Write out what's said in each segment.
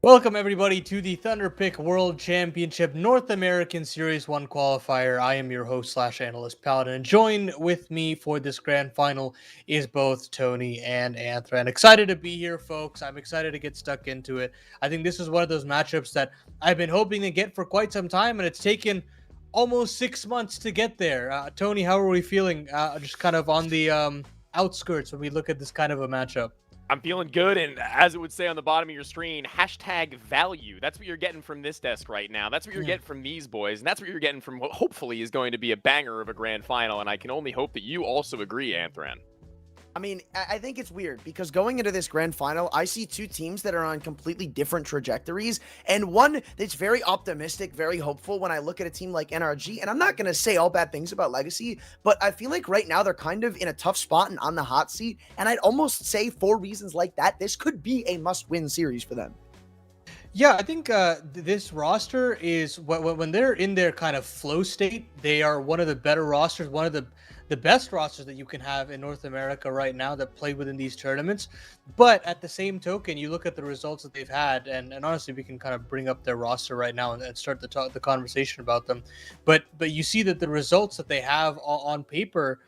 Welcome everybody to the Thunderpick World Championship North American Series 1 qualifier. I am your host slash analyst Paladin, and join with me for this grand final is both Tony and Anthra. And excited to be here, folks. I'm excited to get stuck into it. I think this is one of those matchups that I've been hoping to get for quite some time, and it's taken almost 6 months to get there. Tony, how are we feeling? Just kind of on the outskirts when we look at this kind of a matchup. I'm feeling good, and as it would say on the bottom of your screen, hashtag value. That's what you're getting from this desk right now. That's what you're getting from these boys, and that's what you're getting from what hopefully is going to be a banger of a grand final, and I can only hope that you also agree, Anthran. I mean, I think it's weird because going into this grand final, I see two teams that are on completely different trajectories, and one that's very optimistic, very hopeful when I look at a team like NRG. And I'm not going to say all bad things about Legacy, but I feel like right now they're kind of in a tough spot and on the hot seat. And I'd almost say for reasons like that, this could be a must-win series for them. Yeah, I think this roster is when they're in their kind of flow state, they are one of the better rosters, one of the best rosters that you can have in North America right now that play within these tournaments. But at the same token, you look at the results that they've had, and honestly, we can kind of bring up their roster right now and start the conversation about them. But you see that the results that they have on paper.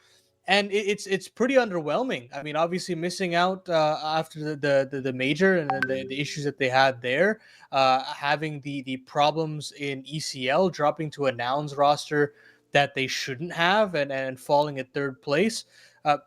And it's pretty underwhelming. I mean, obviously missing out after the major and then the issues that they had there, having the problems in ECL, dropping to a Nouns roster that they shouldn't have, and falling at third place.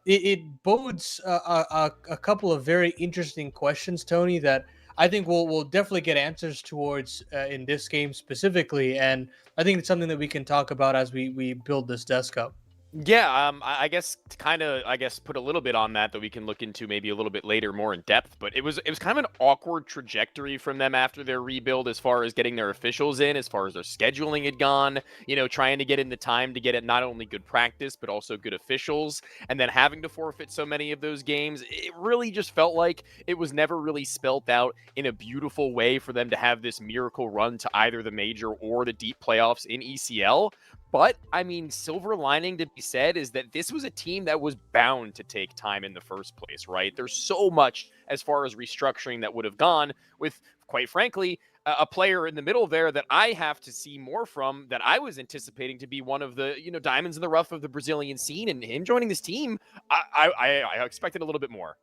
It bodes a couple of very interesting questions, Tony, that I think we'll definitely get answers towards in this game specifically. And I think it's something that we can talk about as we build this desk up. Yeah, I guess to kind of, put a little bit on that we can look into maybe a little bit later, more in depth. But it was kind of an awkward trajectory from them after their rebuild, as far as getting their officials in, as far as their scheduling had gone. You know, trying to get in the time to get it not only good practice but also good officials, and then having to forfeit so many of those games. It really just felt like it was never really spelt out in a beautiful way for them to have this miracle run to either the major or the deep playoffs in ECL. But, I mean, silver lining to be said is that this was a team that was bound to take time in the first place, right? There's so much as far as restructuring that would have gone with, quite frankly, a player in the middle there that I have to see more from, that I was anticipating to be one of the, diamonds in the rough of the Brazilian scene. And him joining this team, I expected a little bit more.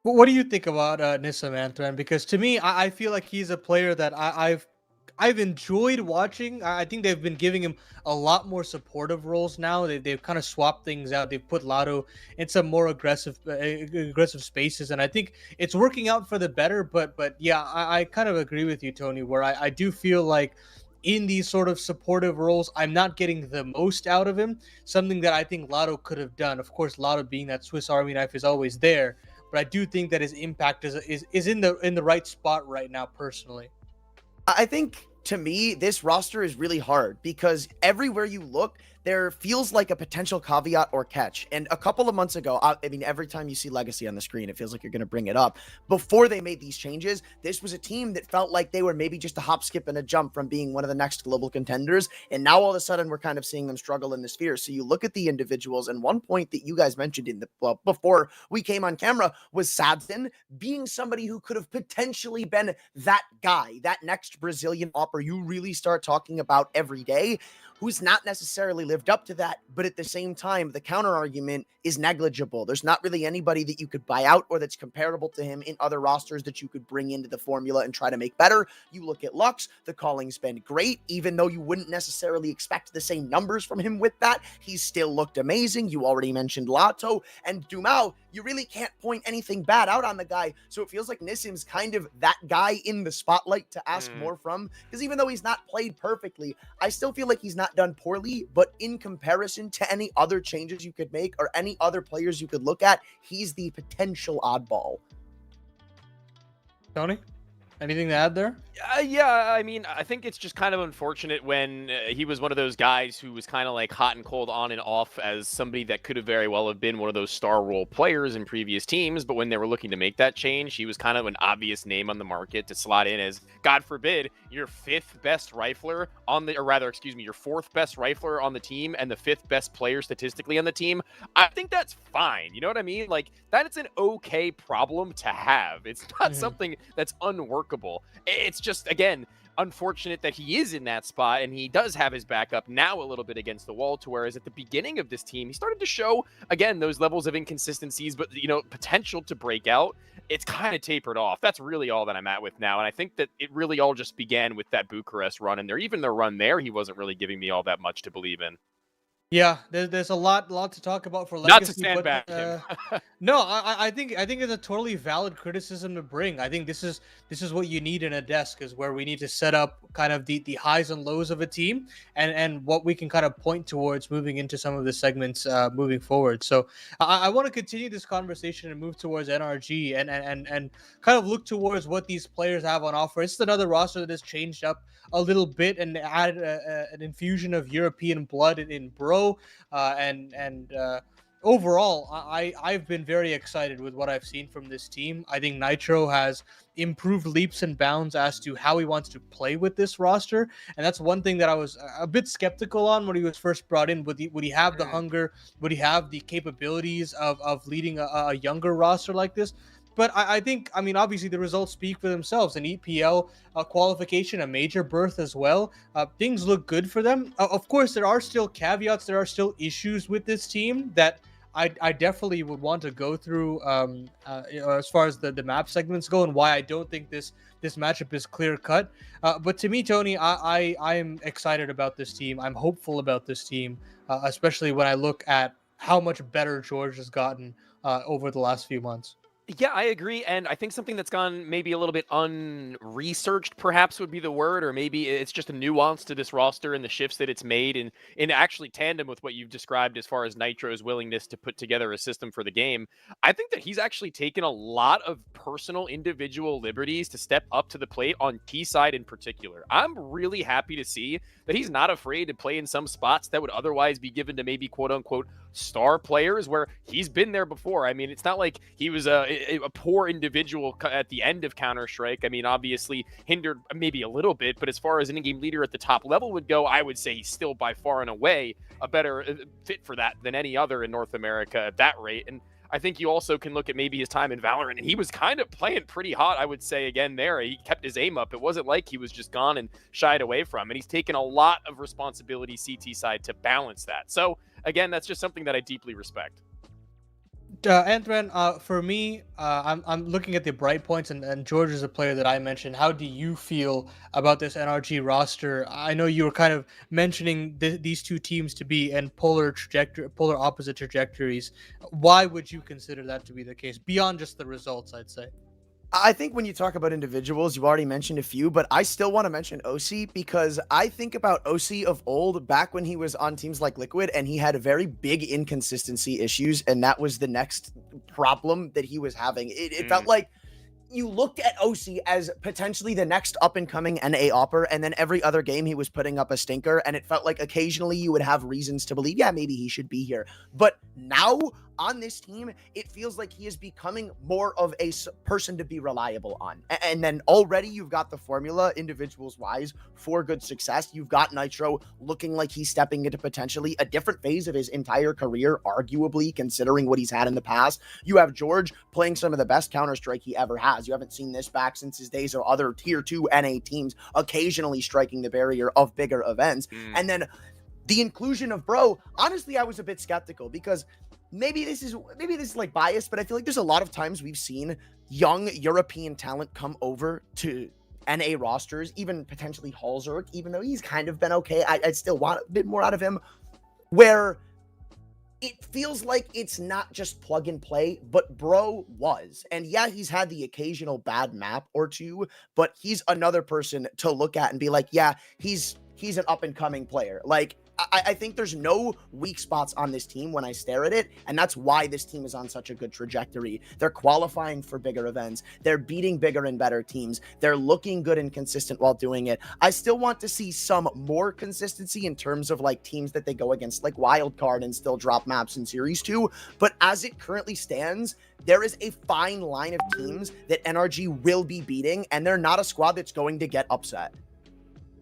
What do you think about Nissa Mantran? Because to me, I feel like he's a player that I've enjoyed watching. I think they've been giving him a lot more supportive roles now. They've kind of swapped things out. They've put Lotto in some more aggressive spaces, and I think it's working out for the better. But yeah, I kind of agree with you, Tony, where I do feel like in these sort of supportive roles, I'm not getting the most out of him. Something that I think Lotto could have done. Of course, Lotto being that Swiss Army knife is always there, but I do think that his impact is in the right spot right now, personally. I think to me, this roster is really hard because everywhere you look, there feels like a potential caveat or catch. And a couple of months ago, I mean, every time you see Legacy on the screen, it feels like you're going to bring it up. Before they made these changes, this was a team that felt like they were maybe just a hop, skip, and a jump from being one of the next global contenders. And now all of a sudden, we're kind of seeing them struggle in the sphere. So you look at the individuals, and one point that you guys mentioned before we came on camera was Sadson being somebody who could have potentially been that guy, that next Brazilian opera you really start talking about every day, who's not necessarily lived up to that, but at the same time, the counter argument is negligible. There's not really anybody that you could buy out or that's comparable to him in other rosters that you could bring into the formula and try to make better. You look at Lux, the calling's been great, even though you wouldn't necessarily expect the same numbers from him with that. He's still looked amazing. You already mentioned Lato and Dumao. You really can't point anything bad out on the guy. So it feels like Nissim's kind of that guy in the spotlight to ask more from, because even though he's not played perfectly, I still feel like he's not done poorly, but in comparison to any other changes you could make or any other players you could look at, he's the potential oddball. Tony, anything to add there? Yeah, I mean, I think it's just kind of unfortunate when he was one of those guys who was kind of like hot and cold on and off as somebody that could have very well have been one of those star role players in previous teams. But when they were looking to make that change, he was kind of an obvious name on the market to slot in as, God forbid, your fifth best rifler on the, or rather, excuse me, your fourth best rifler on the team and the fifth best player statistically on the team. I think that's fine. You know what I mean? Like, that is an okay problem to have. It's not something that's unworkable workable. It's just, again, unfortunate that he is in that spot and he does have his backup now a little bit against the wall, to whereas at the beginning of this team, he started to show, again, those levels of inconsistencies, but, potential to break out. It's kind of tapered off. That's really all that I'm at with now. And I think that it really all just began with that Bucharest run, and even the run there, he wasn't really giving me all that much to believe in. Yeah, there's a lot to talk about for Not to Legacy, sandbag but him. no, I think it's a totally valid criticism to bring. I think this is what you need in a desk, is where we need to set up kind of the highs and lows of a team, and what we can kind of point towards moving into some of the segments moving forward. So I want to continue this conversation and move towards NRG and kind of look towards what these players have on offer. It's another roster that has changed up a little bit and added an infusion of European blood in Bro. Overall, I've been very excited with what I've seen from this team. I think Nitro has improved leaps and bounds as to how he wants to play with this roster, and that's one thing that I was a bit skeptical on when he was first brought in. Would he have the hunger? Would he have the capabilities of leading a younger roster like this? But I think, obviously the results speak for themselves. An EPL qualification, a major berth as well. Things look good for them. Of course, there are still caveats. There are still issues with this team that I definitely would want to go through as far as the map segments go, and why I don't think this matchup is clear cut. But to me, Tony, I am excited about this team. I'm hopeful about this team, especially when I look at how much better George has gotten over the last few months. Yeah, I agree. And I think something that's gone maybe a little bit unresearched, perhaps would be the word, or maybe it's just a nuance to this roster and the shifts that it's made, and in actually tandem with what you've described as far as Nitro's willingness to put together a system for the game. I think that he's actually taken a lot of personal individual liberties to step up to the plate on T side in particular. I'm really happy to see that he's not afraid to play in some spots that would otherwise be given to maybe quote unquote star players, where he's been there before. I mean, it's not like he was a poor individual at the end of Counter-Strike. I mean, obviously hindered maybe a little bit, but as far as an in-game leader at the top level would go, I would say he's still by far and away a better fit for that than any other in North America at that rate. And I think you also can look at maybe his time in Valorant, and he was kind of playing pretty hot, I would say, again there. He kept his aim up. It wasn't like he was just gone and shied away from it. He's taken a lot of responsibility CT side to balance that. So, again, that's just something that I deeply respect. Anthran, for me, I'm looking at the bright points, and George is a player that I mentioned. How do you feel about this NRG roster? I know you were kind of mentioning these two teams to be in polar opposite trajectories. Why would you consider that to be the case, beyond just the results, I'd say? I think when you talk about individuals, you already mentioned a few, but I still want to mention OC, because I think about OC of old, back when he was on teams like Liquid, and he had very big inconsistency issues, and that was the next problem that he was having. It felt like you looked at OC as potentially the next up-and-coming NA Opper, and then every other game he was putting up a stinker, and it felt like occasionally you would have reasons to believe, yeah, maybe he should be here. But now on this team, it feels like he is becoming more of a person to be reliable on. And then already you've got the formula, individuals-wise, for good success. You've got Nitro looking like he's stepping into potentially a different phase of his entire career, arguably, considering what he's had in the past. You have George playing some of the best Counter-Strike he ever has. You haven't seen this back since his days of other Tier 2 NA teams occasionally striking the barrier of bigger events. And then the inclusion of Bro, honestly, I was a bit skeptical, because maybe this is like biased, but I feel like there's a lot of times we've seen young European talent come over to NA rosters, even potentially Halzerk, even though he's kind of been okay. I'd still want a bit more out of him, where it feels like it's not just plug and play, but Bro was. And yeah, he's had the occasional bad map or two, but he's another person to look at and be like, yeah, he's an up and coming player. Like, I think there's no weak spots on this team when I stare at it, and that's why this team is on such a good trajectory. They're qualifying for bigger events. They're beating bigger and better teams. They're looking good and consistent while doing it. I still want to see some more consistency in terms of like teams that they go against, like Wildcard, and still drop maps in Series 2. But as it currently stands, there is a fine line of teams that NRG will be beating, and they're not a squad that's going to get upset.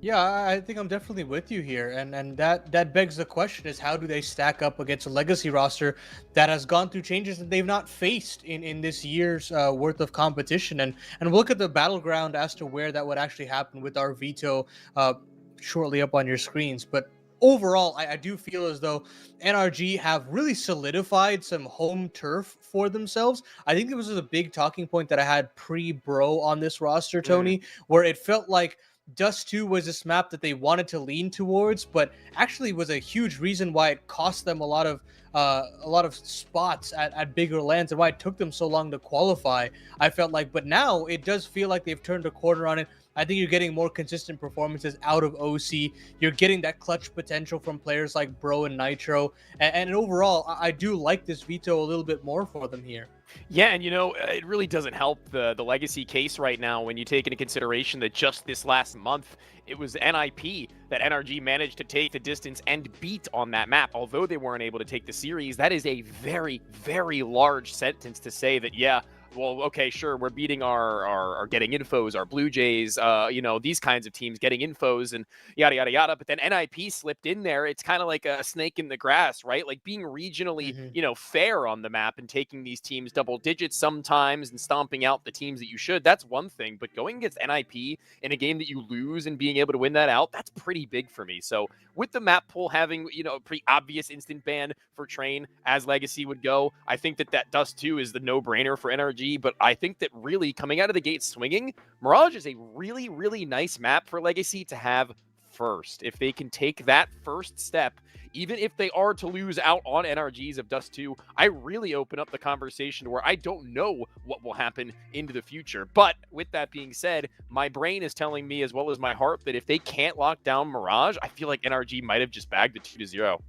Yeah, I think I'm definitely with you here, and that begs the question: is how do they stack up against a legacy roster that has gone through changes that they've not faced in this year's worth of competition? And we'll look at the battleground as to where that would actually happen with our veto uh, shortly up on your screens. But overall, I do feel as though NRG have really solidified some home turf for themselves. I think it was a big talking point that I had pre-bro on this roster, Mm. Tony, where it felt like Dust 2 was this map that they wanted to lean towards, but actually was a huge reason why it cost them a lot of spots at bigger lands and why it took them so long to qualify. I felt like, but now it does feel like they've turned a corner on it. I think you're getting more consistent performances out of OC. You're getting that clutch potential from players like Bro and Nitro, and overall, I do like this veto a little bit more for them here. Yeah, and it really doesn't help the legacy case right now when you take into consideration that just this last month it was NIP that NRG managed to take the distance and beat on that map. Although they weren't able to take the series, that is a very, very large sentence to say that, yeah, well, okay, sure, we're beating our getting infos, our Blue Jays, these kinds of teams getting infos and yada yada yada. But then NIP slipped in there. It's kind of like a snake in the grass, right? Like being regionally, Hmm. fair on the map and taking these teams double digits sometimes and stomping out the teams that you should. That's one thing. But going against NIP in a game that you lose and being able to win that out, that's pretty big for me. So with the map pool having, a pretty obvious instant ban for Train as Legacy would go, I think that Dust 2 is the no-brainer for NRG, but I think that really coming out of the gate swinging, Mirage is a really, really nice map for Legacy to have first. If they can take that first step, even if they are to lose out on NRGs of Dust 2, I really open up the conversation to where I don't know what will happen into the future. But with that being said, my brain is telling me as well as my heart that if they can't lock down Mirage, I feel like NRG might have just bagged the 2-0.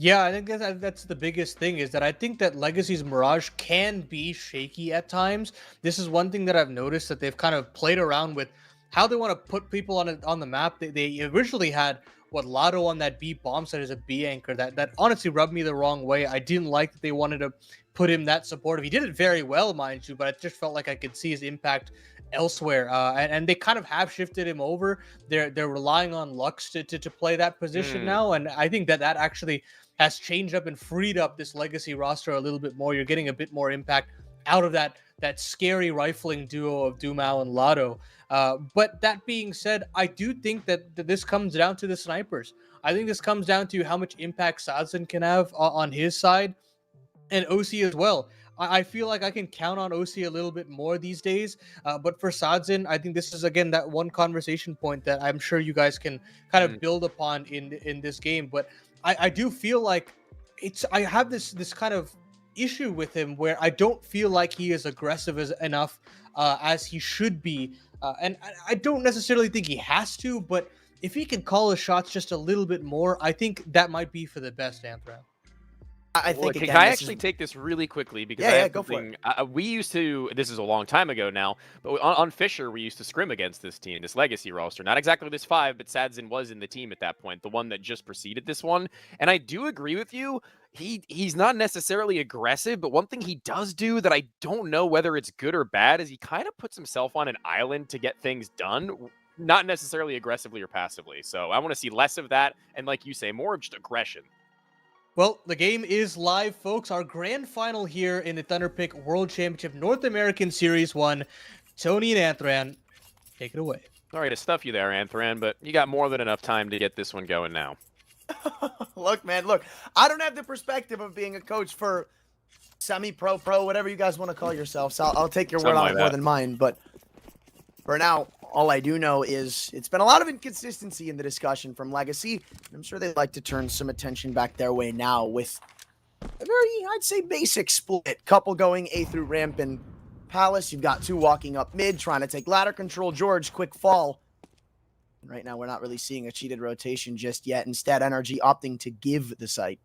Yeah, I think that's the biggest thing is that I think that Legacy's Mirage can be shaky at times. This is one thing that I've noticed that they've kind of played around with how they want to put people on the map. They originally had what Lotto on that B bomb site as a B anchor that honestly rubbed me the wrong way. I didn't like that they wanted to put him that supportive. He did it very well, mind you, but I just felt like I could see his impact elsewhere. And they kind of have shifted him over. They're relying on Lux to play that position Mm. now, and I think that actually has changed up and freed up this legacy roster a little bit more. You're getting a bit more impact out of that scary rifling duo of Dumao and Lotto. But that being said, I do think that this comes down to the snipers. I think this comes down to how much impact Sazin can have on his side and OC as well. I feel like I can count on OC a little bit more these days. But for Sadzin, I think this is again that one conversation point that I'm sure you guys can kind Mm. of build upon in this game. But I do feel like I have this kind of issue with him where I don't feel like he is aggressive enough as he should be, and I don't necessarily think he has to. But if he can call his shots just a little bit more, I think that might be for the best, Anthra. I Well, think can again, I this actually is take this really quickly because yeah, I yeah, have go for it. something. We used to. This is a long time ago now, but on Fisher we used to scrim against this team, this legacy roster. Not exactly this five, but Sadzin was in the team at that point, the one that just preceded this one. And I do agree with you. He's not necessarily aggressive, but one thing he does do that I don't know whether it's good or bad is he kind of puts himself on an island to get things done. Not necessarily aggressively or passively. So I want to see less of that, and like you say, more just aggression. Well, the game is live, folks. Our grand final here in the Thunderpick World Championship North American Series 1. Tony and Anthran, take it away. Sorry to stuff you there, Anthran, but you got more than enough time to get this one going now. Look, man, look, I don't have the perspective of being a coach for semi-pro, pro, whatever you guys want to call yourselves. So I'll take your word Something on like it more that. than mine. But for now, all I do know is it's been a lot of inconsistency in the discussion from Legacy. I'm sure they'd like to turn some attention back their way now with a very, I'd say, basic split. Couple going A through ramp and Palace. You've got two walking up mid, trying to take ladder control. George, quick fall. Right now, we're not really seeing a cheated rotation just yet. Instead, NRG opting to give the site.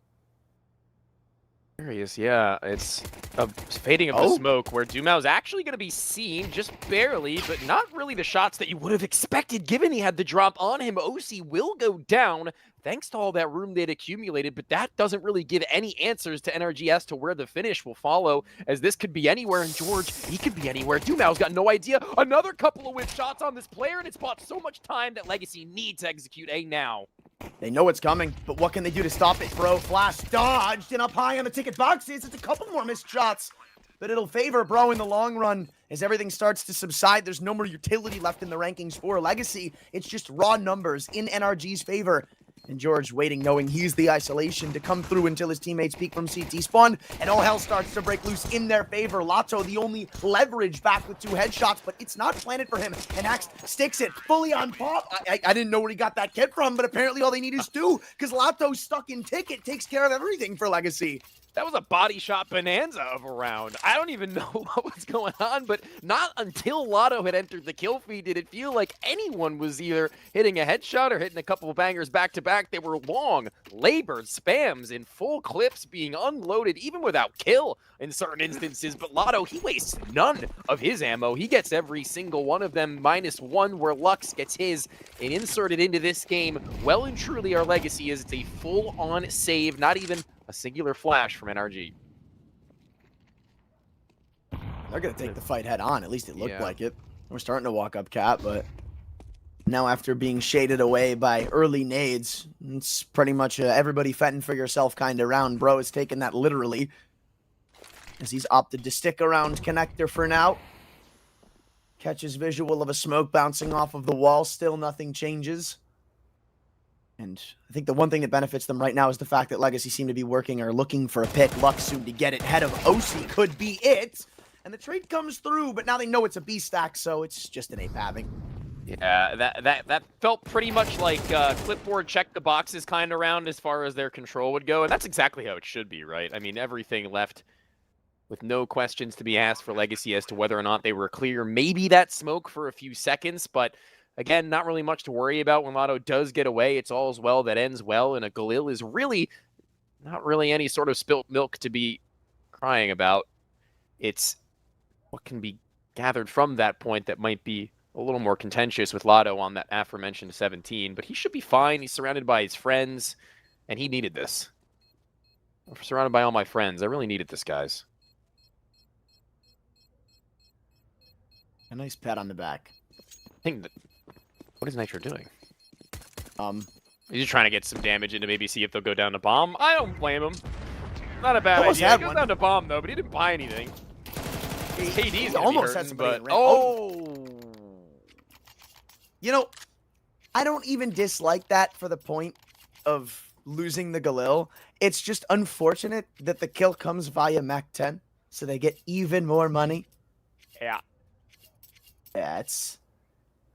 Curious, yeah. It's a fading of the smoke where Dumau's actually going to be seen just barely, but not really the shots that you would have expected given he had the drop on him. OC will go down thanks to all that room they'd accumulated, but that doesn't really give any answers to NRG as to where the finish will follow, as this could be anywhere, and George, he could be anywhere. Dumau's got no idea. Another couple of whip shots on this player, and it's bought so much time that Legacy need to execute a now. They know it's coming, but what can they do to stop it, bro? Flash dodged and up high on the ticket boxes. It's a couple more missed shots, but it'll favor bro in the long run as everything starts to subside. There's no more utility left in the rankings for Legacy. It's just raw numbers in NRG's favor. And George waiting, knowing he's the isolation to come through until his teammates peek from CT spawn, and all hell starts to break loose in their favor. Lato, the only leverage, back with 2 headshots, but it's not planted for him, and Axe sticks it fully on pop. I didn't know where he got that kit from, but apparently all they need is 2, because Lato's stuck in ticket, takes care of everything for Legacy. That was a body shot bonanza of a round. I don't even know what was going on, but not until Lotto had entered the kill feed did it feel like anyone was either hitting a headshot or hitting a couple of bangers back to back. They were long, labored spams in full clips being unloaded, even without kill in certain instances. But Lotto, he wastes none of his ammo. He gets every single one of them, -1 where Lux gets his, and inserted into this game. Well and truly, our Legacy is it's a full-on save, not even a singular flash from NRG. They're going to take the fight head on. At least it looked like it. We're starting to walk up Cat, but now after being shaded away by early nades, it's pretty much everybody fetting for yourself kind of round. Bro is taking that literally, as he's opted to stick around connector for now. Catches visual of a smoke bouncing off of the wall. Still nothing changes. And I think the one thing that benefits them right now is the fact that Legacy seem to be working or looking for a pick. Lux soon to get it. Head of OC could be it. And the trade comes through, but now they know it's a B stack, so it's just an ape having. Yeah, that felt pretty much like clipboard check the boxes kind of round as far as their control would go. And that's exactly how it should be, right? I mean, everything left with no questions to be asked for Legacy as to whether or not they were clear. Maybe that smoke for a few seconds, but again, not really much to worry about when Lotto does get away. It's all's well that ends well, and a Galil is really not really any sort of spilt milk to be crying about. It's what can be gathered from that point that might be a little more contentious with Lotto on that aforementioned 17, but he should be fine. He's surrounded by his friends, and he needed this. I'm surrounded by all my friends. I really needed this, guys. A nice pat on the back. I think that... What is Nitro doing? He's just trying to get some damage in to maybe see if they'll go down to bomb. I don't blame him. Not a bad idea. He goes down to bomb, though, but he didn't buy anything. KD's almost had somebody in range. You know, I don't even dislike that for the point of losing the Galil. It's just unfortunate that the kill comes via Mach 10, so they get even more money. Yeah. Yeah, that's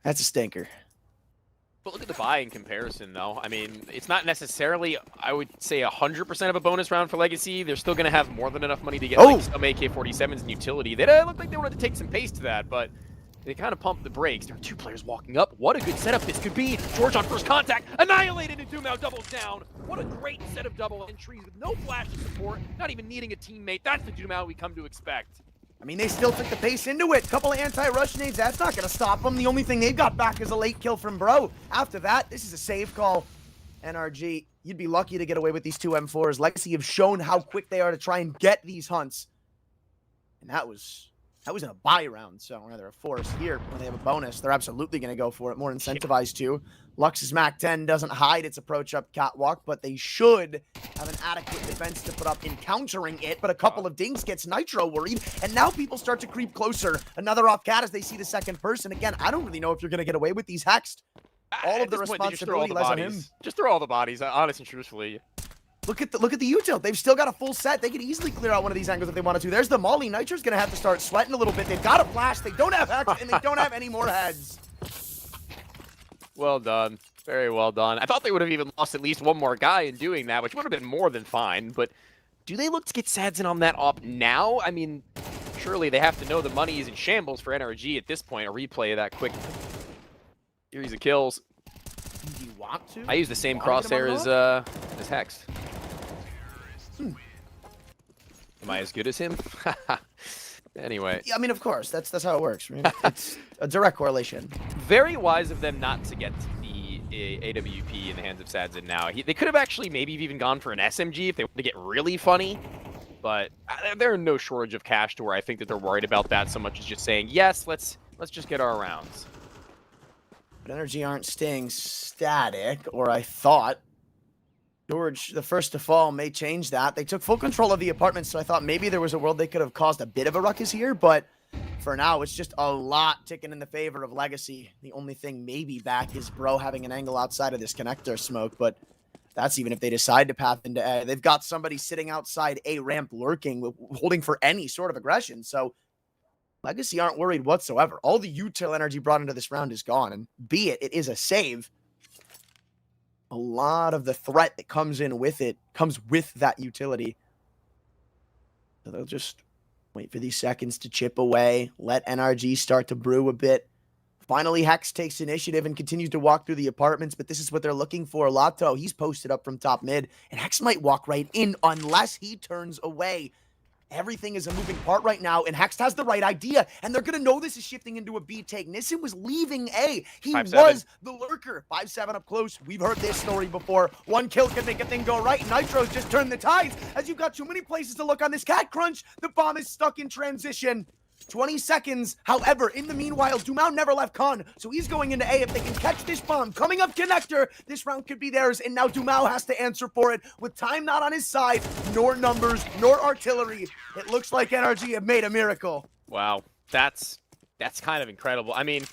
a stinker. But look at the buy in comparison, though. I mean, it's not necessarily, I would say, 100% of a bonus round for Legacy. They're still going to have more than enough money to get like, some AK-47s and utility. They look like they wanted to take some pace to that, but they kind of pumped the brakes. There are 2 players walking up. What a good setup this could be. George on first contact, annihilated, and Dumau doubles down. What a great set of double entries with no flash of support, not even needing a teammate. That's the Dumau we come to expect. I mean, they still took the pace into it. Couple of anti-rush nades, that's not going to stop them. The only thing they've got back is a late kill from Bro. After that, this is a save call. NRG, you'd be lucky to get away with these 2 M4s. Legacy have shown how quick they are to try and get these hunts. And that was in a buy round, so they're a force here. When they have a bonus, they're absolutely going to go for it. More incentivized to. Lux's Mach 10 doesn't hide its approach up catwalk, but they should have an adequate defense to put up in countering it. But a couple of dings gets Nitro worried, and now people start to creep closer. Another off cat as they see the second person. Again, I don't really know if you're going to get away with these hexed. All of the responsibility lies on him. Just throw all the bodies, honest and truthfully. Look at the util. They've still got a full set. They could easily clear out one of these angles if they wanted to. There's the molly. Nitro's going to have to start sweating a little bit. They've got a flash. They don't have hex, and they don't have any more heads. Well done. Very well done. I thought they would have even lost at least one more guy in doing that, which would have been more than fine. But do they look to get Sads in on that op now? I mean, surely they have to know the money is in shambles for NRG at this point. A replay of that quick series of kills. Do you want to? I use the same crosshair as Hex. Am I as good as him? Anyway. Yeah, I mean, of course, that's how it works, right? It's a direct correlation. Very wise of them not to get the AWP in the hands of Sadzin now. They could have actually maybe even gone for an SMG if they wanted to get really funny, but they're in no shortage of cash to where I think that they're worried about that so much as just saying, yes, let's just get our rounds. But NRG aren't staying static, or I thought. George, the first to fall, may change that. They took full control of the apartment, so I thought maybe there was a world they could have caused a bit of a ruckus here, but for now, it's just a lot ticking in the favor of Legacy. The only thing maybe back is Bro having an angle outside of this connector smoke, but that's even if they decide to path into A. They've got somebody sitting outside A ramp lurking, holding for any sort of aggression, so Legacy aren't worried whatsoever. All the util energy brought into this round is gone, and be it is a save. A lot of the threat that comes in with it comes with that utility. So they'll just wait for these seconds to chip away, let NRG start to brew a bit. Finally, Hex takes initiative and continues to walk through the apartments, but this is what they're looking for. Lato, he's posted up from top mid, and Hex might walk right in unless he turns away. Everything is a moving part right now, and Hex has the right idea, and they're going to know this is shifting into a B take. Nissan was leaving A. He 5-7. was the lurker. 5-7 up close. We've heard this story before. One kill can make a thing go right. Nitro's just turned the tides. As you've got too many places to look on this cat crunch, the bomb is stuck in transition. 20 seconds. However, in the meanwhile, Dumao never left Con, so he's going into A. If they can catch this bomb coming up connector, this round could be theirs, and now Dumao has to answer for it with time not on his side, nor numbers, nor artillery. It looks like NRG have made a miracle. Wow, that's kind of incredible. I mean,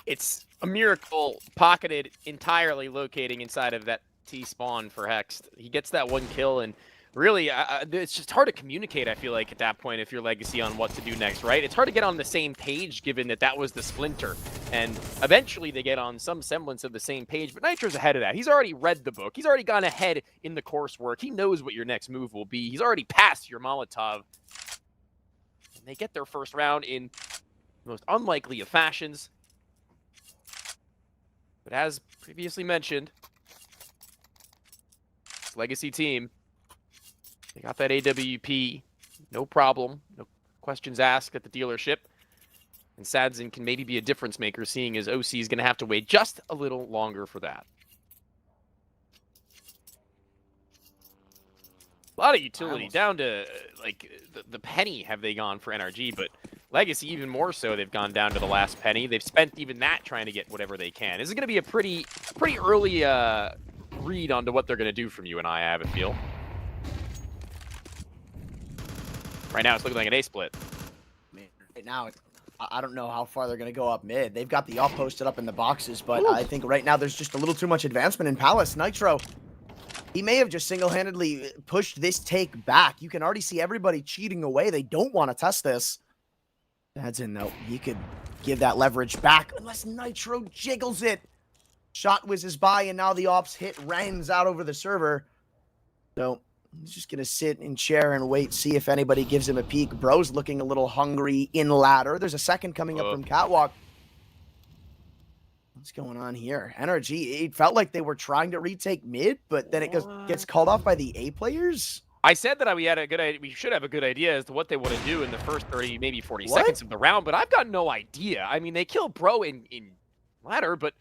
it's a miracle pocketed entirely locating inside of that T-spawn for Hex. He gets that one kill, and really, it's just hard to communicate, I feel like, at that point if you're Legacy on what to do next, right? It's hard to get on the same page given that that was the splinter. And eventually they get on some semblance of the same page, but Nitro's ahead of that. He's already read the book. He's already gone ahead in the coursework. He knows what your next move will be. He's already passed your Molotov. And they get their first round in the most unlikely of fashions. But as previously mentioned, this Legacy team, they got that AWP, no problem, no questions asked at the dealership. And Sadzin can maybe be a difference maker, seeing as OC is going to have to wait just a little longer for that. A lot of utility, down to like the penny have they gone for NRG, but Legacy even more so, they've gone down to the last penny. They've spent even that trying to get whatever they can. This is going to be a pretty early read onto what they're going to do from you and I have a feel. Right now, it's looking like an A split. Right now, I don't know how far they're going to go up mid. They've got the up posted up in the boxes, but I think right now there's just a little too much advancement in Palace. Nitro, he may have just single-handedly pushed this take back. You can already see everybody cheating away. They don't want to test this. That's in, though. He could give that leverage back unless Nitro jiggles it. Shot whizzes by, and now the ops hit Rens out over the server. So he's just going to sit in chair and wait, see if anybody gives him a peek. Bro's looking a little hungry in ladder. There's a second coming up from Catwalk. What's going on here? NRG, it felt like they were trying to retake mid, but then it gets called off by the A players. I said that we had a good idea. We should have a good idea as to what they want to do in the first 30, maybe 40 seconds of the round, but I've got no idea. I mean, they killed Bro in ladder, but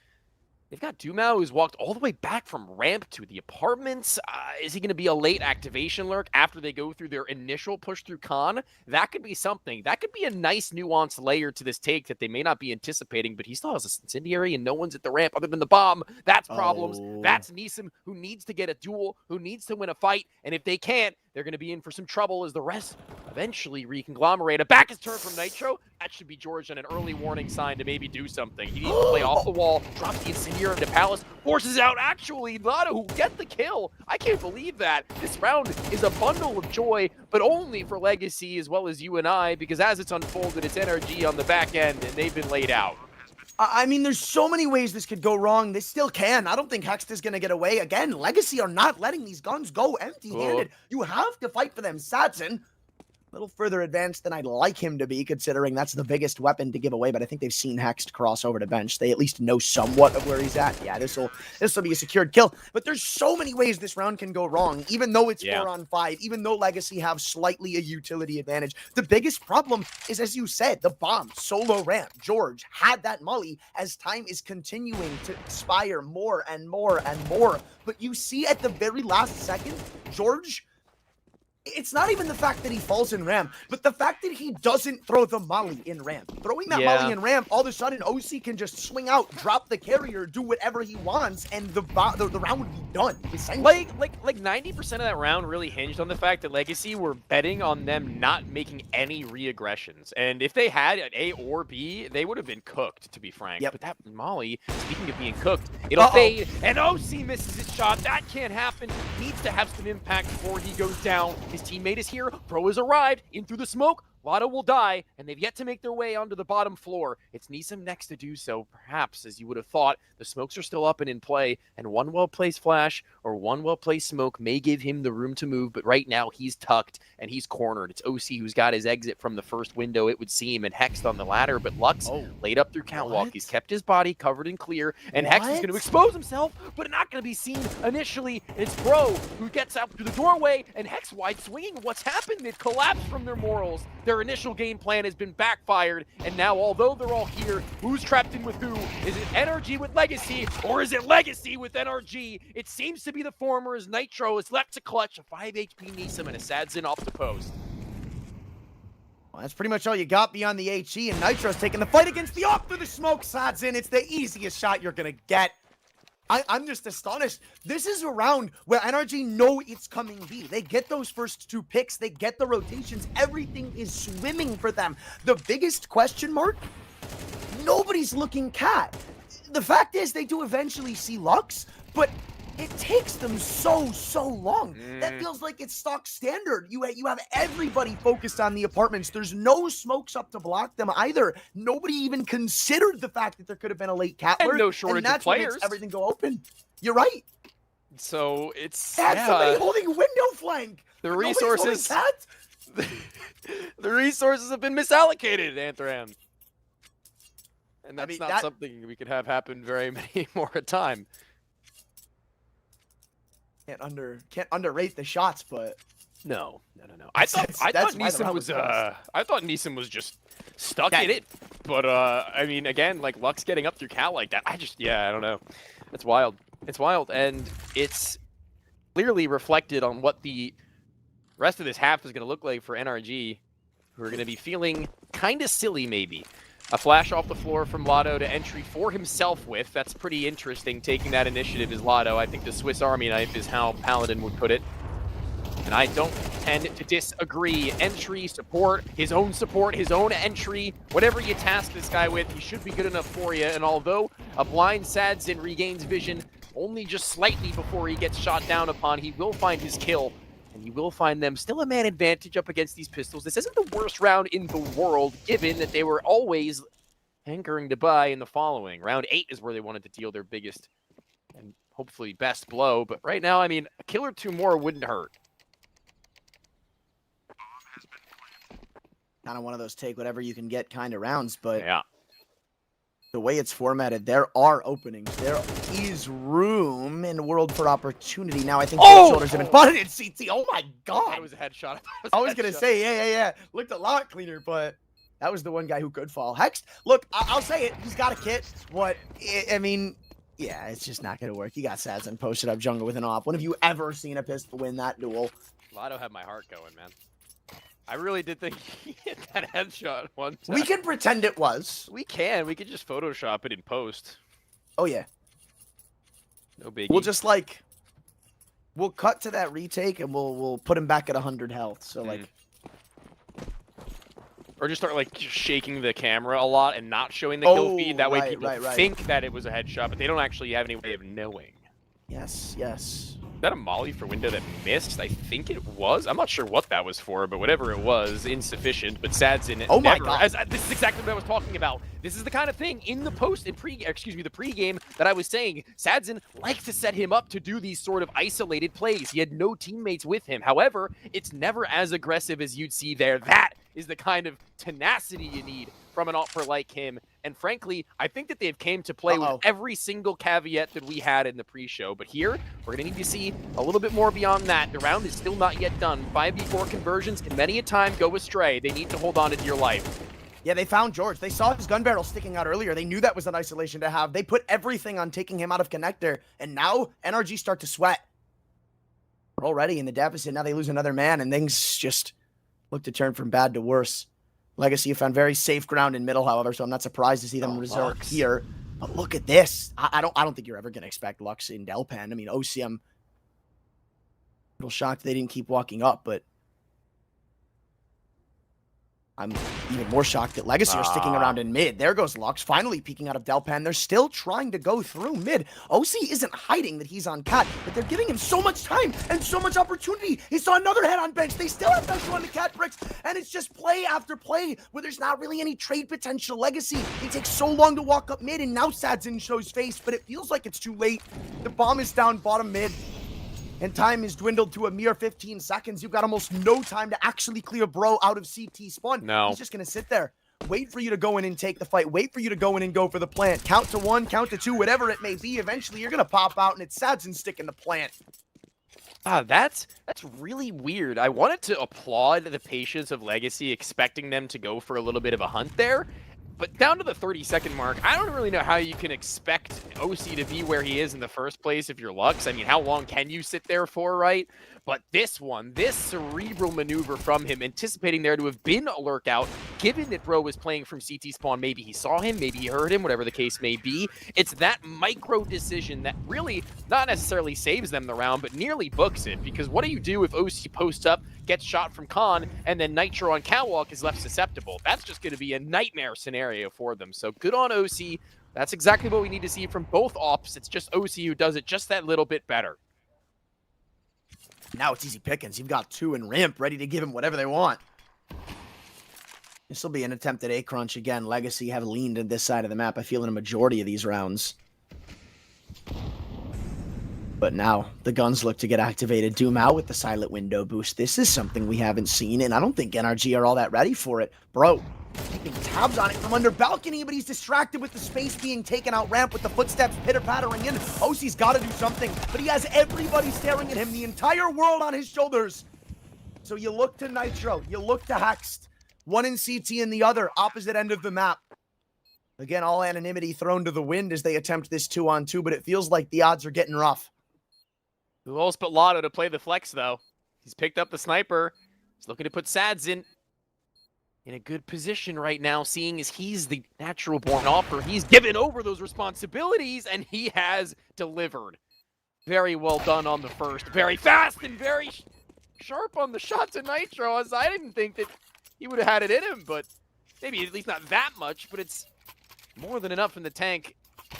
they've got Dumao, who's walked all the way back from ramp to the apartments. Is he going to be a late activation lurk after they go through their initial push through Con? That could be something. That could be a nice nuanced layer to this take that they may not be anticipating, but he still has a incendiary and no one's at the ramp other than the bomb. That's problems. That's Neeson, who needs to get a duel, who needs to win a fight, and if they can't, they're going to be in for some trouble as the rest eventually reconglomerate. A back is turned from Nitro. That should be George on an early warning sign to maybe do something. He needs to play off the wall, drop the incendiary into Palace, forces out actually Lado, who get the kill. I can't believe that. This round is a bundle of joy, but only for Legacy as well as you and I, because as it's unfolded, it's NRG on the back end, and they've been laid out. I mean, there's so many ways this could go wrong. This still can. I don't think Hext is going to get away. Again, Legacy are not letting these guns go empty-handed. You have to fight for them. Sadzin, A little further advanced than I'd like him to be, considering that's the biggest weapon to give away, but I think they've seen Hext cross over to bench. They at least know somewhat of where he's at. Yeah, this will be a secured kill. But there's so many ways this round can go wrong, even though it's 4-on-5, even though Legacy have slightly a utility advantage. The biggest problem is, as you said, the bomb, solo ramp. George had that molly as time is continuing to expire more and more and more. But you see at the very last second, George, it's not even the fact that he falls in ramp, but the fact that he doesn't throw the molly in ramp. Throwing that molly in ramp, all of a sudden, OC can just swing out, drop the carrier, do whatever he wants, and the round would be done. Like 90% of that round really hinged on the fact that Legacy were betting on them not making any re-aggressions. And if they had an A or B, they would have been cooked, to be frank. But that molly, speaking of being cooked, it'll fade, and OC misses his shot. That can't happen. Needs to have some impact before he goes down. His teammate is here. Pro has arrived in through the smoke. Lotto will die, and they've yet to make their way onto the bottom floor. It's Neeson next to do so, perhaps, as you would have thought. The smokes are still up and in play, and one well-placed flash or one well-placed smoke may give him the room to move, but right now he's tucked and he's cornered. It's OC who's got his exit from the first window, it would seem, and Hext on the ladder, but Lux laid up through catwalk. He's kept his body covered and clear, and Hext is going to expose himself, but not going to be seen initially. It's Bro who gets out through the doorway, and Hext wide swinging. What's happened? They've collapsed from their morals. Their initial game plan has been backfired, and now, although they're all here, who's trapped in with who? Is it NRG with Legacy, or is it Legacy with NRG? It seems to be the former, as Nitro is left to clutch a 5 HP Neeson and a Sadzin off the post. Well, that's pretty much all you got beyond the HE, and Nitro's taking the fight against the off through the smoke. Sadzin, it's the easiest shot you're gonna get. I'm just astonished. This is a round where NRG know it's coming B. They get those first 2 picks. They get the rotations. Everything is swimming for them. The biggest question mark? Nobody's looking cat. The fact is they do eventually see Lux, but it takes them so long. That feels like it's stock standard. You have everybody focused on the apartments. There's no smokes up to block them either. Nobody even considered the fact that there could have been a late cat alert, and no shortage of players. What makes everything go open. You're right. So it's somebody holding window flank. The resources. The resources have been misallocated, Anthram. And that's not something we could have happen very many more a time. Can't underrate the shots, but no. I thought Neeson was just stuck in it, but I mean, again, like Lux getting up through cat like that, I don't know. It's wild. It's wild, and it's clearly reflected on what the rest of this half is going to look like for NRG, who are going to be feeling kind of silly, maybe. A flash off the floor from Lotto to entry for himself with. That's pretty interesting, taking that initiative is Lotto. I think the Swiss Army knife is how Paladin would put it. And I don't tend to disagree. Entry, support, his own entry. Whatever you task this guy with, he should be good enough for you. And although a blind Sadzin regains vision only just slightly before he gets shot down upon, he will find his kill. And you will find them still a man advantage up against these pistols. This isn't the worst round in the world, given that they were always hankering to buy in the following. Round 8 is where they wanted to deal their biggest and hopefully best blow. But right now, I mean, a kill or 2 more wouldn't hurt. Kind of one of those take whatever you can get kind of rounds, but yeah. The way it's formatted, there are openings. There is room in World for Opportunity. Now, I think both shoulders have been butted in CT. Oh, my God. That was a headshot. I was going to say, yeah. Looked a lot cleaner, but that was the one guy who could fall. Hext, look, I'll say it. He's got a kit. I mean, yeah, it's just not going to work. You got Sadzin posted up jungle with an op. When have you ever seen a pistol win that duel? Lotto had my heart going, man. I really did think he hit that headshot one time. We can pretend it was. We can. We could just Photoshop it in post. Oh, yeah. No biggie. We'll just, we'll cut to that retake, and we'll put him back at 100 health. So, Or just start, shaking the camera a lot and not showing the kill feed. That way people think that it was a headshot, but they don't actually have any way of knowing. Yes. that a molly for window that missed? I think it was. I'm not sure what that was for, but whatever it was, insufficient. But Sadzin Oh my never, God. this is exactly what I was talking about. This is the kind of thing in the the pregame that I was saying. Sadzin likes to set him up to do these sort of isolated plays. He had no teammates with him. However, it's never as aggressive as you'd see there. That is the kind of tenacity you need from an opera like him. And frankly, I think that they've came to play with every single caveat that we had in the pre-show. But here, we're going to need to see a little bit more beyond that. The round is still not yet done. 5v4 conversions can many a time go astray. They need to hold on to dear life. Yeah, they found George. They saw his gun barrel sticking out earlier. They knew that was an isolation to have. They put everything on taking him out of connector. And now, NRG start to sweat. We're already in the deficit. Now they lose another man, and things just look to turn from bad to worse. Legacy found very safe ground in middle, however, so I'm not surprised to see them resort here. But look at this. I don't think you're ever going to expect Lux in Delpan. I mean, OCM, a little shocked they didn't keep walking up, but I'm even more shocked that Legacy are sticking around in mid. There goes Lux, finally peeking out of Delpan. They're still trying to go through mid. OC isn't hiding that he's on cat, but they're giving him so much time and so much opportunity. He saw another head on bench. They still have pressure on the cat bricks, and it's just play after play where there's not really any trade potential. Legacy, it takes so long to walk up mid, and now Sadzin shows face, but it feels like it's too late. The bomb is down bottom mid, and time is dwindled to a mere 15 seconds. You've got almost no time to actually clear Bro out of CT spawn. No. He's just going to sit there, wait for you to go in and take the fight, wait for you to go in and go for the plant. Count to 1, count to 2, whatever it may be. Eventually, you're going to pop out, and it's Sadzin sticking the plant. That's really weird. I wanted to applaud the patience of Legacy, expecting them to go for a little bit of a hunt there. But down to the 30-second mark, I don't really know how you can expect OC to be where he is in the first place if you're Lux. I mean, how long can you sit there for, right? But this cerebral maneuver from him, anticipating there to have been a lurk out, given that Bro was playing from CT spawn, maybe he saw him, maybe he heard him, whatever the case may be. It's that micro decision that really not necessarily saves them the round, but nearly books it. Because what do you do if OC posts up, gets shot from Khan, and then Nitro on Catwalk is left susceptible? That's just going to be a nightmare scenario for them. So good on OC. That's exactly what we need to see from both ops. It's just OC who does it just that little bit better. Now it's easy pickings. You've got 2 in ramp ready to give him whatever they want. This will be an attempt at A crunch again. Legacy have leaned in this side of the map, I feel, in a majority of these rounds. But now the guns look to get activated. Doom out with the silent window boost. This is something we haven't seen, and I don't think NRG are all that ready for it. Bro, taking tabs on it from under balcony, but he's distracted with the space being taken out ramp with the footsteps pitter-pattering in. OC's got to do something, but he has everybody staring at him, the entire world on his shoulders. So you look to Nitro, you look to Hext. One in CT and the other, opposite end of the map. Again, all anonymity thrown to the wind as they attempt this 2-on-2, but it feels like the odds are getting rough. Who else but Lotto to play the flex, though? He's picked up the sniper. He's looking to put Sadzin in a good position right now, seeing as he's the natural-born offer. He's given over those responsibilities, and he has delivered. Very well done on the first. Very fast and very sharp on the shot to Nitro, as I didn't think that he would have had it in him, but maybe at least not that much, but it's more than enough in the tank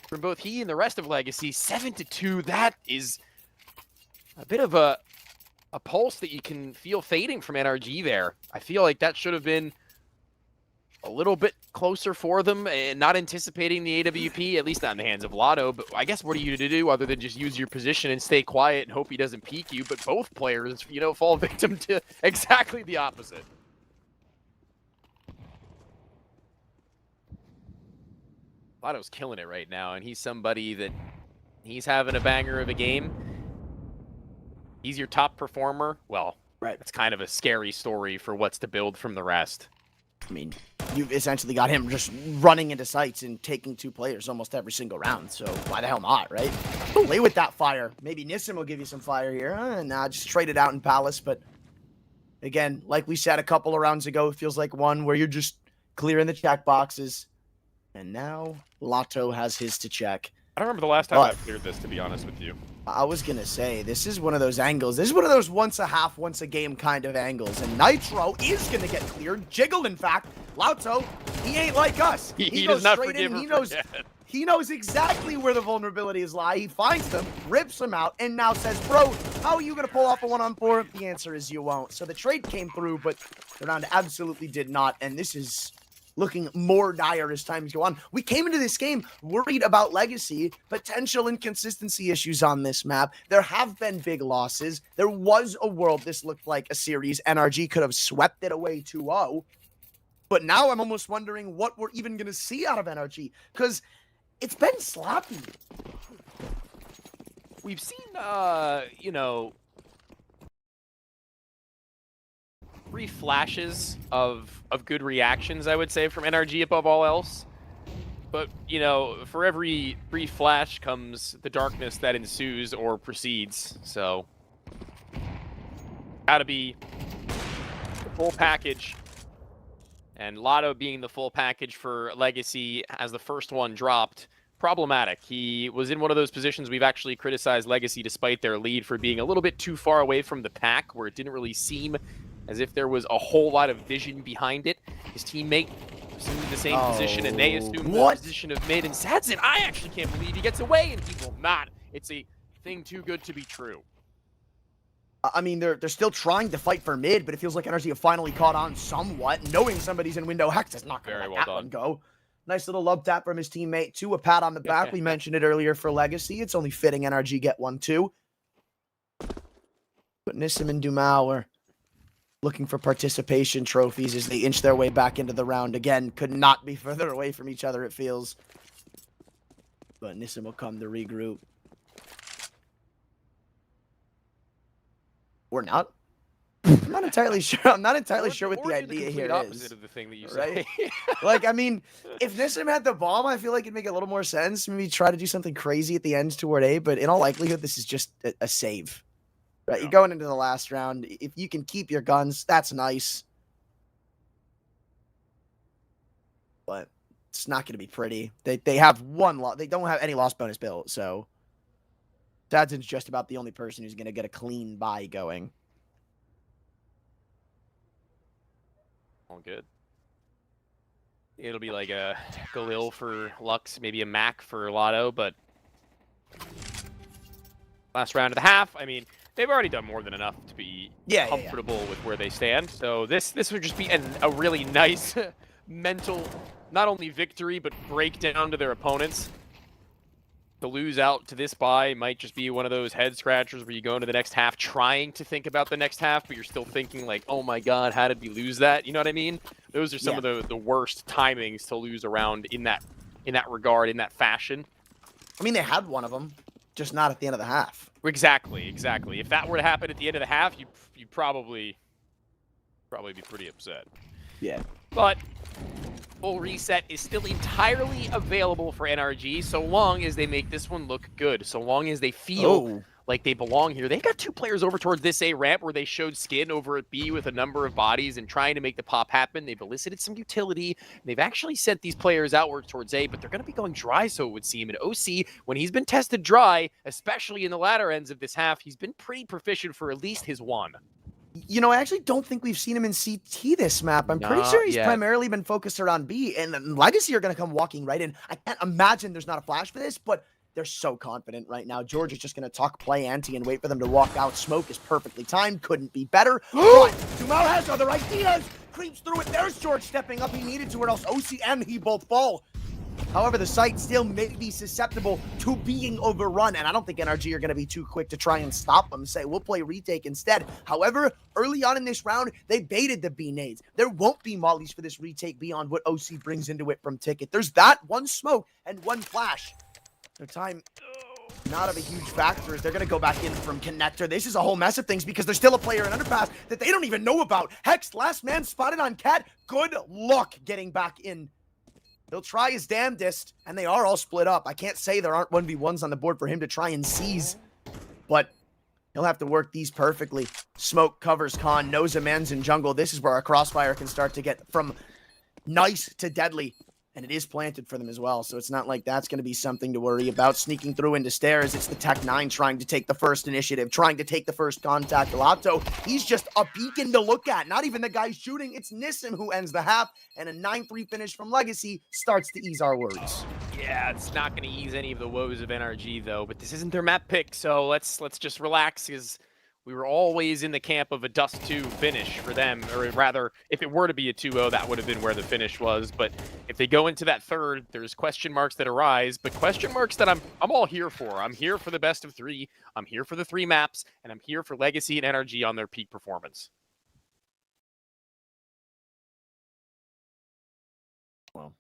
from both he and the rest of Legacy. 7-2, that is a bit of a pulse that you can feel fading from NRG there. I feel like that should have been a little bit closer for them, and not anticipating the AWP, at least not in the hands of Lotto. But I guess what are you to do other than just use your position and stay quiet and hope he doesn't peek you? But both players, you know, fall victim to exactly the opposite. Lotto's killing it right now, and he's somebody that he's having a banger of a game. He's your top performer. Well, right. It's kind of a scary story for what's to build from the rest. I mean, you've essentially got him just running into sites and taking 2 players almost every single round. So why the hell not, right? Play with that fire. Maybe Nissim will give you some fire here. Nah, just trade it out in Palace. But again, like we said a couple of rounds ago, it feels like one where you're just clearing the check boxes. And now Lotto has his to check. I don't remember the last time I cleared this, to be honest with you. I was going to say, this is one of those angles. This is one of those once a half, once a game kind of angles. And Nitro is going to get cleared. Jiggle, in fact. Lotto, he ain't like us. He goes does not straight forgive in. or He knows, forget. He knows exactly where the vulnerabilities lie. He finds them, rips them out, and now says, bro, how are you going to pull off a 1-on-4? The answer is you won't. So the trade came through, but the round absolutely did not. And this is looking more dire as times go on. We came into this game worried about legacy, potential inconsistency issues on this map. There have been big losses. There was a world this looked like a series. NRG could have swept it away 2-0. But now I'm almost wondering what we're even going to see out of NRG, because it's been sloppy. We've seen, you know, brief flashes of good reactions, I would say, from NRG above all else. But, you know, for every brief flash comes the darkness that ensues or precedes. So, gotta be the full package. And Lotto being the full package for Legacy as the first one dropped, problematic. He was in one of those positions we've actually criticized Legacy despite their lead for being a little bit too far away from the pack, where it didn't really seem as if there was a whole lot of vision behind it. His teammate assumed the same position, and they assumed the position of mid, and Sadson, I actually can't believe he gets away, and he will not. It's a thing too good to be true. I mean, they're still trying to fight for mid, but it feels like NRG have finally caught on somewhat. Knowing somebody's in window, Hex is not going to let that one go. Nice little love tap from his teammate, too. A pat on the back. We mentioned it earlier for Legacy. It's only fitting NRG get one, too. But Nissim and Dumao are looking for participation trophies as they inch their way back into the round. Again, could not be further away from each other, it feels. But Nissim will come to regroup. Or not. I'm not entirely sure. I'm not entirely sure what the idea here is. Opposite of the thing that you say. Right? Like, I mean, if Nissim had the bomb, I feel like it'd make a little more sense. Maybe try to do something crazy at the end toward A, but in all likelihood, this is just a save. Right? Yeah. You're going into the last round. If you can keep your guns, that's nice. But it's not going to be pretty. They have one loss. They don't have any loss bonus built, so Dadson's just about the only person who's going to get a clean buy going. All good. It'll be like a Galil for Lux, maybe a Mac for Lotto, but last round of the half, I mean, they've already done more than enough to be comfortable with where they stand. So this would just be a really nice mental, not only victory, but breakdown to their opponents. To lose out to this buy might just be one of those head scratchers where you go into the next half trying to think about the next half, but you're still thinking like, oh my god, how did we lose that? You know what I mean? Those are some of the worst timings to lose around in that regard, in that fashion. I mean, they had one of them, just not at the end of the half. Exactly. If that were to happen at the end of the half, you'd probably be pretty upset. Yeah. But full reset is still entirely available for NRG so long as they make this one look good, so long as they feel like they belong here. They got two players over towards this A ramp where they showed skin over at B with a number of bodies and trying to make the pop happen. They've elicited some utility. They've actually sent these players outward towards A, but they're going to be going dry, so it would seem. And OC, when he's been tested dry, especially in the latter ends of this half, he's been pretty proficient for at least his one. You know, I actually don't think we've seen him in CT this map. I'm pretty sure he's primarily been focused around B, and Legacy are going to come walking right in. I can't imagine there's not a flash for this, but they're so confident right now. George is just going to talk play anti and wait for them to walk out. Smoke is perfectly timed. Couldn't be better. But Dumao has other ideas. Creeps through it. There's George stepping up. He needed to, or else OC and he both fall. However, the site still may be susceptible to being overrun, and I don't think NRG are going to be too quick to try and stop them. Say, we'll play retake instead. However, early on in this round, they baited the B nades. There won't be mollies for this retake beyond what OC brings into it from Ticket. There's that, one smoke, and one flash. Their time, not of a huge factor, as they're going to go back in from connector. This is a whole mess of things because there's still a player in underpass that they don't even know about. Hex, last man spotted on Cat. Good luck getting back in. He'll try his damnedest, and they are all split up. I can't say there aren't 1v1s on the board for him to try and seize, but he'll have to work these perfectly. Smoke covers Khan, knows a man's in jungle. This is where our crossfire can start to get from nice to deadly, and it is planted for them as well, so it's not like that's going to be something to worry about. Sneaking through into stairs, it's the Tech 9 trying to take the first initiative, trying to take the first contact. Lato, he's just a beacon to look at. Not even the guy shooting, it's Nissim who ends the half, and a 9-3 finish from Legacy starts to ease our worries. Yeah, it's not going to ease any of the woes of NRG though, but this isn't their map pick, so let's just relax, because we were always in the camp of a Dust 2 finish for them, or rather, if it were to be a 2-0, that would have been where the finish was. But if they go into that third, there's question marks that arise, but question marks that I'm all here for. I'm here for the best of 3, I'm here for the 3 maps, and I'm here for Legacy and NRG on their peak performance. Well,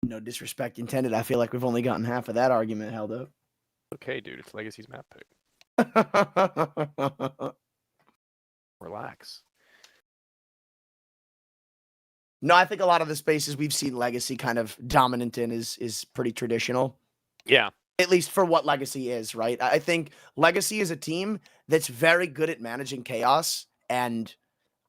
no disrespect intended. I feel like we've only gotten half of that argument held up. Okay, dude, it's Legacy's map pick. Relax. No, I think a lot of the spaces we've seen Legacy kind of dominant in is pretty traditional. Yeah. At least for what Legacy is, right? I think Legacy is a team that's very good at managing chaos, and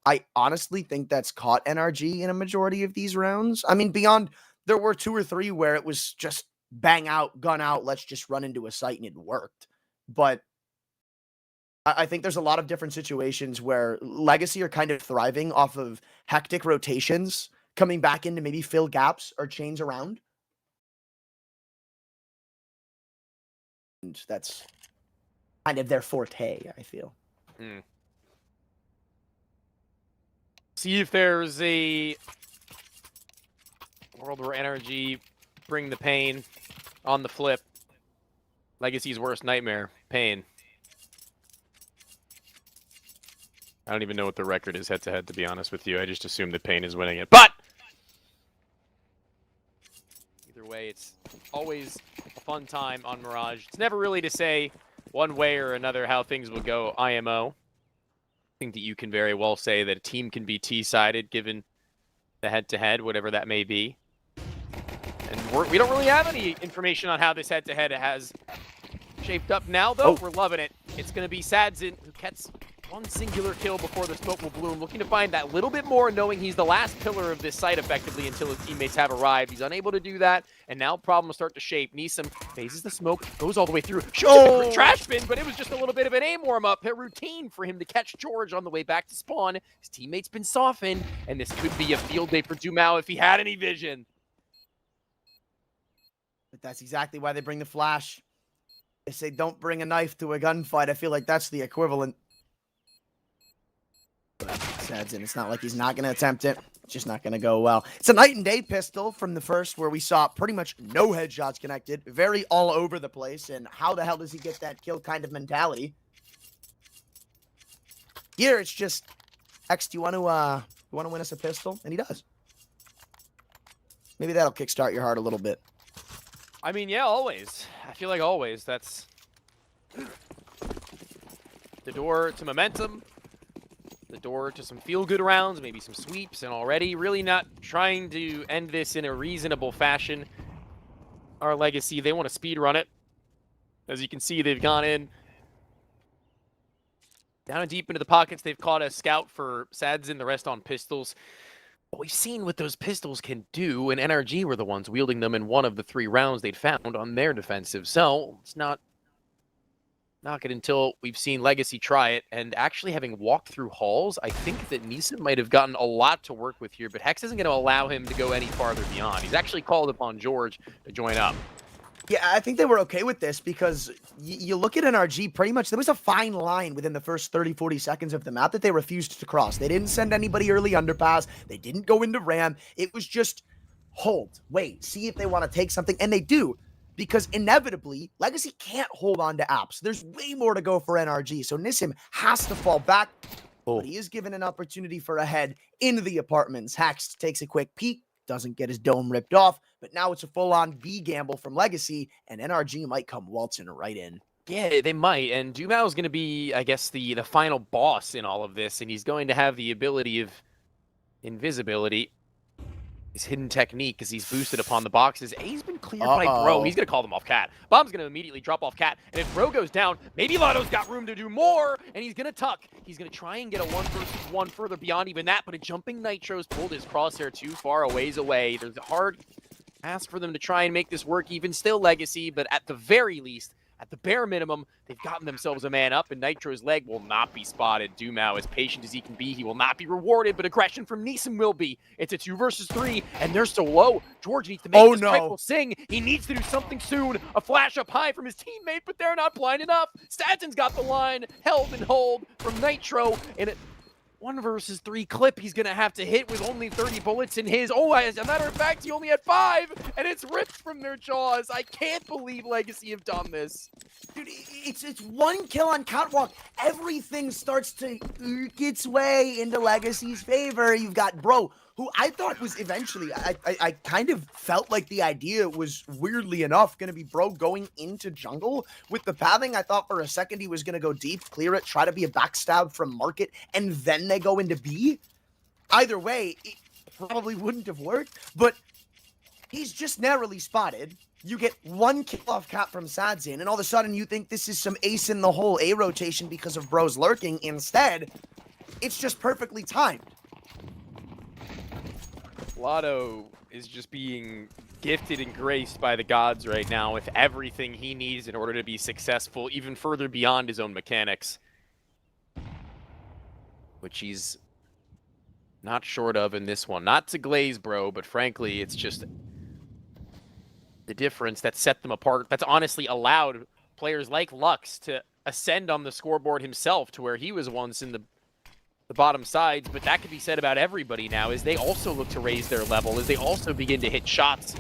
I honestly think that's caught NRG in a majority of these rounds. I mean, beyond, there were 2 or 3 where it was just bang out, gun out, let's just run into a site, and it worked. But I think there's a lot of different situations where Legacy are kind of thriving off of hectic rotations, coming back in to maybe fill gaps or change around. And that's kind of their forte, I feel. See if there's a world where NRG bring the pain on the flip. Legacy's worst nightmare, pain. I don't even know what the record is head-to-head, to be honest with you. I just assume that Pain is winning it. But either way, it's always a fun time on Mirage. It's never really to say one way or another how things will go IMO. I think that you can very well say that a team can be T-sided given the head-to-head, whatever that may be. And we don't really have any information on how this head-to-head has shaped up now, though. We're loving it. It's going to be Sadzin who gets one singular kill before the smoke will bloom, looking to find that little bit more, knowing he's the last pillar of this site effectively until his teammates have arrived. He's unable to do that, and now problems start to shape. Neeson phases the smoke, goes all the way through, shoots a trash bin, but it was just a little bit of an aim warm-up, a routine for him to catch George on the way back to spawn. His teammate's been softened, and this could be a field day for Dumao if he had any vision. But that's exactly why they bring the flash. They say don't bring a knife to a gunfight. I feel like that's the equivalent. Sadzin, it's not like he's not going to attempt it. It's just not going to go well. It's a night and day pistol from the first where we saw pretty much no headshots connected. Very all over the place. And how the hell does he get that kill kind of mentality? Here, it's just, X, do you want to win us a pistol? And he does. Maybe that'll kickstart your heart a little bit. I mean, yeah, always. I feel like always. That's the door to momentum. The door to some feel-good rounds, maybe some sweeps, and already really not trying to end this in a reasonable fashion. Our Legacy, they want to speed run it. As you can see, they've gone in down and deep into the pockets. They've caught a scout for Sadzin, the rest on pistols. But we've seen what those pistols can do, and NRG were the ones wielding them in one of the 3 rounds they'd found on their defensive. So it's not it until we've seen Legacy try it, and actually having walked through halls, I think that Neeson might have gotten a lot to work with here, but Hex isn't going to allow him to go any farther beyond. He's actually called upon George to join up. Yeah, I think they were okay with this because you look at NRG, pretty much there was a fine line within the first 30, 40 seconds of the map that they refused to cross. They didn't send anybody early underpass. They didn't go into Ram. It was just hold, wait, see if they want to take something, and they do. Because inevitably, Legacy can't hold on to apps. There's way more to go for NRG, so Nissim has to fall back. But he is given an opportunity for a head into the apartments. Hax takes a quick peek, doesn't get his dome ripped off, but now it's a full-on B gamble from Legacy, and NRG might come waltzing right in. Yeah, they might, and Dumao is going to be, I guess, the final boss in all of this, and he's going to have the ability of invisibility. His hidden technique as he's boosted upon the boxes. A's been cleared by Bro. He's going to call them off Cat. Bomb's going to immediately drop off Cat. And if Bro goes down, maybe Lotto's got room to do more. And he's going to tuck. He's going to try and get a 1-versus-1 further beyond even that. But a jumping Nitro's pulled his crosshair too far a ways away. There's a hard ask for them to try and make this work. Even still Legacy. But at the very least, at the bare minimum, they've gotten themselves a man up, and Nitro's leg will not be spotted. Dumao, as patient as he can be, he will not be rewarded, but aggression from Neeson will be. It's a 2 versus 3, and they're so low. George needs to make this rifle sing. He needs to do something soon. A flash up high from his teammate, but they're not blind enough. Statton's got the line held and hold from Nitro, and it 1 versus 3 clip he's going to have to hit with only 30 bullets in his. Oh, as a matter of fact, he only had 5, and it's ripped from their jaws. I can't believe Legacy have done this. Dude, it's 1 kill on Catwalk. Everything starts to work its way into Legacy's favor. You've got Bro, who I thought was eventually, I kind of felt like the idea was, weirdly enough, going to be Bro going into jungle. With the pathing, I thought for a second he was going to go deep, clear it, try to be a backstab from Market, and then they go into B. Either way, it probably wouldn't have worked, but he's just narrowly spotted. You get 1 kill off cap from Sadzin, and all of a sudden you think this is some ace in the hole A rotation because of Bro's lurking. Instead, it's just perfectly timed. Lotto is just being gifted and graced by the gods right now with everything he needs in order to be successful, even further beyond his own mechanics. Which he's not short of in this one. Not to glaze, bro, but frankly, it's just the difference that set them apart. That's honestly allowed players like Lux to ascend on the scoreboard himself to where he was once in the bottom sides, but that could be said about everybody now as they also look to raise their level, as they also begin to hit shots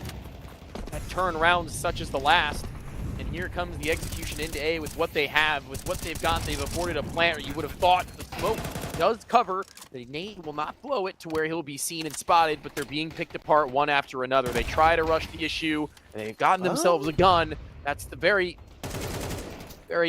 that turn rounds such as the last. And here comes the execution into A with what they have, with what they've got. They've afforded a plant, or you would have thought the smoke does cover. The nade will not blow it to where he'll be seen and spotted, but they're being picked apart one after another. They try to rush the issue, and they've gotten themselves a gun. That's the very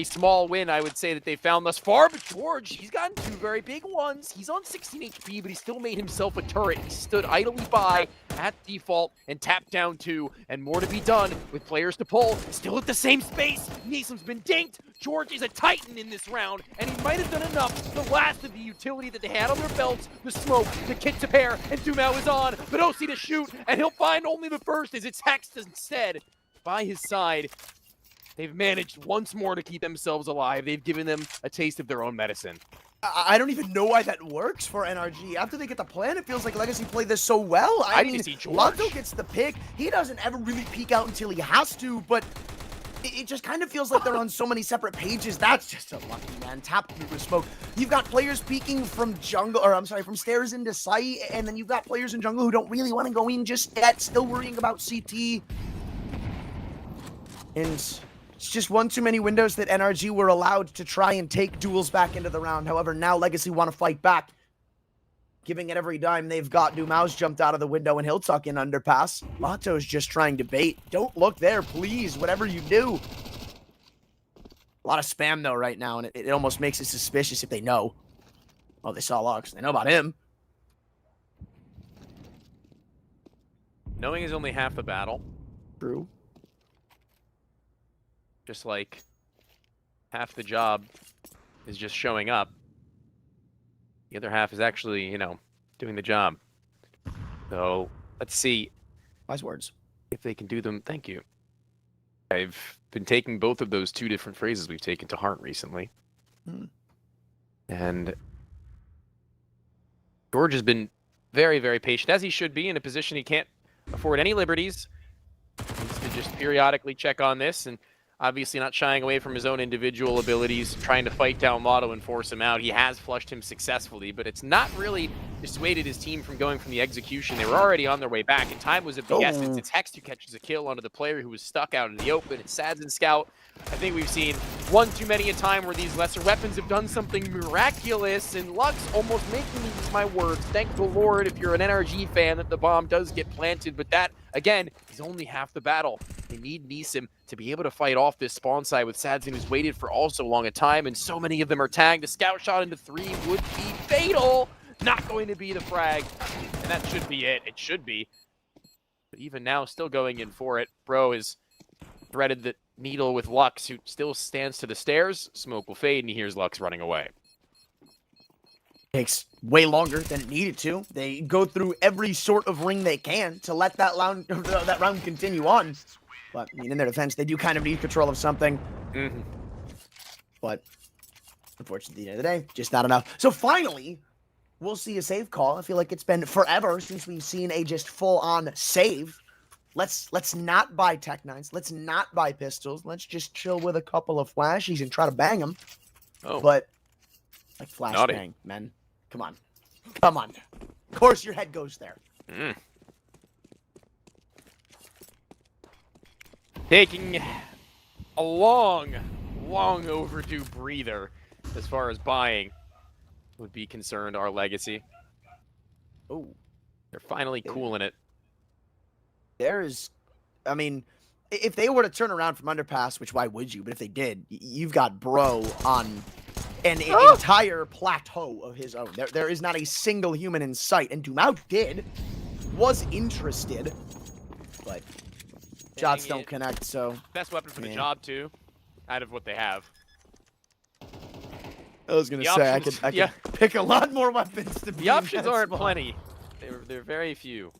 small win, I would say, that they found thus far. But George, he's gotten 2 very big ones. He's on 16 HP, but he still made himself a turret. He stood idly by at default and tapped down 2, and more to be done with players to pull. Still at the same space. Neeson's been dinked. George is a titan in this round, and he might have done enough. The last of the utility that they had on their belts, the smoke, the kit to pair, and Dumao is on, but OC to shoot, and he'll find only the first as it's Hex instead by his side. They've managed once more to keep themselves alive. They've given them a taste of their own medicine. I don't even know why that works for NRG. After they get the plan, it feels like Legacy played this so well. I mean, need to see George. Lonzo gets the pick. He doesn't ever really peek out until he has to, but it just kind of feels like they're on so many separate pages. That's just a lucky man. Tap through the smoke. You've got players peeking from jungle, or I'm sorry, from stairs into sight, and then you've got players in jungle who don't really want to go in just yet, still worrying about CT. And it's just one too many windows that NRG were allowed to try and take duels back into the round. However, now Legacy want to fight back, giving it every dime they've got. Dumao's jumped out of the window and he'll tuck in underpass. Lotto's just trying to bait. Don't look there, please, whatever you do. A lot of spam, though, right now, and it almost makes it suspicious if they know. Oh, they saw Lux. They know about him. Knowing is only half the battle. True. Just like half the job is just showing up. The other half is actually, you know, doing the job. So let's see. Wise words. If they can do them. Thank you. I've been taking both of those 2 different phrases we've taken to heart recently. And George has been very, very patient, as he should be, in a position he can't afford any liberties. He needs to just periodically check on this, and obviously not shying away from his own individual abilities, trying to fight down Lotto and force him out. He has flushed him successfully, but it's not really dissuaded his team from going from the execution. They were already on their way back, and time was of the essence. It's Hex who catches a kill onto the player who was stuck out in the open. It's Sads and Scout. I think we've seen one too many a time where these lesser weapons have done something miraculous, and Lux almost making me use my words. Thank the Lord, if you're an NRG fan, that the bomb does get planted, but that, again, is only half the battle. They need Neeson to be able to fight off this spawn side with Sadzin, who's waited for all so long a time, and so many of them are tagged. A scout shot into 3 would be fatal. Not going to be the frag, and that should be it. It should be. But even now, still going in for it. Bro has threaded the needle with Lux, who still stands to the stairs. Smoke will fade, and he hears Lux running away. Takes way longer than it needed to. They go through every sort of ring they can to let that round continue on. But I mean, in their defense, they do kind of need control of something. Mm-hmm. But unfortunately, at the end of the day, just not enough. So finally, we'll see a save call. I feel like it's been forever since we've seen a just full-on save. Let's not buy Tech 9s. Let's not buy pistols. Let's just chill with a couple of flashies and try to bang them. Oh, But like flashbang, men. Come on. Come on. Of course your head goes there. Mm. Taking a long overdue breather as far as buying would be concerned, our legacy. Oh, They're finally cooling it. there's, I mean, if they were to turn around from underpass, which why would you? But if they did, you've got Bro on an entire plateau of his own. There is not a single human in sight, and Dumao was interested, but shots don't connect. So best weapon for the job too, out of what they have. I was gonna say options, I could pick a lot more weapons to be. The options aren't plenty. They're very few.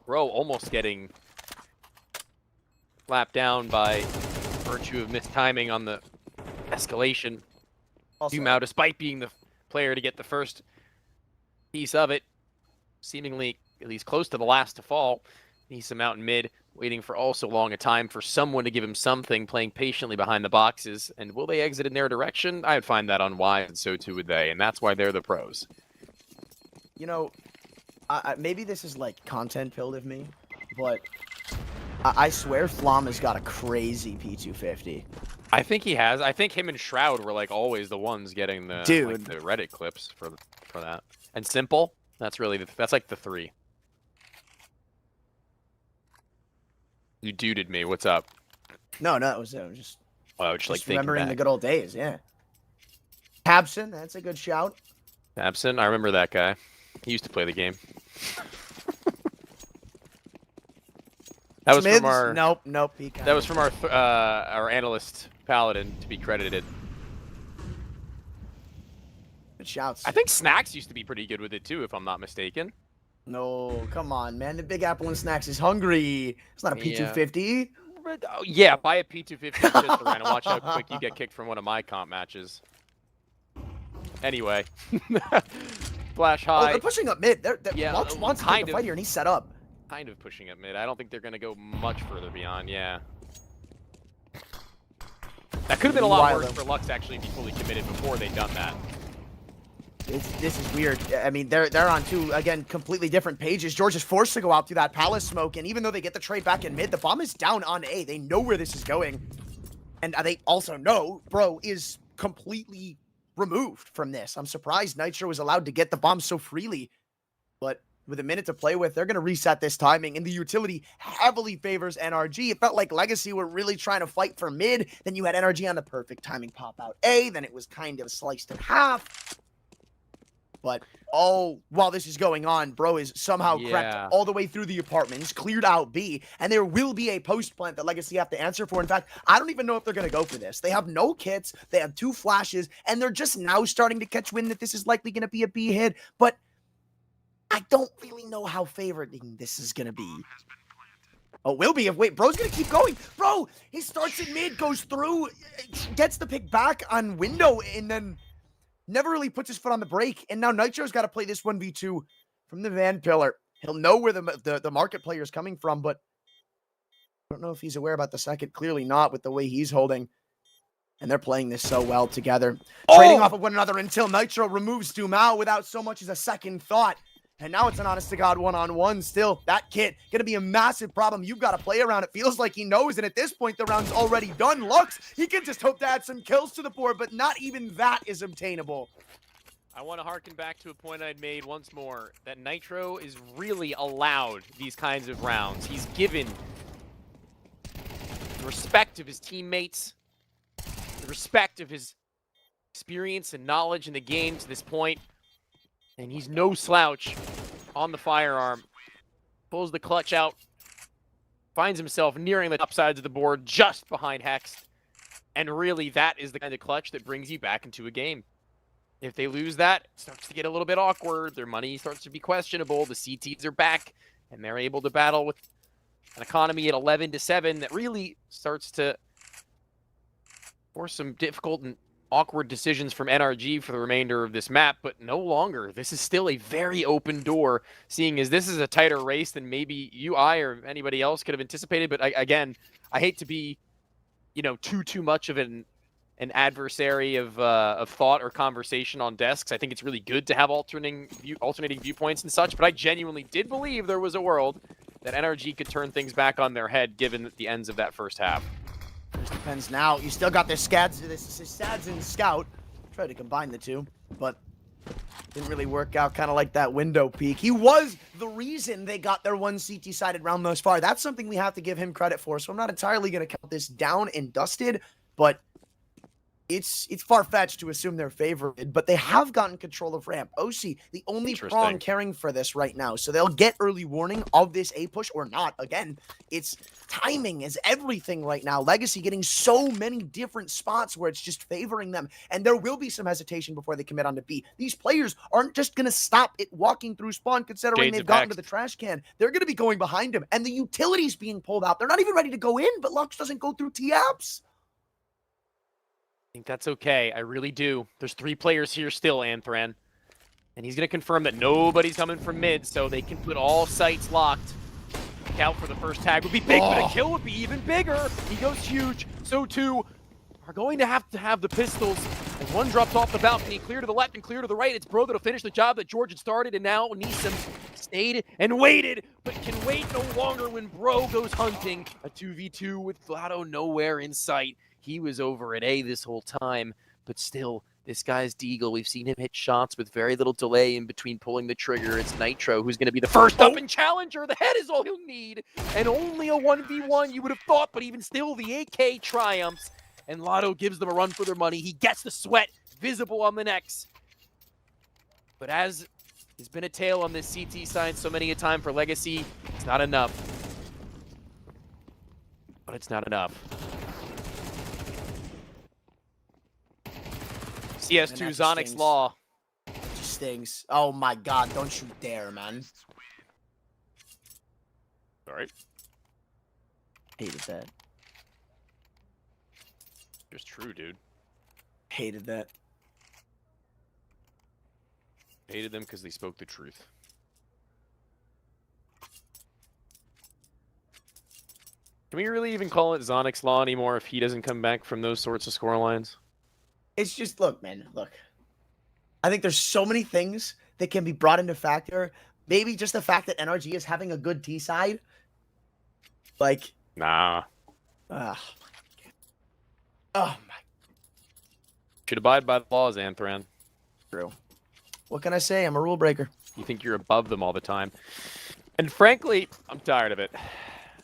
Bro almost getting slapped down by virtue of mistiming on the escalation. Dumao, despite being the player to get the first piece of it, seemingly at least close to the last to fall. He's out in mid, waiting for all so long a time for someone to give him something, playing patiently behind the boxes. And will they exit in their direction? I would find that unwise, and so too would they. And that's why they're the pros. You know, maybe this is like content filled of me, but I swear Flom has got a crazy P250. I think he has. I think him and Shroud were like always the ones getting the like, the Reddit clips for that. And Simple, that's really that's like the three. You duded me. What's up? No, it was just like remembering the good old days. Yeah. Tabson, that's a good shout. Tabson, I remember that guy. He used to play the game. That was from our nope. That was from our analyst Paladin, to be credited. Good shouts. I think Snacks used to be pretty good with it too, if I'm not mistaken. No, come on, man. The Big Apple and Snacks is hungry. It's not a P250. Yeah, buy a P250 just around and watch how quick you get kicked from one of my comp matches. Anyway. Flash high. Oh, they're pushing up mid. Lux wants to take the fight here, and he's set up. Kind of pushing up mid. I don't think they're going to go much further beyond, yeah. That could have been a lot worse for Lux to actually be fully committed before they'd done that. This is weird. I mean, they're on two, again, completely different pages. George is forced to go out through that palace smoke, and even though they get the trade back in mid, the bomb is down on A. They know where this is going. And they also know Bro is completely removed from this. I'm surprised Nitro was allowed to get the bomb so freely. But with a minute to play with, they're going to reset this timing, and the utility heavily favors NRG. It felt like Legacy were really trying to fight for mid. Then you had NRG on the perfect timing pop out A. Then it was kind of sliced in half. But, while this is going on, Bro is somehow crept all the way through the apartments, cleared out B, and there will be a post plant that Legacy have to answer for. In fact, I don't even know if they're going to go for this. They have no kits, they have 2 flashes, and they're just now starting to catch wind that this is likely going to be a B hit. But I don't really know how favoring this is going to be. Oh, will be. Wait, Bro's going to keep going. Bro, he starts in mid, goes through, gets the pick back on window, and then never really puts his foot on the brake, and now Nitro's got to play this 1v2 from the Van Pillar. He'll know where the market player is coming from, but I don't know if he's aware about the second. Clearly not with the way he's holding. And they're playing this so well together. Trading off of one another until Nitro removes Dumao without so much as a second thought. And now it's an honest-to-God one-on-one still. That kit going to be a massive problem. You've got to play around. It feels like he knows, and at this point, the round's already done. Lux, he can just hope to add some kills to the board, but not even that is obtainable. I want to harken back to a point I'd made once more, that Nitro is really allowed these kinds of rounds. He's given the respect of his teammates, the respect of his experience and knowledge in the game to this point. And he's no slouch on the firearm. Pulls the clutch out. Finds himself nearing the top sides of the board just behind Hex. And really, that is the kind of clutch that brings you back into a game. If they lose that, it starts to get a little bit awkward. Their money starts to be questionable. The CTs are back, and they're able to battle with An economy at 11-7 that really starts to force some difficult and awkward decisions from NRG for the remainder of this map, but no longer. This is still a very open door, seeing as this is a tighter race than maybe you, I, or anybody else could have anticipated. But again, I hate to be, you know, too much of an adversary of thought or conversation on desks. I think it's really good to have alternating viewpoints and such, but I genuinely did believe there was a world that NRG could turn things back on their head given the ends of that first half. Just depends now. You still got this Sads and Scout. Try to combine the two, but didn't really work out. Kind of like that window peak. He was the reason they got their one CT-sided round thus far. That's something we have to give him credit for. So I'm not entirely going to count this down and dusted, but it's far-fetched to assume they're favored, but they have gotten control of ramp. OC, the only prong caring for this right now. So they'll get early warning of this A push or not. Again, it's timing is everything right now. Legacy getting so many different spots where it's just favoring them. And there will be some hesitation before they commit on to B. These players aren't just going to stop it walking through spawn considering they've gotten to the trash can. They're going to be going behind him. And the utility's being pulled out. They're not even ready to go in, but Lux doesn't go through T-Apps. I think that's okay. I really do. There's 3 players here still, Anthran. And he's going to confirm that nobody's coming from mid, so they can put all sights locked. Look out for the first tag would be big, but a kill would be even bigger. He goes huge. So too are going to have the pistols. And one drops off the balcony, clear to the left and clear to the right. It's Bro that'll finish the job that George had started, and now Neeson stayed and waited, but can wait no longer when Bro goes hunting. A 2v2 with Vlado nowhere in sight. He was over at A this whole time, but still, this guy's Deagle. We've seen him hit shots with very little delay in between pulling the trigger. It's Nitro who's going to be the first up and challenger. The head is all he'll need, and only a 1v1 you would have thought, but even still, the AK triumphs, and Lotto gives them a run for their money. He gets the sweat visible on the necks. But as has been a tale on this CT side so many a time for Legacy, it's not enough. But it's not enough. CS2 Zonix Law. It just stings. Oh my god, don't you dare, man. Sorry. Hated that. Just true, dude. Hated that. Hated them because they spoke the truth. Can we really even call it Zonix Law anymore if he doesn't come back from those sorts of score lines? It's just, look, man, look. I think there's so many things that can be brought into factor. Maybe just the fact that NRG is having a good T side. Like, nah. Oh my. Should abide by the laws, Anthran. True. What can I say? I'm a rule breaker. You think you're above them all the time. And frankly, I'm tired of it.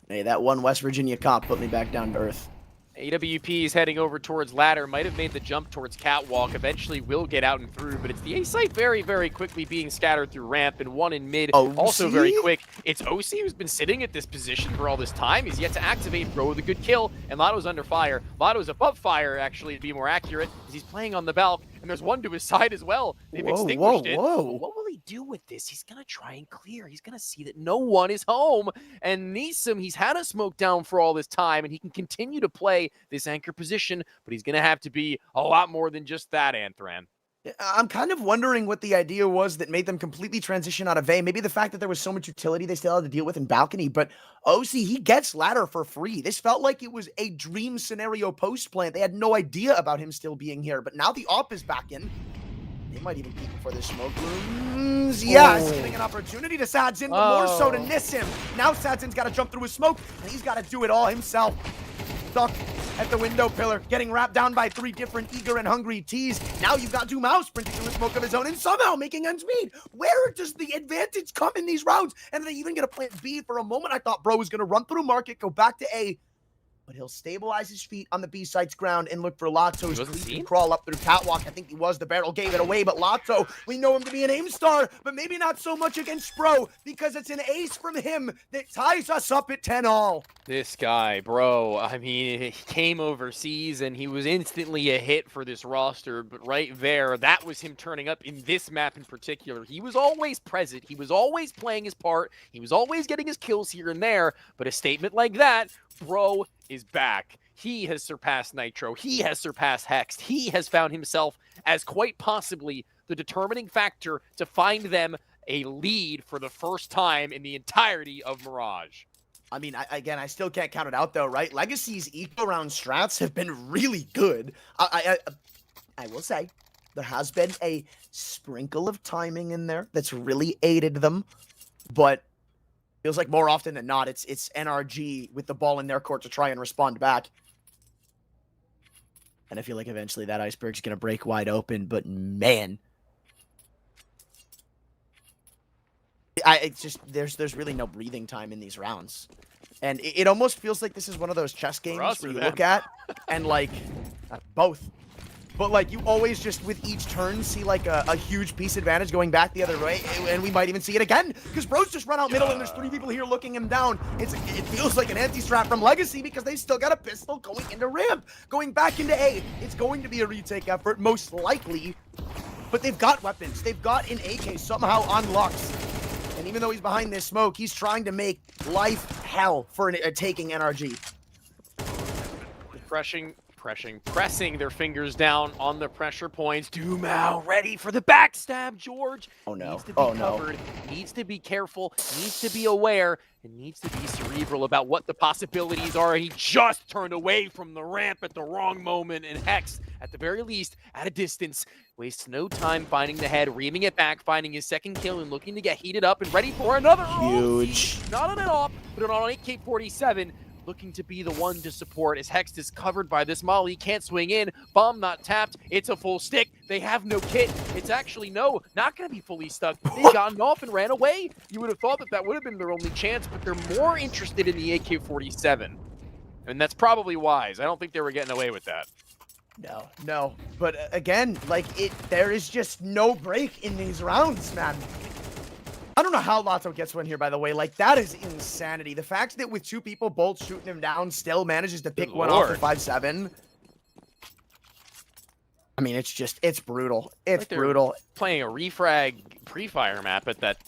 Hey, that one West Virginia comp put me back down to earth. AWP is heading over towards ladder, might have made the jump towards catwalk, eventually will get out and through, but it's the A site very, very quickly being scattered through ramp, and one in mid, also very quick. It's OC who's been sitting at this position for all this time. He's yet to activate Bro with a good kill, and Lotto's under fire. Lotto's above fire, actually, to be more accurate, as he's playing on the balc, and there's one to his side as well. They've extinguished it. What will he do with this? He's going to try and clear. He's going to see that no one is home, and Neeson, he's had a smoke down for all this time, and he can continue to play this anchor position, but he's going to have to be a lot more than just that, Anthran. I'm kind of wondering what the idea was that made them completely transition out of A. Maybe the fact that there was so much utility they still had to deal with in balcony, but OC, he gets ladder for free. This felt like it was a dream scenario post plant. They had no idea about him still being here, but now the op is back in. They might even peek before the smoke rooms. Yes, getting an opportunity to Sadzin, but more so to Nissim. Now Sadzin's got to jump through his smoke, and he's got to do it all himself. Stuck at the window pillar, getting wrapped down by 3 different eager and hungry T's. Now you've got Doomhouse sprinting through a smoke of his own and somehow making ends meet. Where does the advantage come in these rounds? And they even get a plant B for a moment. I thought Bro was going to run through market, go back to A. but he'll stabilize his feet on the B-side's ground and look for Lotto's seen? crawl up through catwalk. I think he was. The barrel gave it away, but Lotto, we know him to be an aim star, but maybe not so much against Bro, because it's an ace from him that ties us up at 10-all. This guy, bro, I mean, he came overseas and he was instantly a hit for this roster, but right there, that was him turning up in this map in particular. He was always present, he was always playing his part, he was always getting his kills here and there, but a statement like that, Bro is back. He has surpassed Nitro, he has surpassed Hex, he has found himself as quite possibly the determining factor to find them a lead for the first time in the entirety of Mirage. I mean, I still can't count it out though, right? Legacy's eco-round strats have been really good. I will say, there has been a sprinkle of timing in there that's really aided them, but feels like more often than not, it's NRG with the ball in their court to try and respond back. And I feel like eventually that iceberg's going to break wide open, but man. It's just, there's really no breathing time in these rounds. And it almost feels like this is one of those chess games where you look at and like, both. But like you always just with each turn see like a huge piece advantage going back the other way, and we might even see it again because Bro's just run out middle and there's 3 people here looking him down. It feels like an anti-strat from Legacy because they still got a pistol going into ramp, going back into A. It's going to be a retake effort most likely, but they've got weapons. They've got an AK somehow on Lux. And even though he's behind this smoke, he's trying to make life hell for taking NRG. Pressing their fingers down on the pressure points. Dumao ready for the backstab. George needs to be covered, needs to be careful, needs to be aware, and needs to be cerebral about what the possibilities are. He just turned away from the ramp at the wrong moment, and Hex, at the very least, at a distance, wastes no time finding the head, reaming it back, finding his second kill, and looking to get heated up and ready for another huge. Not on an op, but on an AK-47. Looking to be the one to support as Hex is covered by this molly, can't swing in, bomb not tapped, it's a full stick, they have no kit, it's actually not going to be fully stuck, they've gotten off and ran away. You would have thought that would have been their only chance, but they're more interested in the AK-47, and that's probably wise. I don't think they were getting away with that. No, but again, like there is just no break in these rounds, man. I don't know how Lotto gets one here, by the way. Like, that is insanity. The fact that with 2 people both shooting him down, still manages to pick one off for 5-7. I mean, it's brutal. It's like brutal. Playing a refrag pre-fire map at that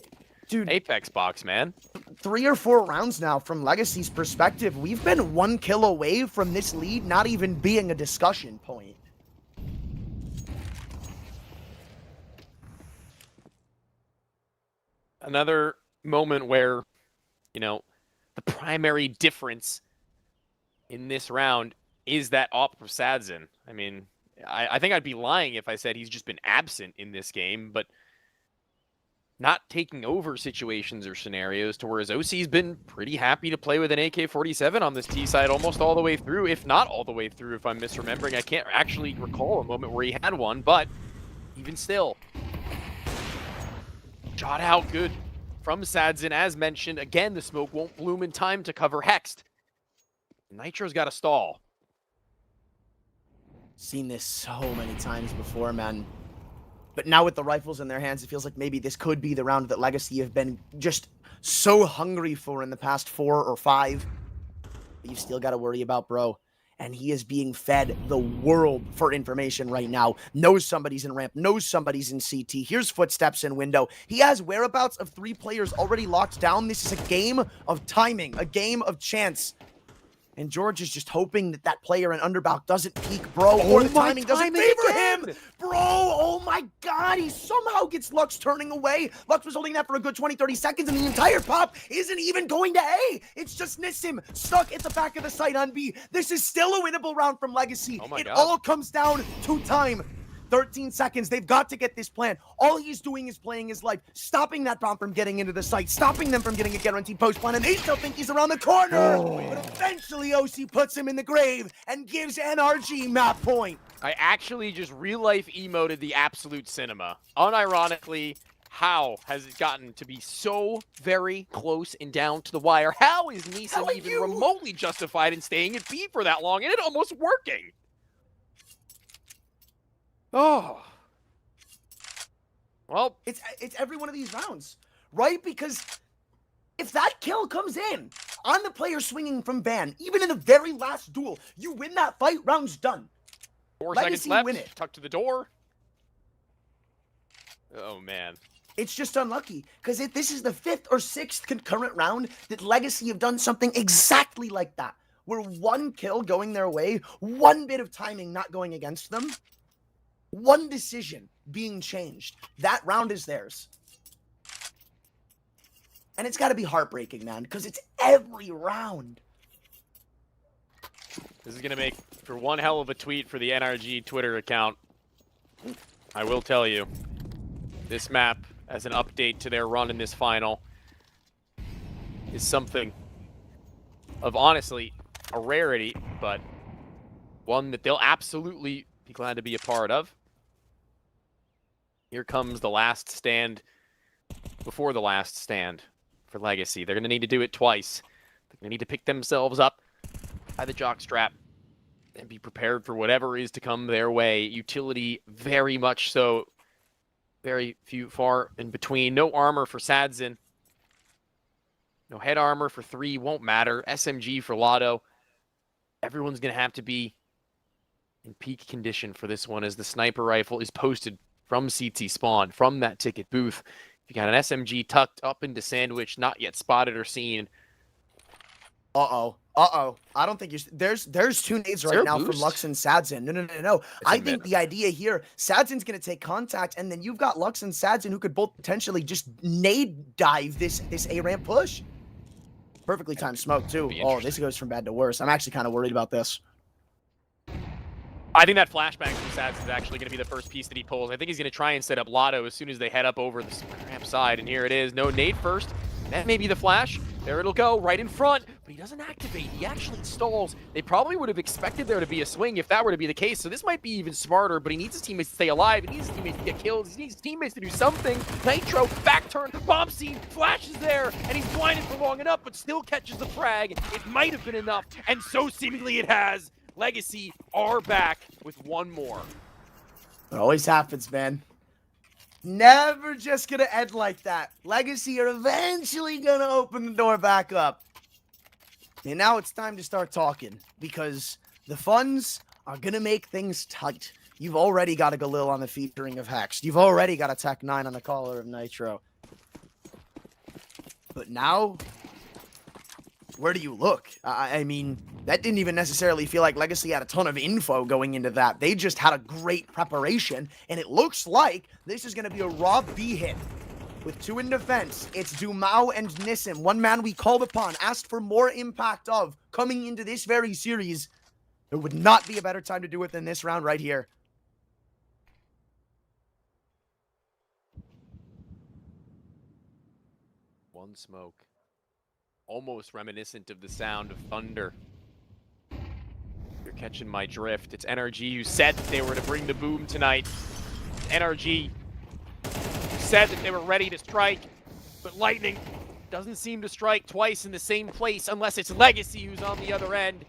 Apex box, man. 3 or 4 rounds now from Legacy's perspective. We've been 1 kill away from this lead not even being a discussion point. Another moment where, you know, the primary difference in this round is that op of Sadzin. I mean, I think I'd be lying if I said he's just been absent in this game, but not taking over situations or scenarios to where his OC's been pretty happy to play with an AK-47 on this T side almost all the way through, if not all the way through, if I'm misremembering. I can't actually recall a moment where he had one, but even still, shot out good from Sadzin, as mentioned. Again, the smoke won't bloom in time to cover Hexed. Nitro's got a stall. Seen this so many times before, man. But now with the rifles in their hands, it feels like maybe this could be the round that Legacy have been just so hungry for in the past 4 or 5. But you've still got to worry about Bro. And he is being fed the world for information right now. Knows somebody's in ramp, knows somebody's in CT. Here's footsteps in window. He has whereabouts of 3 players already locked down. This is a game of timing, a game of chance. And George is just hoping that that player in Underbout doesn't peek Bro, or the timing doesn't favor him. Bro, oh my God, he somehow gets Lux turning away. Lux was holding that for a good 20-30 seconds, and the entire pop isn't even going to A. It's just Nissim stuck at the back of the site on B. This is still a winnable round from Legacy. It all comes down to time. 13 seconds. They've got to get this plan. All he's doing is playing his life, stopping that bomb from getting into the site, stopping them from getting a guaranteed post plan, and they still think he's around the corner. But eventually, OC puts him in the grave and gives NRG map point. I actually just real-life emoted the absolute cinema. Unironically, How has it gotten to be so very close and down to the wire? How is Neeson even remotely justified in staying at B for that long and it almost working? Oh. Well, It's every one of these rounds, right? Because if that kill comes in on the player swinging from ban, even in the very last duel, you win that fight, round's done. 4 Legacy seconds left. win it. Tuck to the door. Oh, man. It's just unlucky because this is the 5th or 6th concurrent round that Legacy have done something exactly like that, where one kill going their way, one bit of timing not going against them, one decision being changed. That round is theirs. And it's got to be heartbreaking, man, because it's every round. This is going to make for one hell of a tweet for the NRG Twitter account. I will tell you, this map, as an update to their run in this final, is something of, honestly, a rarity, but one that they'll absolutely be glad to be a part of. Here comes the last stand before the last stand for Legacy. They're going to need to do it twice. They're going to need to pick themselves up by the jockstrap and be prepared for whatever is to come their way. Utility, very much so. Very few far in between. No armor for Sadzin. No head armor for 3. Won't matter. SMG for Lotto. Everyone's going to have to be in peak condition for this one as the sniper rifle is posted from CT spawn, from that ticket booth. You got an SMG tucked up into Sandwich, not yet spotted or seen. Uh-oh. I don't think there's 2 nades right now from Lux and Sadzin. No. I think the idea here, Sadzin's going to take contact, and then you've got Lux and Sadzin who could both potentially just nade dive this A-ramp push. Perfectly timed smoke, too. Oh, this goes from bad to worse. I'm actually kind of worried about this. I think that flashbang from Sadzin is actually going to be the first piece that he pulls. I think he's going to try and set up Lotto as soon as they head up over the ramp side, and here it is. No nade first. That may be the flash. There it'll go, right in front. But he doesn't activate. He actually stalls. They probably would have expected there to be a swing if that were to be the case. So this might be even smarter, but he needs his teammates to stay alive. He needs his teammates to get killed. He needs his teammates to do something. Nitro, back turn, bomb scene, flash is there, and he's blinded for long enough, but still catches the frag. It might have been enough, and so seemingly it has. Legacy are back with one more. It always happens, man. Never just gonna end like that. Legacy are eventually gonna open the door back up. And now it's time to start talking, because the funds are gonna make things tight. You've already got a Galil on the featuring of Hex. You've already got a Tech 9 on the collar of Nitro. But now, where do you look? I mean, that didn't even necessarily feel like Legacy had a ton of info going into that. They just had a great preparation, and it looks like this is going to be a raw B hit. With 2 in defense, it's Dumao and Nissim. One man we called upon, asked for more impact of, coming into this very series. There would not be a better time to do it than this round right here. One smoke. Almost reminiscent of the sound of thunder. You're catching my drift. It's NRG who said that they were to bring the boom tonight. NRG said that they were ready to strike, but Lightning doesn't seem to strike twice in the same place unless it's Legacy who's on the other end.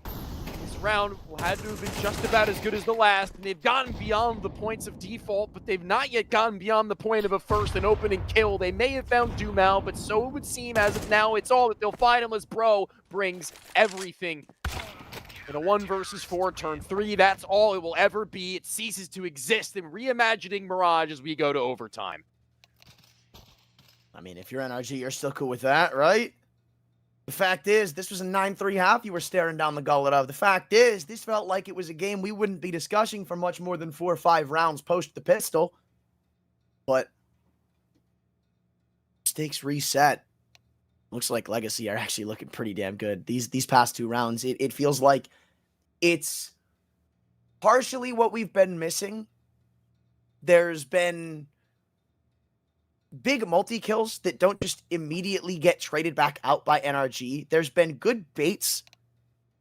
This round had to have been just about as good as the last, and they've gotten beyond the points of default, but they've not yet gotten beyond the point of a first and opening kill. They may have found Dumao, but so it would seem as of now it's all that they'll find unless Bro brings everything. In a 1 versus 4 turn 3, that's all it will ever be. It ceases to exist in reimagining Mirage as we go to overtime. I mean, if you're NRG, you're still cool with that, right? The fact is, this was a 9-3 half you were staring down the gullet of. The fact is, this felt like it was a game we wouldn't be discussing for much more than 4 or 5 rounds post the pistol. But stakes reset. Looks like Legacy are actually looking pretty damn good. These past 2 rounds, it feels like it's partially what we've been missing. There's been big multi-kills that don't just immediately get traded back out by NRG. There's been good baits.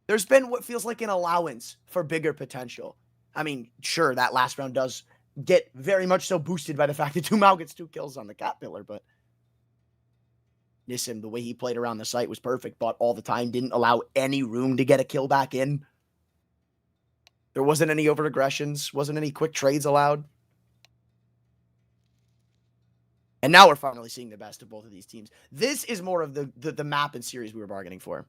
There's been what feels like an allowance for bigger potential. I mean, sure, that last round does get very much so boosted by the fact that Tumao gets 2 kills on the cat pillar, but Nissim, the way he played around the site was perfect, but all the time didn't allow any room to get a kill back in. There wasn't any over-aggressions, wasn't any quick trades allowed. And now we're finally seeing the best of both of these teams. This is more of the map and series we were bargaining for.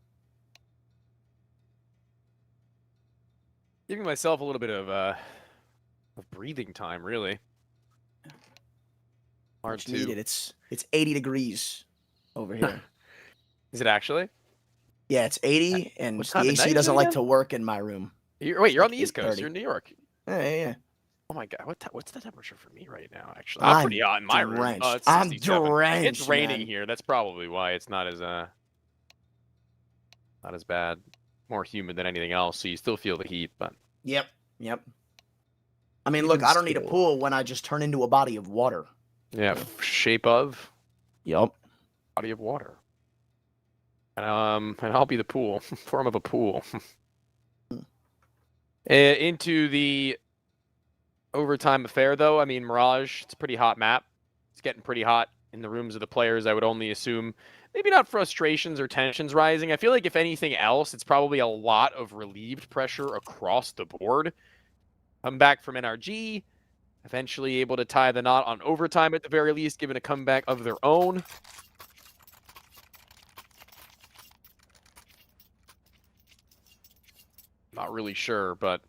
Giving myself a little bit of breathing time, really. Hard to needed. It's 80 degrees over here. Is it actually? Yeah, it's 80, and What the time of night AC is doesn't it like again? to work in my room. Wait, you're on like the East Coast. 8:30. You're in New York. Yeah. Oh my God, what's the temperature for me right now? Actually, I'm pretty hot in my room. drenched. It's I'm 67. drenched, It's raining man. here. That's probably why it's not as bad. More humid than anything else, so you still feel the heat. But Yep. I mean, Even look, I don't need a still. pool when I just turn into a body of water. yeah, shape of Yep. body of water. And I'll be the pool, form of a pool. Into the overtime affair, though. I mean, Mirage, it's a pretty hot map. It's getting pretty hot in the rooms of the players, I would only assume. Maybe not frustrations or tensions rising. I feel like if anything else, it's probably a lot of relieved pressure across the board. Come back from NRG, eventually able to tie the knot on overtime at the very least, given a comeback of their own. Not really sure, but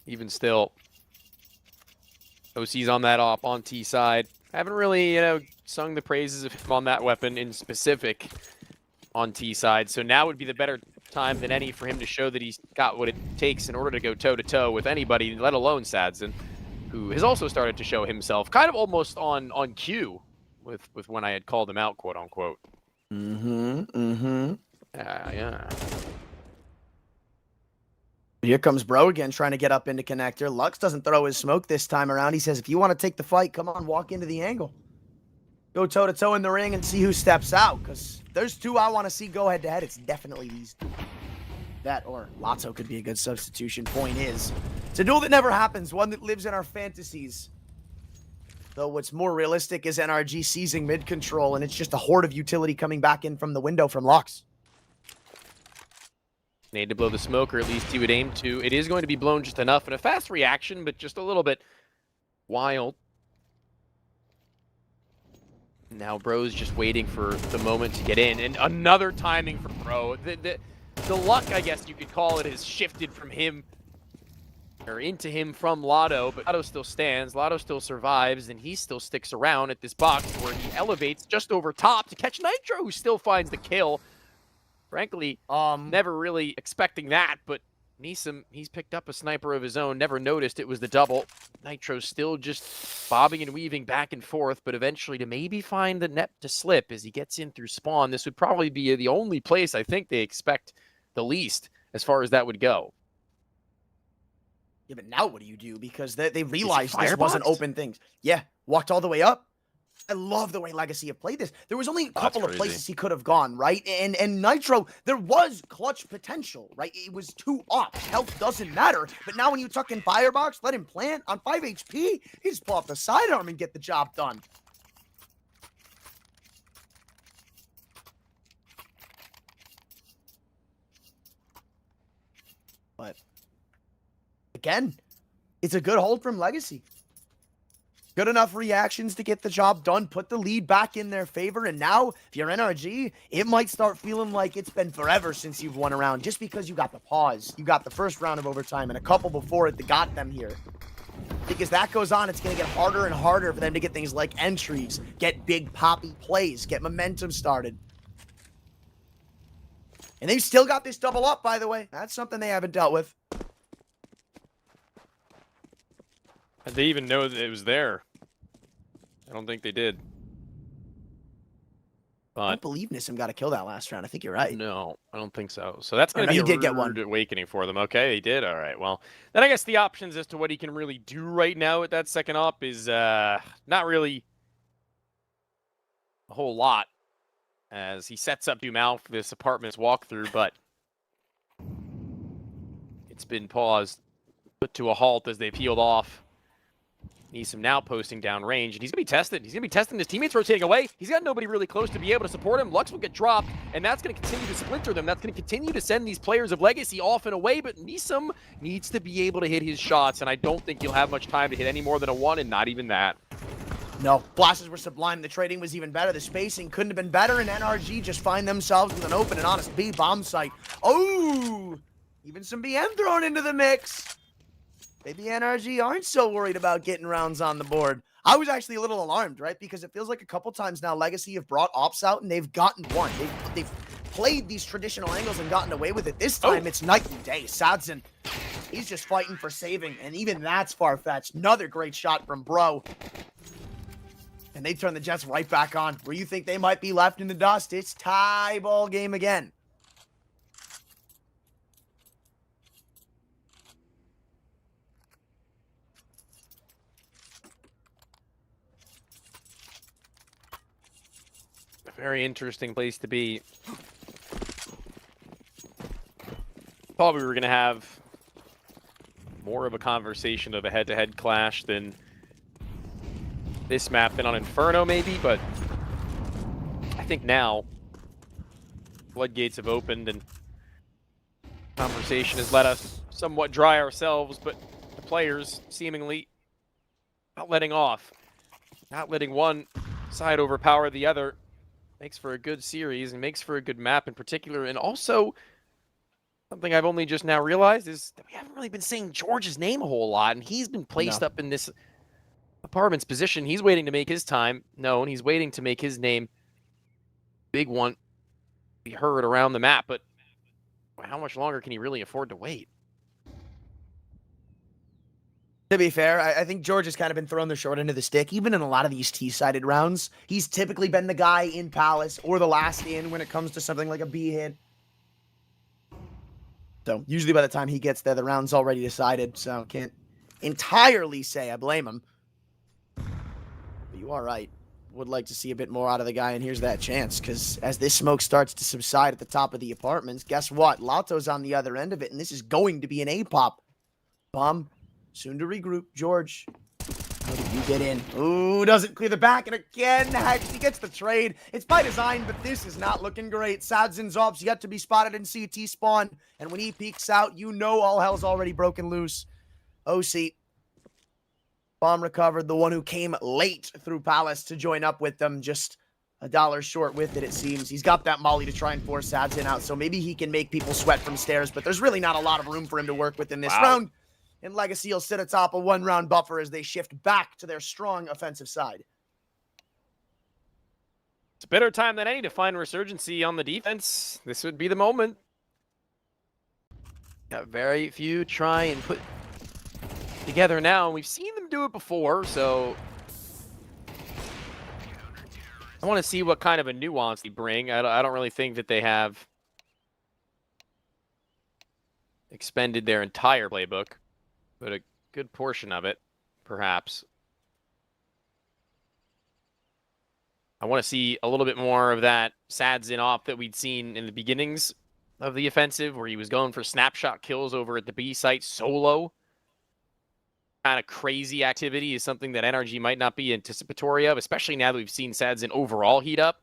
even still, OC's on that op on T side. Haven't really, sung the praises of him on that weapon in specific on T side. So now would be the better time than any for him to show that he's got what it takes in order to go toe-to-toe with anybody, let alone Sadson, who has also started to show himself kind of almost on cue with when I had called him out, quote unquote. Yeah. Here comes Bro again, trying to get up into connector. Lux doesn't throw his smoke this time around. He says, if you want to take the fight, come on, walk into the angle. Go toe-to-toe in the ring and see who steps out, because there's 2 I want to see go head-to-head. It's definitely these 2. That or Lotso could be a good substitution. Point is, it's a duel that never happens, one that lives in our fantasies. Though what's more realistic is NRG seizing mid-control, and it's just a horde of utility coming back in from the window from Lux. Need to blow the smoke, or at least he would aim to. It is going to be blown just enough, and a fast reaction, but just a little bit wild. Now Bro's just waiting for the moment to get in, and another timing for Bro. The luck, I guess you could call it, has shifted from him, or into him from Lotto, but Lotto still stands, Lotto still survives, and he still sticks around at this box where he elevates just over top to catch Nitro, who still finds the kill. Frankly, never really expecting that, but Nissim, he's picked up a sniper of his own, never noticed it was the double. Nitro still just bobbing and weaving back and forth, but eventually to maybe find the net to slip as he gets in through spawn. This would probably be the only place I think they expect the least as far as that would go. Yeah, but now what do you do? Because they realized this fireboxed? wasn't open things. Yeah, walked all the way up. I love the way Legacy have played this. There was only a couple of places he could have gone, right? And Nitro, there was clutch potential, right? It was 2 ops. Health doesn't matter. But now when you tuck in Firebox, let him plant on 5 HP, he just pull off the sidearm and get the job done. But again, it's a good hold from Legacy. Good enough reactions to get the job done, put the lead back in their favor, and now, if you're NRG, it might start feeling like it's been forever since you've won a round, just because you got the pause. You got the first round of overtime, and a couple before it that got them here. Because that goes on, it's going to get harder and harder for them to get things like entries, get big poppy plays, get momentum started. And they've still got this double up, by the way. That's something they haven't dealt with. Did they even know that it was there? I don't think they did. I But don't believe Nissim got a kill that last round. I think you're right. no, I don't think so. So that's going to no, be he a did get one. rude awakening for them. Okay, he did. All right. Well, then I guess the options as to what he can really do right now with that second op is not really a whole lot, as he sets up Dumao for this apartment's walkthrough, but It's been paused, put to a halt as they peeled off. Neeson now posting down range, and he's going to be tested. He's going to be testing his teammates rotating away. He's got nobody really close to be able to support him. Lux will get dropped, and that's going to continue to splinter them. That's going to continue to send these players of Legacy off and away, but Neeson needs to be able to hit his shots, and I don't think he'll have much time to hit any more than a 1, and not even that. No, flashes were sublime. The trading was even better. The spacing couldn't have been better, and NRG just find themselves with an open and honest B bomb site. Oh, even some BM thrown into the mix. Maybe NRG aren't so worried about getting rounds on the board. I was actually a little alarmed, right? Because it feels like a couple times now Legacy have brought ops out and they've gotten one. They've played these traditional angles and gotten away with it. This time it's night and day. Sadzen, he's just fighting for saving, and even that's far-fetched. Another great shot from Bro. And they turn the Jets right back on. Where you think they might be left in the dust, it's tie ball game again. Very interesting place to be. Thought we were going to have more of a conversation of a head-to-head clash than this map than on Inferno maybe, but I think now floodgates have opened and conversation has let us somewhat dry ourselves, but the players seemingly not letting off. Not letting one side overpower the other. Makes for a good series and makes for a good map in particular. And also, something I've only just now realized is that we haven't really been saying George's name a whole lot, and he's been placed up in this apartment's position. He's waiting to make his time known. He's waiting to make his name big one be heard around the map, but how much longer can he really afford to wait? To be fair, I think George has kind of been thrown the short end of the stick, even in a lot of these T-sided rounds. He's typically been the guy in Palace or the last in when it comes to something like a B hit. So usually by the time he gets there, the round's already decided, so can't entirely say I blame him. But you are right. Would like to see a bit more out of the guy, and here's that chance, because as this smoke starts to subside at the top of the apartments, guess what? Lato's on the other end of it, and this is going to be an A-pop. Bomb. Soon to regroup. George, how did you get in? Ooh, doesn't clear the back, and again, Hex, he gets the trade. It's by design, but this is not looking great. Sadzen's ops yet to be spotted in CT spawn, and when he peeks out, you know all hell's already broken loose. OC. Bomb recovered, the one who came late through Palace to join up with them, just $1 short with it seems. He's got that molly to try and force Sadzen out, so maybe he can make people sweat from stairs, but there's really not a lot of room for him to work with in this round. And Legacy will sit atop a one-round buffer as they shift back to their strong offensive side. It's a better time than any to find resurgency on the defense. This would be the moment. Got very few try and put together now. We've seen them do it before, so I want to see what kind of a nuance they bring. I don't really think that they have expended their entire playbook, but a good portion of it, perhaps. I want to see a little bit more of that Sadzen off that we'd seen in the beginnings of the offensive, where he was going for snapshot kills over at the B site solo. Kind of crazy activity is something that NRG might not be anticipatory of, especially now that we've seen Sadzen overall heat up.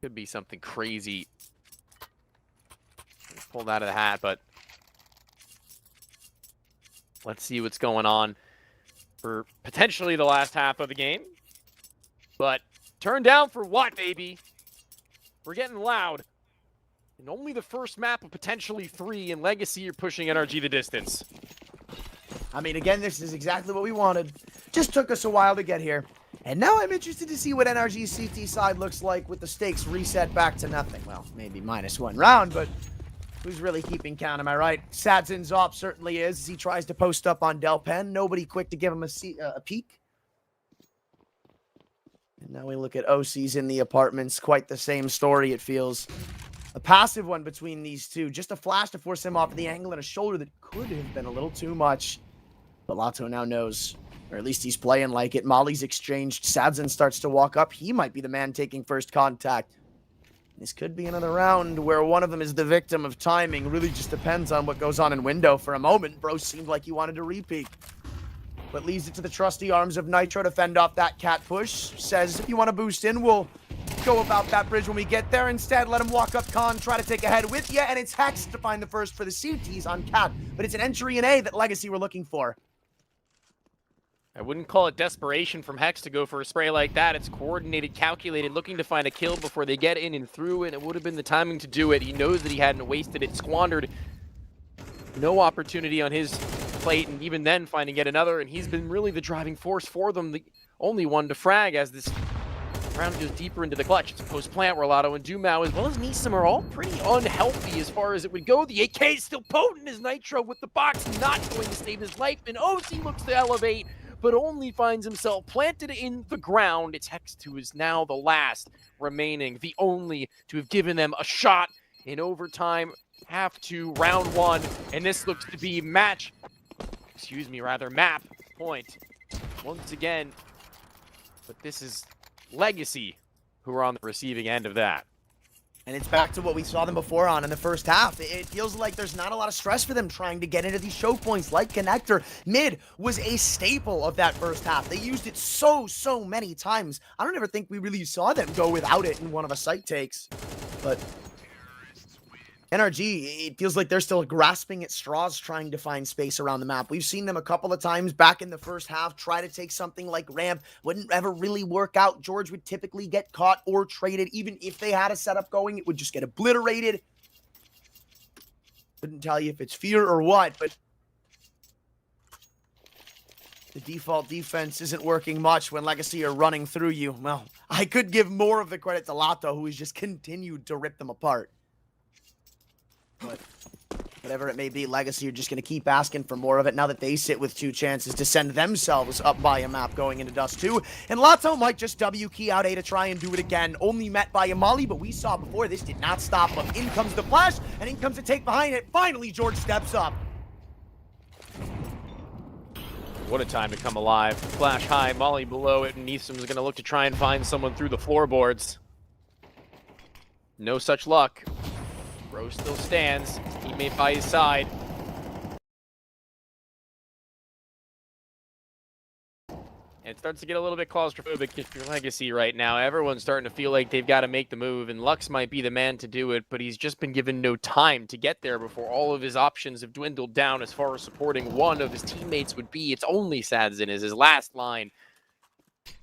Could be something crazy pulled out of the hat, but let's see what's going on for potentially the last half of the game. But turn down for what, baby? We're getting loud. And only the first map of potentially 3 in Legacy are pushing NRG the distance. I mean, again, this is exactly what we wanted. Just took us a while to get here. And now I'm interested to see what NRG CT side looks like with the stakes reset back to nothing. Well, maybe -1 round, but who's really keeping count, am I right? Sadzen's off certainly is as he tries to post up on Del Pen. Nobody quick to give him a peek. And now we look at OC's in the apartments. Quite the same story, it feels. A passive one between these two. Just a flash to force him off the angle and a shoulder that could have been a little too much. But Lato now knows Or at least he's playing like it. Molly's exchanged. Sadzin starts to walk up. He might be the man taking first contact. This could be another round where one of them is the victim of timing. Really just depends on what goes on in window. For a moment, Bro seemed like he wanted to repeat. But leaves it to the trusty arms of Nitro to fend off that cat push. Says, if you want to boost in, we'll go about that bridge when we get there. Instead, let him walk up Con, try to take ahead with you. And it's Hex to find the first for the CTs on cat. But it's an entry in A that Legacy were looking for. I wouldn't call it desperation from Hex to go for a spray like that. It's coordinated, calculated, looking to find a kill before they get in and through, and it would have been the timing to do it. He knows that he hadn't wasted it, squandered no opportunity on his plate, and even then finding yet another, and he's been really the driving force for them, the only one to frag as this round goes deeper into the clutch. It's post-plant where Lotto and Dumao as well as Nisam are all pretty unhealthy as far as it would go. The AK is still potent as Nitro with the box, not going to save his life, and OC looks to elevate, but only finds himself planted in the ground. It's Hex who is now the last remaining, the only to have given them a shot in overtime, half to round one, and this looks to be map point once again, but this is Legacy who are on the receiving end of that. And it's back to what we saw them before on in the first half. It feels like there's not a lot of stress for them trying to get into these choke points like Connector. Mid was a staple of that first half. They used it so many times. I don't ever think we really saw them go without it in one of the site takes. But NRG, it feels like they're still grasping at straws trying to find space around the map. We've seen them a couple of times back in the first half try to take something like ramp. Wouldn't ever really work out. George would typically get caught or traded. Even if they had a setup going, it would just get obliterated. Couldn't tell you if it's fear or what, but the default defense isn't working much when Legacy are running through you. Well, I could give more of the credit to Lato, who has just continued to rip them apart. But whatever it may be, Legacy are just going to keep asking for more of it now that they sit with 2 chances to send themselves up by a map going into Dust 2. And Lato might just W key out A to try and do it again. Only met by a Molly, but we saw before this did not stop him. In comes the flash, and in comes the take behind it. Finally, George steps up. What a time to come alive. Flash high, Molly below it, and Neesum's going to look to try and find someone through the floorboards. No such luck. Bro still stands, his teammate by his side. And it starts to get a little bit claustrophobic if you're Legacy right now. Everyone's starting to feel like they've got to make the move, and Lux might be the man to do it, but he's just been given no time to get there before all of his options have dwindled down as far as supporting one of his teammates would be. It's only Sadzin as his last line.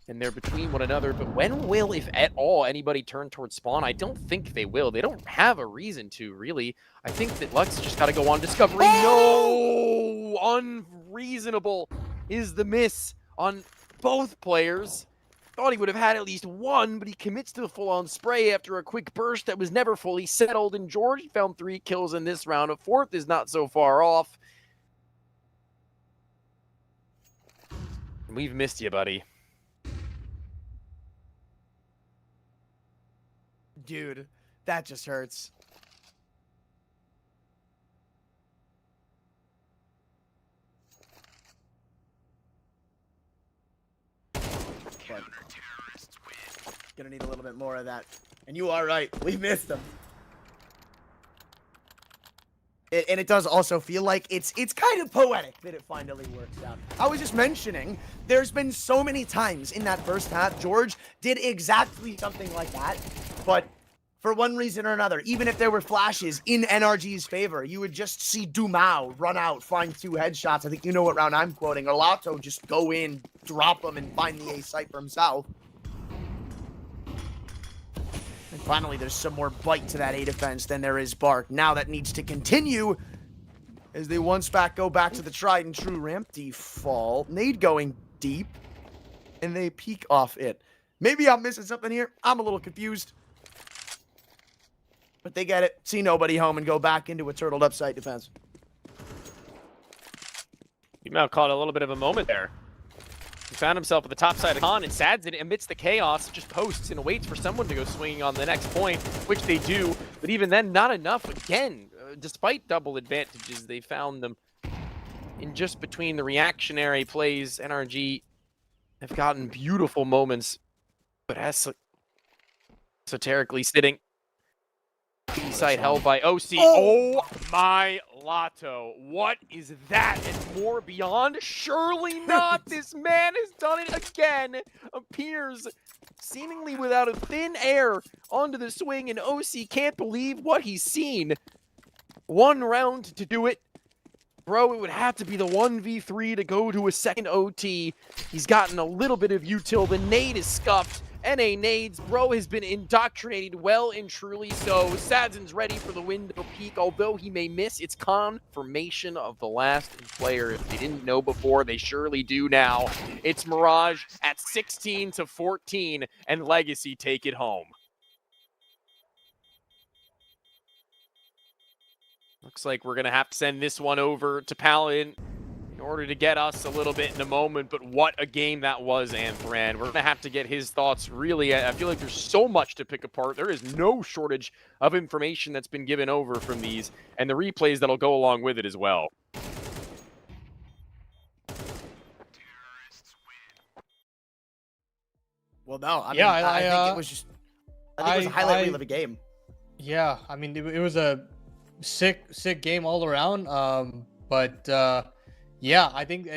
And they're between one another, but when will, if at all, anybody turn towards spawn? I don't think they will. They don't have a reason to, really. I think that Lux just got to go on Discovery. No! Unreasonable is the miss on both players. Thought he would have had at least one, but he commits to the full-on spray after a quick burst that was never fully settled. And George found 3 kills in this round. A 4th is not so far off. We've missed you, buddy. Dude, that just hurts. But gonna need a little bit more of that. And you are right, we missed them. And it does also feel like it's kind of poetic that it finally works out. I was just mentioning, there's been so many times in that first half, George did exactly something like that, but for one reason or another, even if there were flashes in NRG's favor, you would just see Dumao run out, find 2 headshots. I think you know what round I'm quoting. Or Lato just go in, drop them, and find the A site for himself. And finally, there's some more bite to that A defense than there is bark. Now that needs to continue as they go back to the tried and true ramp default. Nade going deep, and they peek off it. Maybe I'm missing something here. I'm a little confused. But they get it, see nobody home, and go back into a turtled up site defense. He might have caught a little bit of a moment there. He found himself at the top side of Khan, and Sadzin, amidst the chaos, just posts and waits for someone to go swinging on the next point, which they do. But even then, not enough. Again, despite double advantages, they found them in just between the reactionary plays, NRG have gotten beautiful moments, but esoterically sitting B-side held by OC. Oh my Lotto. What is that? And more beyond? Surely not. This man has done it again. Appears seemingly without a thin air onto the swing, and OC can't believe what he's seen. One round to do it. Bro, it would have to be the 1v3 to go to a second OT. He's gotten a little bit of util. The nade is scuffed. NA nades. Bro has been indoctrinated well and truly so. Sadzin's ready for the window peak. Although he may miss, it's confirmation of the last player. If they didn't know before, they surely do now. It's Mirage at 16-14, and Legacy take it home. Looks like we're going to have to send this one over to Paladin in order to get us a little bit in a moment. But what a game that was, Anthran. We're going to have to get his thoughts, really. I feel like there's so much to pick apart. There is no shortage of information that's been given over from these, and the replays that'll go along with it as well. Well, no, I think it was just, I think it was a highlight reel of a game. Yeah, I mean, it was a sick game all around. Yeah, I think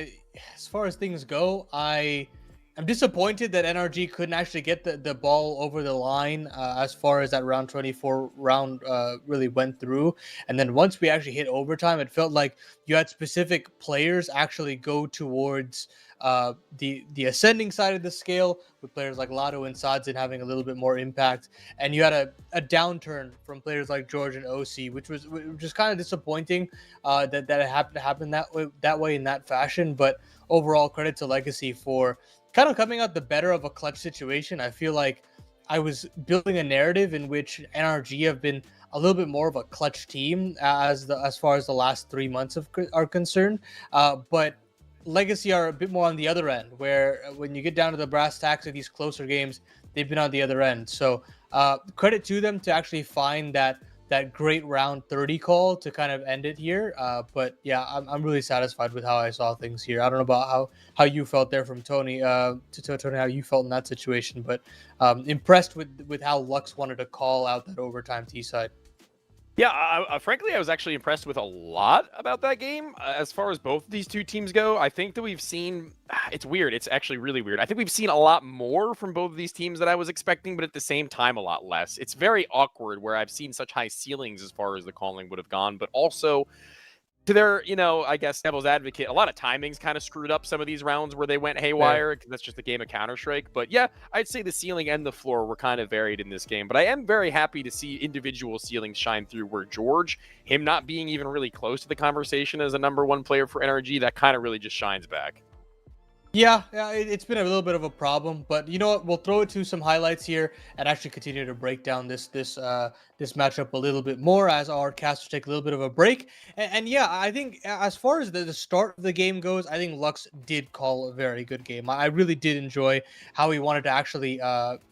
as far as things go, I'm disappointed that NRG couldn't actually get the ball over the line as far as that round 24 round really went through. And then once we actually hit overtime, it felt like you had specific players actually go towards the ascending side of the scale, with players like Lotto and Sadzin having a little bit more impact, and you had a downturn from players like George and OC, which was kind of disappointing that it happened to happen that way in that fashion. But overall, credit to Legacy for kind of coming out the better of a clutch situation. I feel like I was building a narrative in which NRG have been a little bit more of a clutch team as far as the last 3 months are concerned, but Legacy are a bit more on the other end, where when you get down to the brass tacks of these closer games, they've been on the other end. So credit to them to actually find that great round 30 call to kind of end it here. But yeah, I'm really satisfied with how I saw things here. I don't know about how you felt there from Tony, to Tony, how you felt in that situation, but impressed with how Lux wanted to call out that overtime T side. Yeah, frankly, I was actually impressed with a lot about that game. As far as both of these two teams go, I think that we've seen, it's weird, it's actually really weird. I think we've seen a lot more from both of these teams that I was expecting, but at the same time, a lot less. It's very awkward where I've seen such high ceilings as far as the calling would have gone, but also to their, I guess, devil's advocate, a lot of timings kind of screwed up some of these rounds where they went haywire, because that's just a game of Counter-Strike. But yeah, I'd say the ceiling and the floor were kind of varied in this game. But I am very happy to see individual ceilings shine through, where George, him not being even really close to the conversation as a #1 player for NRG, that kind of really just shines back. Yeah, it's been a little bit of a problem, but you know what? We'll throw it to some highlights here and actually continue to break down this matchup a little bit more as our casters take a little bit of a break. And yeah, I think as far as the start of the game goes, I think Lux did call a very good game. I really did enjoy how he wanted to actually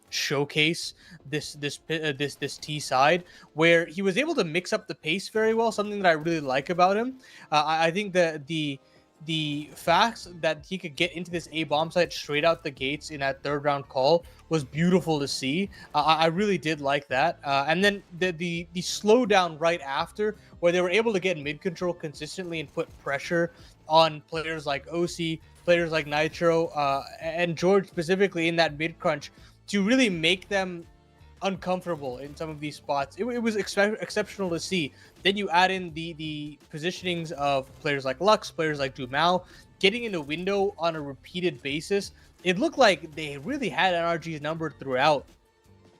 showcase this T side, where he was able to mix up the pace very well. Something that I really like about him. I think that the fact that he could get into this A bomb site straight out the gates in that third round call was beautiful to see. I really did like that. And then the slowdown right after, where they were able to get mid control consistently and put pressure on players like OC, players like Nitro, and George specifically in that mid crunch, to really make them uncomfortable in some of these spots. It was exceptional to see. Then you add in the positionings of players like Lux, players like Dumao, getting in the window on a repeated basis. It looked like they really had NRG's number throughout.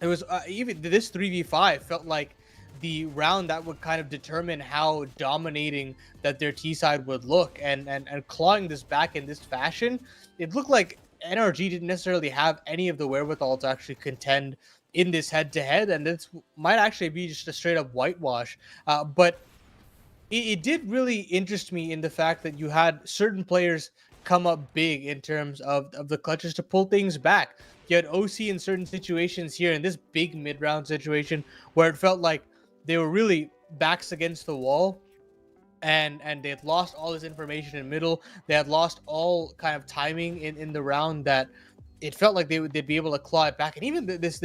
It was even this 3v5 felt like the round that would kind of determine how dominating that their T side would look, and clawing this back in this fashion. It looked like NRG didn't necessarily have any of the wherewithal to actually contend in this head-to-head, and this might actually be just a straight-up whitewash. But it did really interest me in the fact that you had certain players come up big in terms of the clutches to pull things back. You had OC in certain situations here in this big mid-round situation where it felt like they were really backs against the wall, and they had lost all this information in middle. They had lost all kind of timing in the round that it felt like they'd be able to claw it back. And even this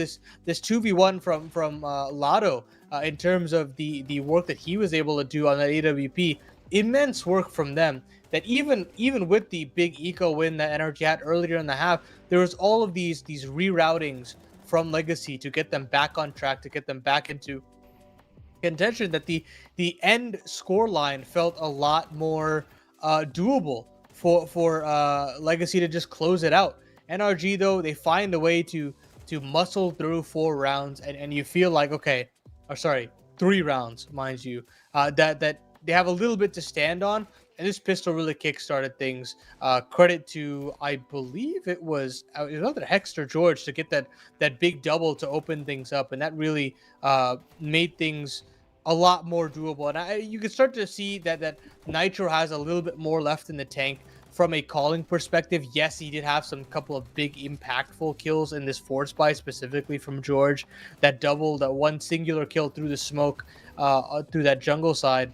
2v1 from Lotto, in terms of the work that he was able to do on that AWP, immense work from them. That even with the big eco win that NRG had earlier in the half, there was all of these reroutings from Legacy to get them back on track, to get them back into contention, that the end score line felt a lot more doable for Legacy to just close it out. NRG, though, they find a way to muscle through 4 rounds, and you feel like, okay, or sorry, 3 rounds, mind you, that they have a little bit to stand on. And this pistol really kickstarted things. Credit to, I believe it was either Hexter George to get that big double to open things up, and that really made things a lot more doable. And you can start to see that Nitro has a little bit more left in the tank from a calling perspective. Yes, he did have some couple of big impactful kills in this force buy, specifically from George. That double, that one singular kill through the smoke, through that jungle side.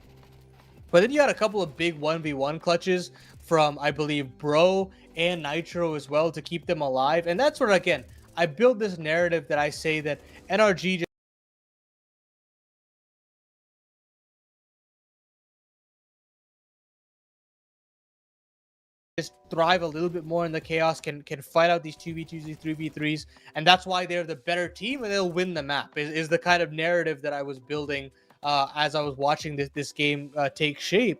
But then you had a couple of big 1v1 clutches from, I believe, Bro and Nitro as well to keep them alive. And that's where, again, I build this narrative that I say that NRG just thrive a little bit more in the chaos, can fight out these 2v2s, these 3v3s, and that's why they're the better team and they'll win the map, is the kind of narrative that I was building as I was watching this game take shape.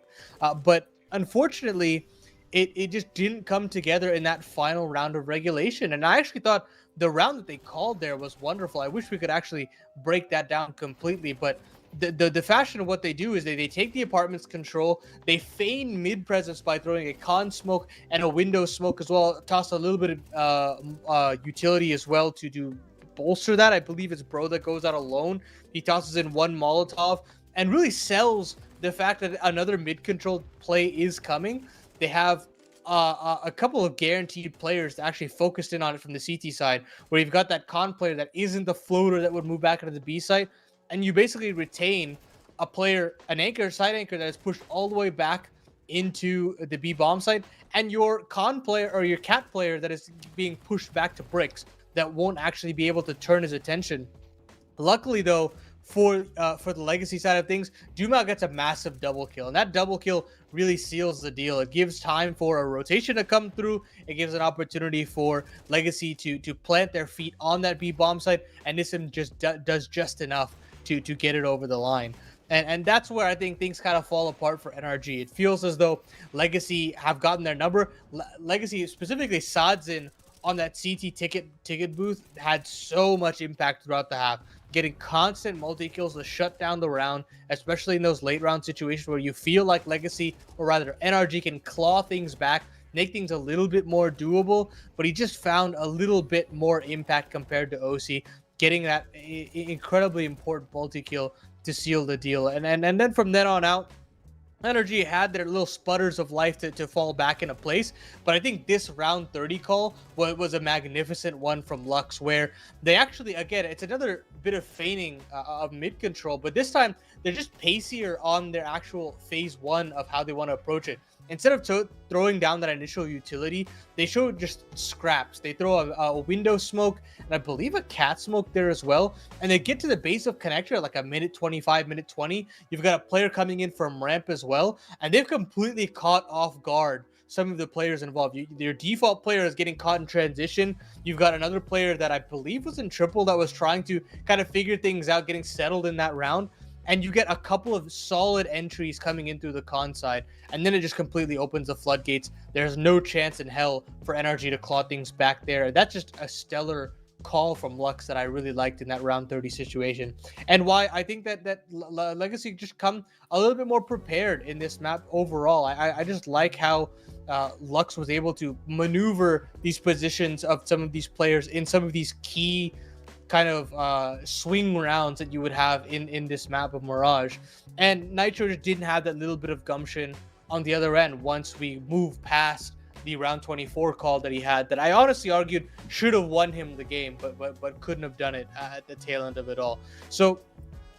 But unfortunately, it just didn't come together in that final round of regulation. And I actually thought the round that they called there was wonderful. I wish we could actually break that down completely, but the fashion of what they do is they take the apartment's control, they feign mid presence by throwing a con smoke and a window smoke as well, toss a little bit of utility as well to bolster that. I believe it's Bro that goes out alone. He tosses in one Molotov and really sells the fact that another mid control play is coming. They have a couple of guaranteed players that actually focused in on it from the CT side, where you've got that con player that isn't the floater that would move back into the B site, and you basically retain a player, an anchor, side anchor that is pushed all the way back into the B bomb site, and your con player or your cat player that is being pushed back to bricks that won't actually be able to turn his attention. Luckily, though, for the Legacy side of things, Duma gets a massive double kill, and that double kill really seals the deal. It gives time for a rotation to come through. It gives an opportunity for Legacy to plant their feet on that B bomb site, and Nissim just does just enough to get it over the line. And that's where I think things kind of fall apart for NRG. It feels as though Legacy have gotten their number. Legacy, specifically Sadzin, on that CT ticket booth, had so much impact throughout the half, getting constant multi-kills to shut down the round, especially in those late round situations where you feel like Legacy, or rather NRG, can claw things back, make things a little bit more doable, but he just found a little bit more impact compared to OC, getting that incredibly important multi-kill to seal the deal. And then from then on out, NRG had their little sputters of life to fall back into place, but I think this round 30 call was a magnificent one from Lux, where they actually, again, it's another bit of feigning of mid control, but this time they're just pacier on their actual phase 1 of how they want to approach it. Instead of throwing down that initial utility, they show just scraps. They throw a window smoke and I believe a cat smoke there as well. And they get to the base of connector at like a minute 25, minute 20. You've got a player coming in from ramp as well. And they've completely caught off guard some of the players involved. Your default player is getting caught in transition. You've got another player that I believe was in triple that was trying to kind of figure things out, getting settled in that round. And you get a couple of solid entries coming in through the con side, and then it just completely opens the floodgates. There's no chance in hell for NRG to claw things back there. That's just a stellar call from Lux that I really liked in that round 30 situation, and why I think that Legacy just come a little bit more prepared in this map overall. I just like how Lux was able to maneuver these positions of some of these players in some of these key kind of swing rounds that you would have in this map of Mirage. And Nitro just didn't have that little bit of gumption on the other end once we moved past the round 24 call that he had, that I honestly argued should have won him the game, but couldn't have done it at the tail end of it all. So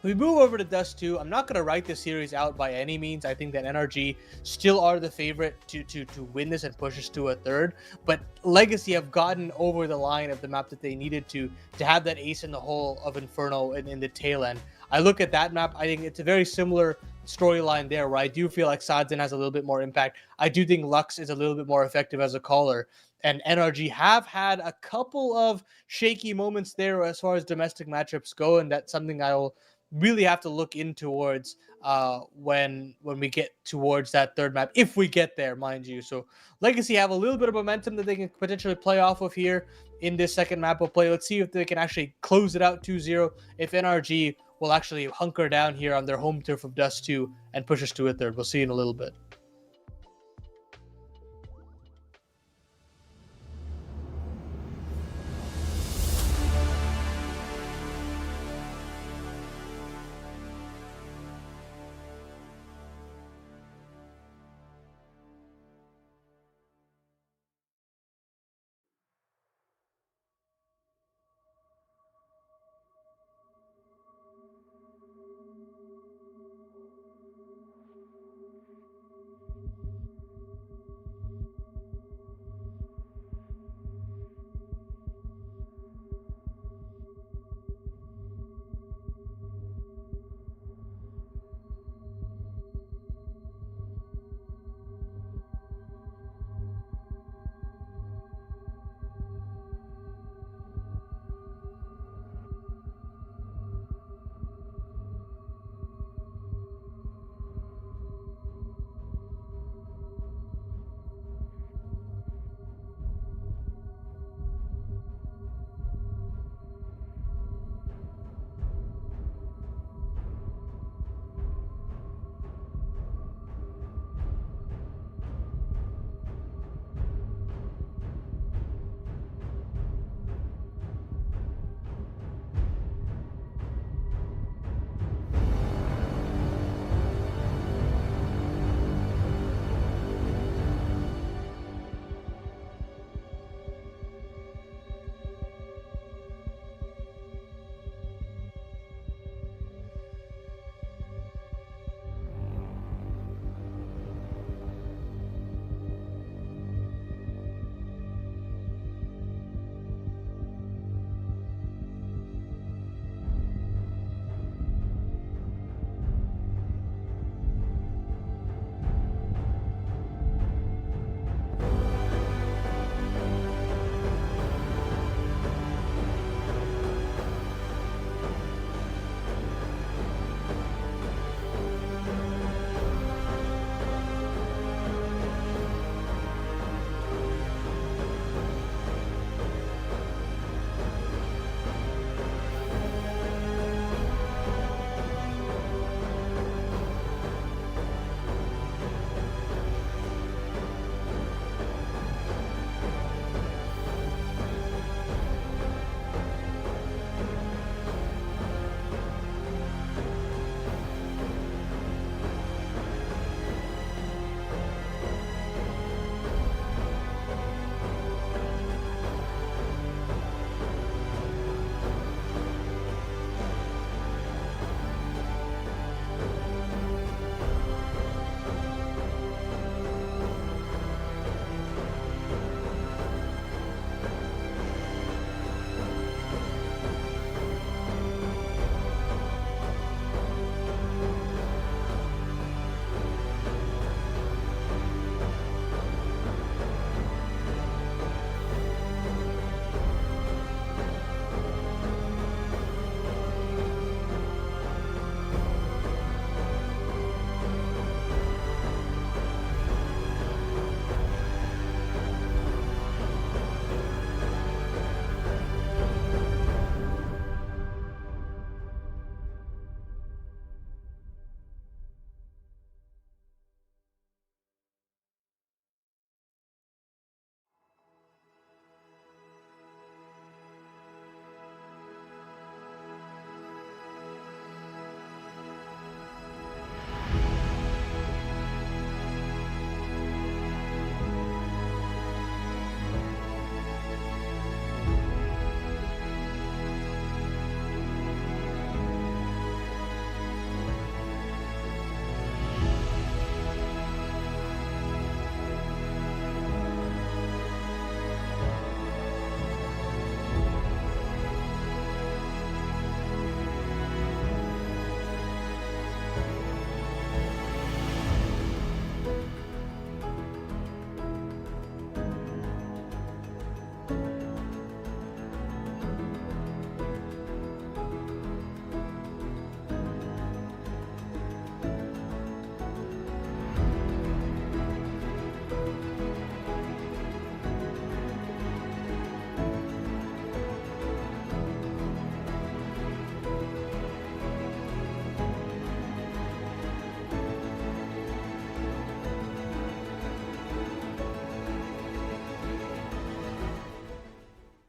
We move over to Dust 2. I'm not going to write this series out by any means. I think that NRG still are the favorite to win this and push us to a third. But Legacy have gotten over the line of the map that they needed to have that ace in the hole of Inferno in the tail end. I look at that map. I think it's a very similar storyline there, where I do feel like Sadzin has a little bit more impact. I do think Lux is a little bit more effective as a caller. And NRG have had a couple of shaky moments there as far as domestic matchups go, and that's something I will really have to look in towards when we get towards that third map, if we get there, mind you. So Legacy have a little bit of momentum that they can potentially play off of here in this second map of play. Let's see if they can actually close it out 2-0, if NRG will actually hunker down here on their home turf of Dust 2 and push us to a third. We'll see in a little bit.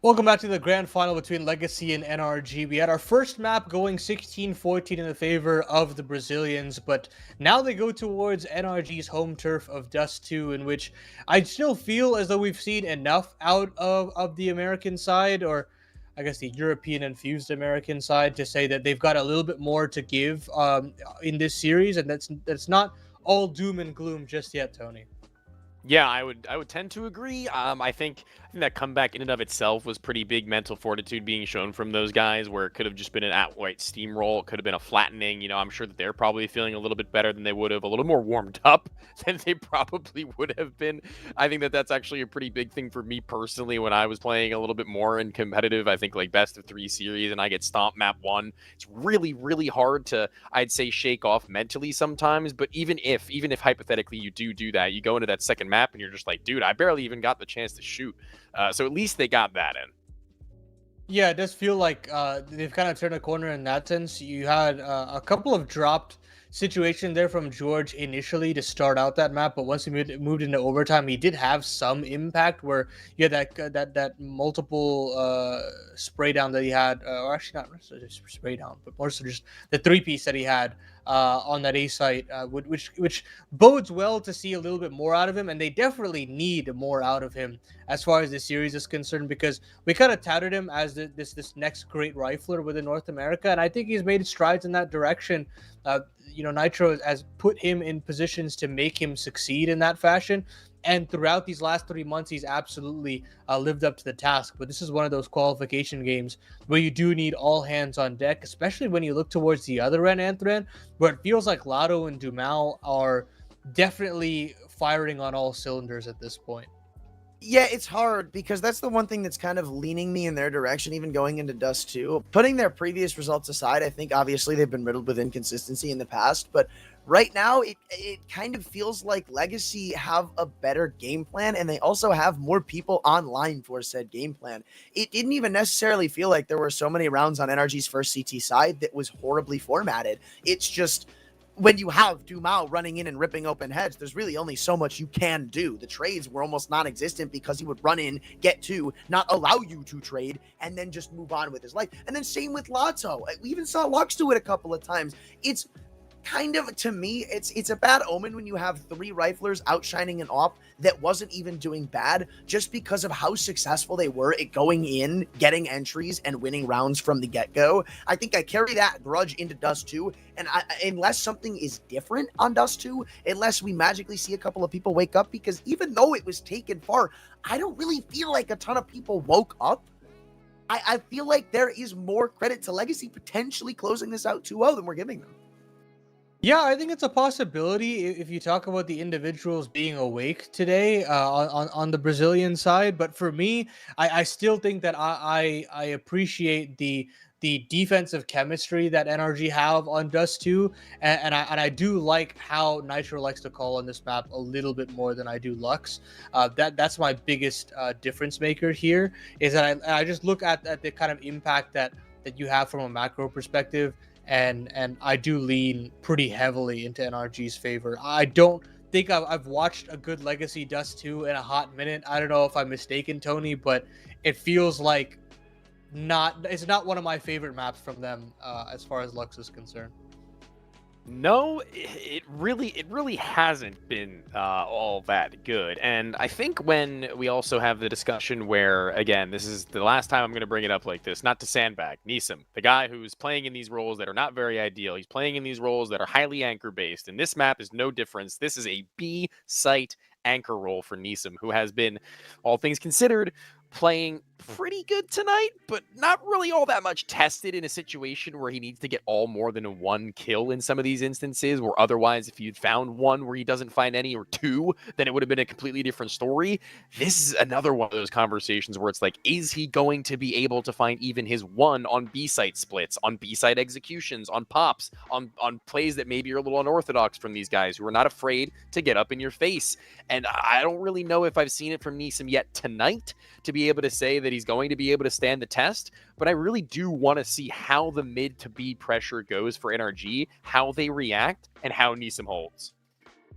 Welcome back to the grand final between Legacy and NRG. We had our first map going 16-14 in the favor of the Brazilians, but now they go towards NRG's home turf of Dust 2, in which I still feel as though we've seen enough out of the American side, or I guess the European infused American side, to say that they've got a little bit more to give in this series, and that's not all doom and gloom just yet, Tony. Yeah, I would tend to agree. I think that comeback in and of itself was pretty big mental fortitude being shown from those guys, where it could have just been an outright steamroll. It could have been a flattening. You know, I'm sure that they're probably feeling a little bit better than they would have, a little more warmed up than they probably would have been. I think that that's actually a pretty big thing for me personally when I was playing a little bit more in competitive. I think like best of 3 series and I get stomped map 1. It's really, really hard to, I'd say, shake off mentally sometimes. But even if hypothetically you do that, you go into that second map and you're just like, dude, I barely even got the chance to shoot. So at least they got that in. Yeah, it does feel like they've kind of turned a corner in that sense. You had a couple of dropped situations there from George initially to start out that map, but once he moved into overtime, he did have some impact where you had that multiple spray down that he had, or actually not necessarily spray down, but more so just the 3-piece that he had on that A site, which bodes well to see a little bit more out of him, and they definitely need more out of him as far as the series is concerned, because we kind of touted him as this next great rifler within North America, and I think he's made strides in that direction. Nitro has put him in positions to make him succeed in that fashion. And throughout these last 3 months, he's absolutely lived up to the task. But this is one of those qualification games where you do need all hands on deck, especially when you look towards the other end, Anthony, where it feels like Lotto and Dumal are definitely firing on all cylinders at this point. Yeah, it's hard because that's the one thing that's kind of leaning me in their direction, even going into Dust 2. Putting their previous results aside, I think obviously they've been riddled with inconsistency in the past, but right now it kind of feels like Legacy have a better game plan, and they also have more people online for said game plan. It didn't even necessarily feel like there were so many rounds on NRG's first CT side that was horribly formatted. It's just, when you have Dumal running in and ripping open heads, there's really only so much you can do. The trades were almost non-existent because he would run in, get 2, not allow you to trade, and then just move on with his life. And then same with Lotto. We even saw Lux do it a couple of times. It's kind of, to me, it's a bad omen when you have 3 riflers outshining an op that wasn't even doing bad just because of how successful they were at going in, getting entries, and winning rounds from the get-go. I think I carry that grudge into Dust 2, and unless something is different on Dust 2, unless we magically see a couple of people wake up, because even though it was taken far, I don't really feel like a ton of people woke up. I feel like there is more credit to Legacy potentially closing this out 2-0 than we're giving them. Yeah, I think it's a possibility if you talk about the individuals being awake today on the Brazilian side. But for me, I still think that I appreciate the defensive chemistry that NRG have on Dust 2, and I do like how Nitro likes to call on this map a little bit more than I do Lux. That's my biggest difference maker here, is that I just look at the kind of impact that you have from a macro perspective. And I do lean pretty heavily into NRG's favor. I don't think I've watched a good Legacy Dust 2 in a hot minute. I don't know if I'm mistaken, Tony, but it feels like it's not one of my favorite maps from them as far as Lux is concerned. No, it really hasn't been all that good. And I think when we also have the discussion where, again, this is the last time I'm going to bring it up like this, not to sandbag, Neesim, the guy who's playing in these roles that are not very ideal. He's playing in these roles that are highly anchor-based, and this map is no difference. This is a B-site anchor role for Neesim, who has been, all things considered, playing pretty good tonight, but not really all that much tested in a situation where he needs to get more than 1 kill in some of these instances, where otherwise if you'd found 1 where he doesn't find any, or 2, then it would have been a completely different story. This is another one of those conversations where it's like, is he going to be able to find even his 1 on B-site splits, on B-site executions, on pops, on plays that maybe are a little unorthodox from these guys who are not afraid to get up in your face? And I don't really know if I've seen it from Neesim yet tonight to be able to say that he's going to be able to stand the test, but I really do want to see how the mid to B pressure goes for NRG, how they react, and how Neesim holds.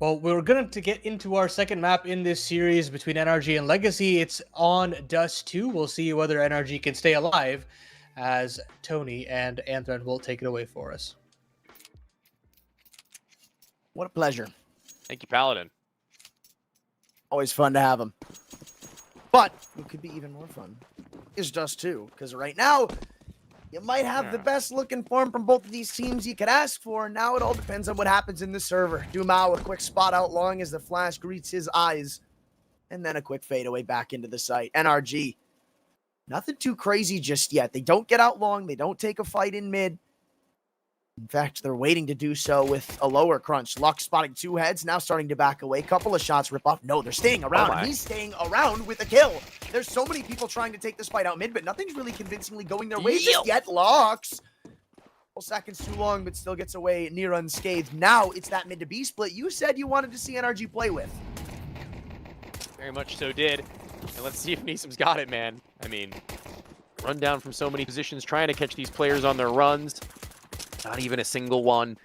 Well, we're going to get into our second map in this series between NRG and Legacy. It's on Dust 2. We'll see whether NRG can stay alive, as Tony and Anthron will take it away for us. What a pleasure. Thank you, Paladin. Always fun to have him. But what could be even more fun is Dust 2, because right now, you might have the best looking form from both of these teams you could ask for. Now it all depends on what happens in the server. Dumao, a quick spot out long as the flash greets his eyes. And then a quick fadeaway back into the site. NRG, nothing too crazy just yet. They don't get out long. They don't take a fight in mid. In fact, they're waiting to do so with a lower crunch. Lux spotting two heads, now starting to back away. Couple of shots rip off. No, they're staying around. Oh He's staying around with a kill. There's so many people trying to take this fight out mid, but nothing's really convincingly going their way just yet. Lux. Well, seconds too long, but still gets away near unscathed. Now it's that mid to B split you said you wanted to see NRG play with. Very much so did. And let's see if Neesum's got it, man. I mean, run down from so many positions, trying to catch these players on their runs. Not even a single one.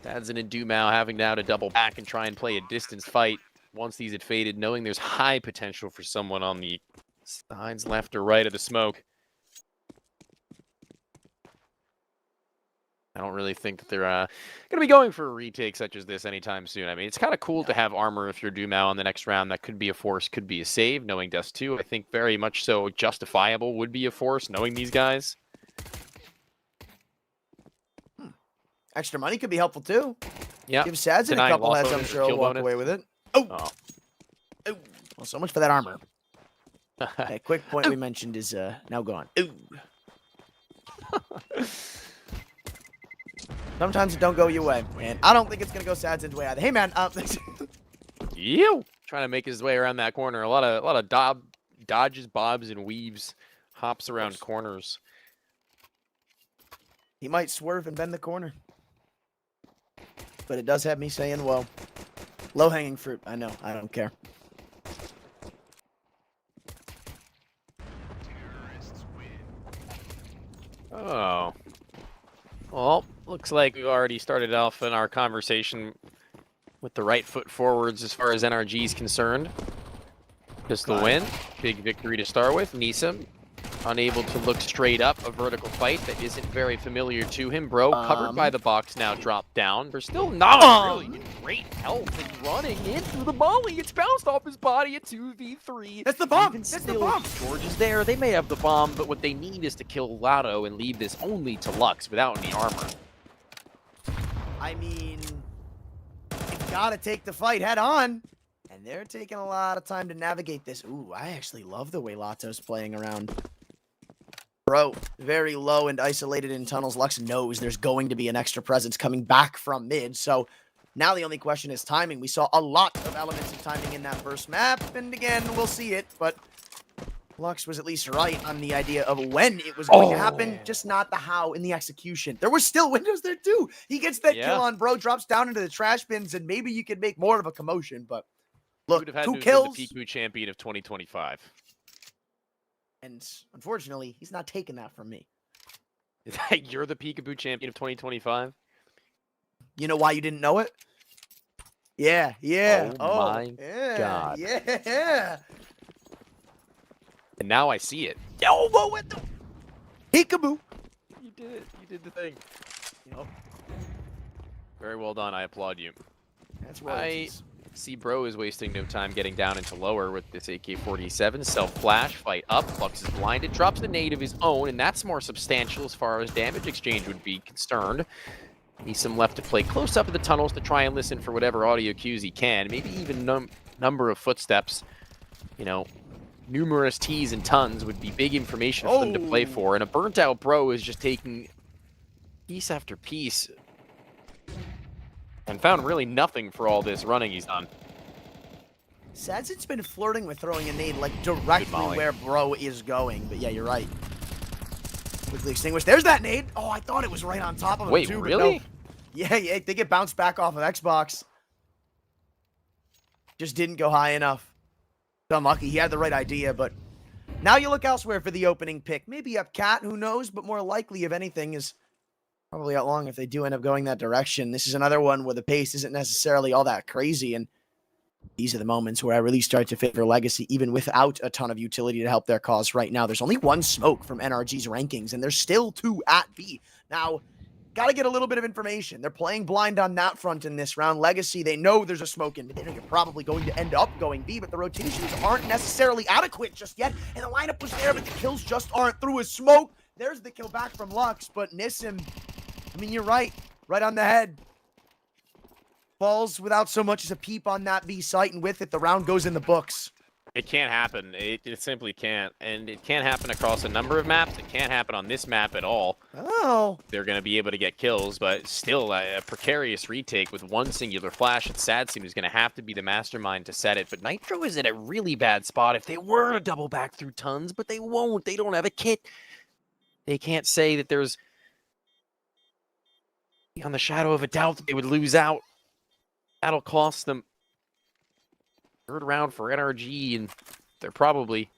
Dadson and Dumao having now to double back and try and play a distance fight once these had faded, knowing there's high potential for someone on the sides left or right of the smoke. I don't really think that they're going to be going for a retake such as this anytime soon. I mean, it's kind of cool to have armor if you're Dumao on the next round. That could be a force, could be a save. Knowing Dust 2, I think very much so justifiable would be a force, knowing these guys. Extra money could be helpful too. Yeah. Give Sadson a couple heads, I'm sure he'll walk away with it. Oh. Well, so much for that armor. Okay, quick point we mentioned is now gone. Sometimes it don't go your way, and I don't think it's gonna go Sadson's way either. Hey man, trying to make his way around that corner. A lot of dodges, bobs, and weaves, hops around corners. He might swerve and bend the corner. But it does have me saying, well, low-hanging fruit. I know. I don't care. Oh. Well, looks like we've already started off in our conversation with the right foot forwards as far as NRG is concerned. Just the win. Big victory to start with. Neesum unable to look straight up, a vertical fight that isn't very familiar to him. Bro, covered by the box now, dropped down. They're still not really in great health and running into the molly. It's bounced off his body at 2v3. That's the bomb! That's the bomb! George is there. They may have the bomb, but what they need is to kill Lotto and leave this only to Lux without any armor. I mean, you gotta take the fight head on. And they're taking a lot of time to navigate this. Ooh, I actually love the way Lotto's playing around. Bro, very low and isolated in tunnels. Lux knows there's going to be an extra presence coming back from mid. So now the only question is timing. We saw a lot of elements of timing in that first map. And again, we'll see it. But Lux was at least right on the idea of when it was going to happen. Just not the how in the execution. There were still windows there too. He gets that kill on Bro, drops down into the trash bins. And maybe you could make more of a commotion. But look, 2 kills. The Peekaboo champion of 2025. And unfortunately, he's not taking that from me. Is that you're the Peekaboo champion of 2025? You know why you didn't know it? Yeah. Oh my God. Yeah. And now I see it. Elbow with the Peekaboo. You did it. You did the thing. Yep. Very well done. I applaud you. That's right. See, Bro is wasting no time getting down into lower with this AK-47. Self-flash, fight up. Lux is blinded, drops the nade of his own, and that's more substantial as far as damage exchange would be concerned. Needs some left to play close up in the tunnels to try and listen for whatever audio cues he can. Maybe even number of footsteps. You know, numerous T's and tons would be big information for them to play for. And a burnt-out Bro is just taking piece after piece and found really nothing for all this running he's done. Sadson's been flirting with throwing a nade like directly where Bro is going. But yeah, you're right. Quickly extinguished. There's that nade. Oh, I thought it was right on top of him. Wait, too, really? No. Yeah, they get bounced back off of Xbox. Just didn't go high enough. Unlucky. He had the right idea, but now you look elsewhere for the opening pick. Maybe up Cat, who knows? But more likely, if anything, is probably out long if they do end up going that direction. This is another one where the pace isn't necessarily all that crazy, and these are the moments where I really start to favor Legacy, even without a ton of utility to help their cause right now. There's only one smoke from NRG's rankings, and there's still 2 at B. Now, got to get a little bit of information. They're playing blind on that front in this round. Legacy, they know there's a smoke in. They know you're probably going to end up going B, but the rotations aren't necessarily adequate just yet, and the lineup was there, but the kills just aren't through. A smoke. There's the kill back from Lux, but Nissim, I mean, you're right on the head. Falls without so much as a peep on that B site, and with it, the round goes in the books. It can't happen. It simply can't. And it can't happen across a number of maps. It can't happen on this map at all. Oh. They're going to be able to get kills, but still a precarious retake with one singular flash. It's Sadseam who's going to have to be the mastermind to set it. But Nitro is in a really bad spot if they were to double back through tons, but they won't. They don't have a kit. They can't say that there's on the shadow of a doubt that they would lose out. That'll cost them. Third round for NRG, and they're probably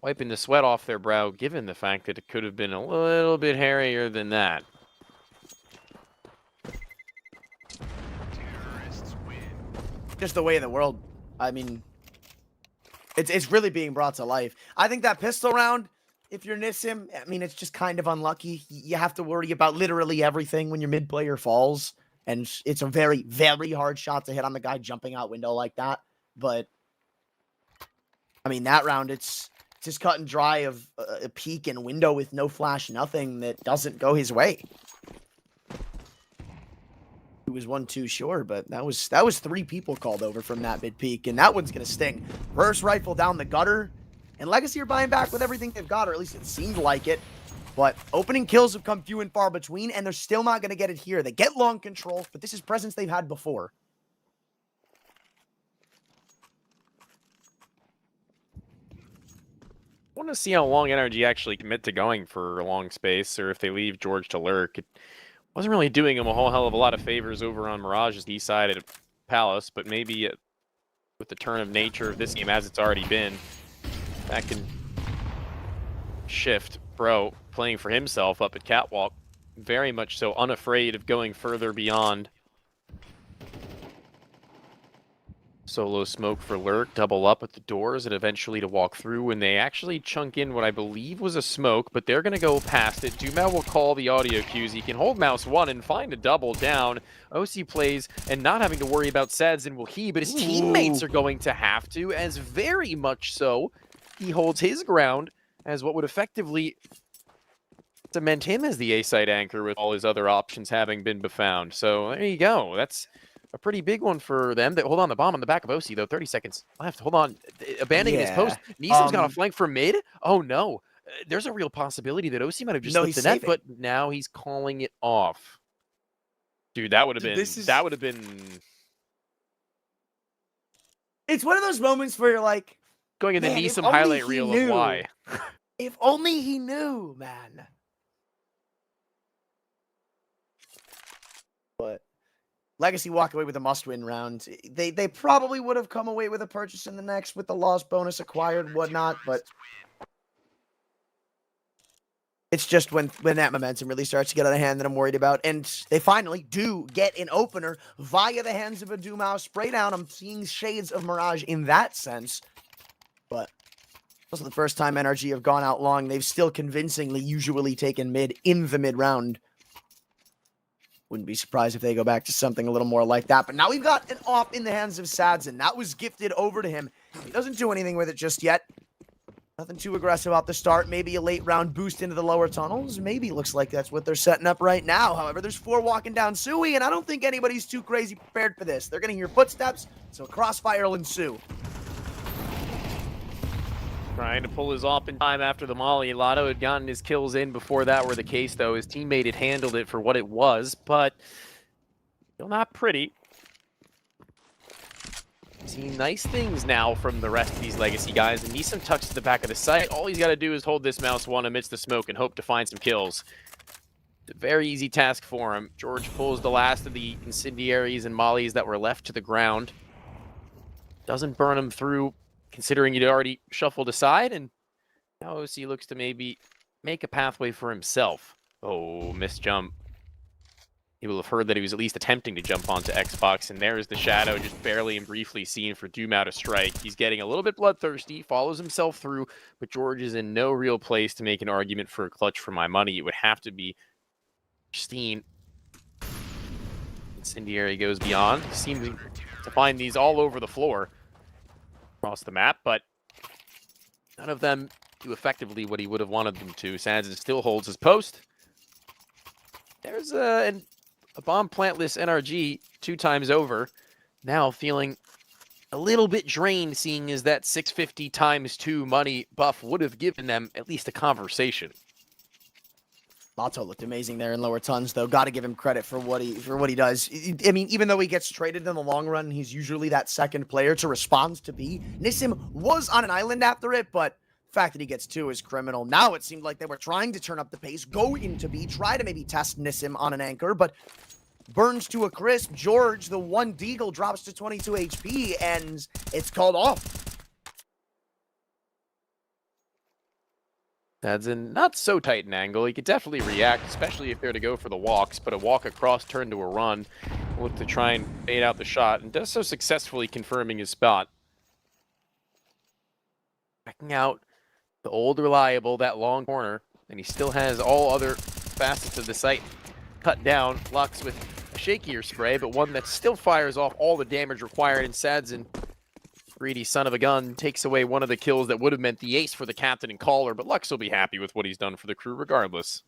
wiping the sweat off their brow, given the fact that it could have been a little bit hairier than that. Just the way of the world. I mean, it's really being brought to life. I think that pistol round, if you're Nissim, I mean, it's just kind of unlucky. You have to worry about literally everything when your mid player falls. And it's a very, very hard shot to hit on the guy jumping out window like that. But, I mean, that round, it's just cut and dry of a peek and window with no flash, nothing that doesn't go his way. It was 1-2, sure, but that was 3 people called over from that mid peak, and that one's going to sting. First rifle down the gutter, and Legacy are buying back with everything they've got, or at least it seemed like it. But opening kills have come few and far between, and they're still not going to get it here. They get long control, but this is presence they've had before. I want to see how long NRG actually commit to going for a long space, or if they leave George to lurk. It wasn't really doing him a whole hell of a lot of favors over on Mirage's east side at Palace, but maybe with the turn of nature of this game as it's already been, that can shift. Bro, playing for himself up at Catwalk, very much so unafraid of going further beyond. Solo smoke for lurk, double up at the doors, and eventually to walk through when they actually chunk in what I believe was a smoke, but they're going to go past it. Dumao will call the audio cues. He can hold mouse 1 and find a double down. OC plays and not having to worry about Sadseam will he, but his teammates are going to have to, as very much so he holds his ground as what would effectively cement him as the A-side anchor with all his other options having been befound. So there you go. That's a pretty big one for them. Hold on, the bomb on the back of OC, though. 30 seconds left. Hold on. Abandoning his post. Neeson's got a flank from mid. Oh, no. There's a real possibility that OC might have just slipped the net, but now he's calling it off. Dude, that would have been... That would have been... It's one of those moments where you're like... Going in the Neeson highlight reel of why. If only he knew, man. But Legacy walk away with a must-win round. They probably would have come away with a purchase in the next with the loss bonus acquired, whatnot, but it's just when that momentum really starts to get out of hand that I'm worried about. And they finally do get an opener via the hands of a Dumao spray down. I'm seeing shades of Mirage in that sense. But also the first time NRG have gone out long, they've still convincingly usually taken mid in the mid round. Wouldn't be surprised if they go back to something a little more like that. But now we've got an op in the hands of Sadseam. That was gifted over to him. He doesn't do anything with it just yet. Nothing too aggressive off the start. Maybe a late round boost into the lower tunnels. Maybe looks like that's what they're setting up right now. However, there's 4 walking down Sui, and I don't think anybody's too crazy prepared for this. They're going to hear footsteps, so a crossfire will ensue. Trying to pull his op in time after the molly. Lotto had gotten his kills in before that were the case, though. His teammate had handled it for what it was, but still not pretty. Seeing nice things now from the rest of these Legacy guys. And Neeson tucks to the back of the site. All he's got to do is hold this mouse 1 amidst the smoke and hope to find some kills. It's a very easy task for him. George pulls the last of the incendiaries and mollies that were left to the ground. Doesn't burn him through, considering he'd already shuffled aside, and now OC looks to maybe make a pathway for himself. Oh, missed jump. You will have heard that he was at least attempting to jump onto Xbox, and there is the shadow just barely and briefly seen for Doom to strike. He's getting a little bit bloodthirsty, follows himself through, but George is in no real place to make an argument for a clutch for my money. It would have to be Steen. Incendiary goes beyond. Seems to find these all over the floor across the map, but none of them do effectively what he would have wanted them to. Sands still holds his post. There's a bomb plantless NRG 2 times over. Now feeling a little bit drained, seeing as that 650 times 2 money buff would have given them at least a conversation. Lato looked amazing there in lower tons, though. Got to give him credit for what he does. I mean, even though he gets traded in the long run, he's usually that second player to respond to B. Nissim was on an island after it, but the fact that he gets 2 is criminal. Now it seemed like they were trying to turn up the pace, go into B, try to maybe test Nissim on an anchor, but burns to a crisp. George, the one deagle, drops to 22 HP, and it's called off. That's in not so tight an angle. He could definitely react, especially if they're to go for the walks, but a walk across turn to a run, look to try and bait out the shot, and does so successfully, confirming his spot. Checking out the old reliable, that long corner, and he still has all other facets of the site cut down. Lux with a shakier spray, but one that still fires off all the damage required, and Sadzin, greedy son of a gun, takes away one of the kills that would have meant the ace for the captain and caller, but Lux will be happy with what he's done for the crew regardless.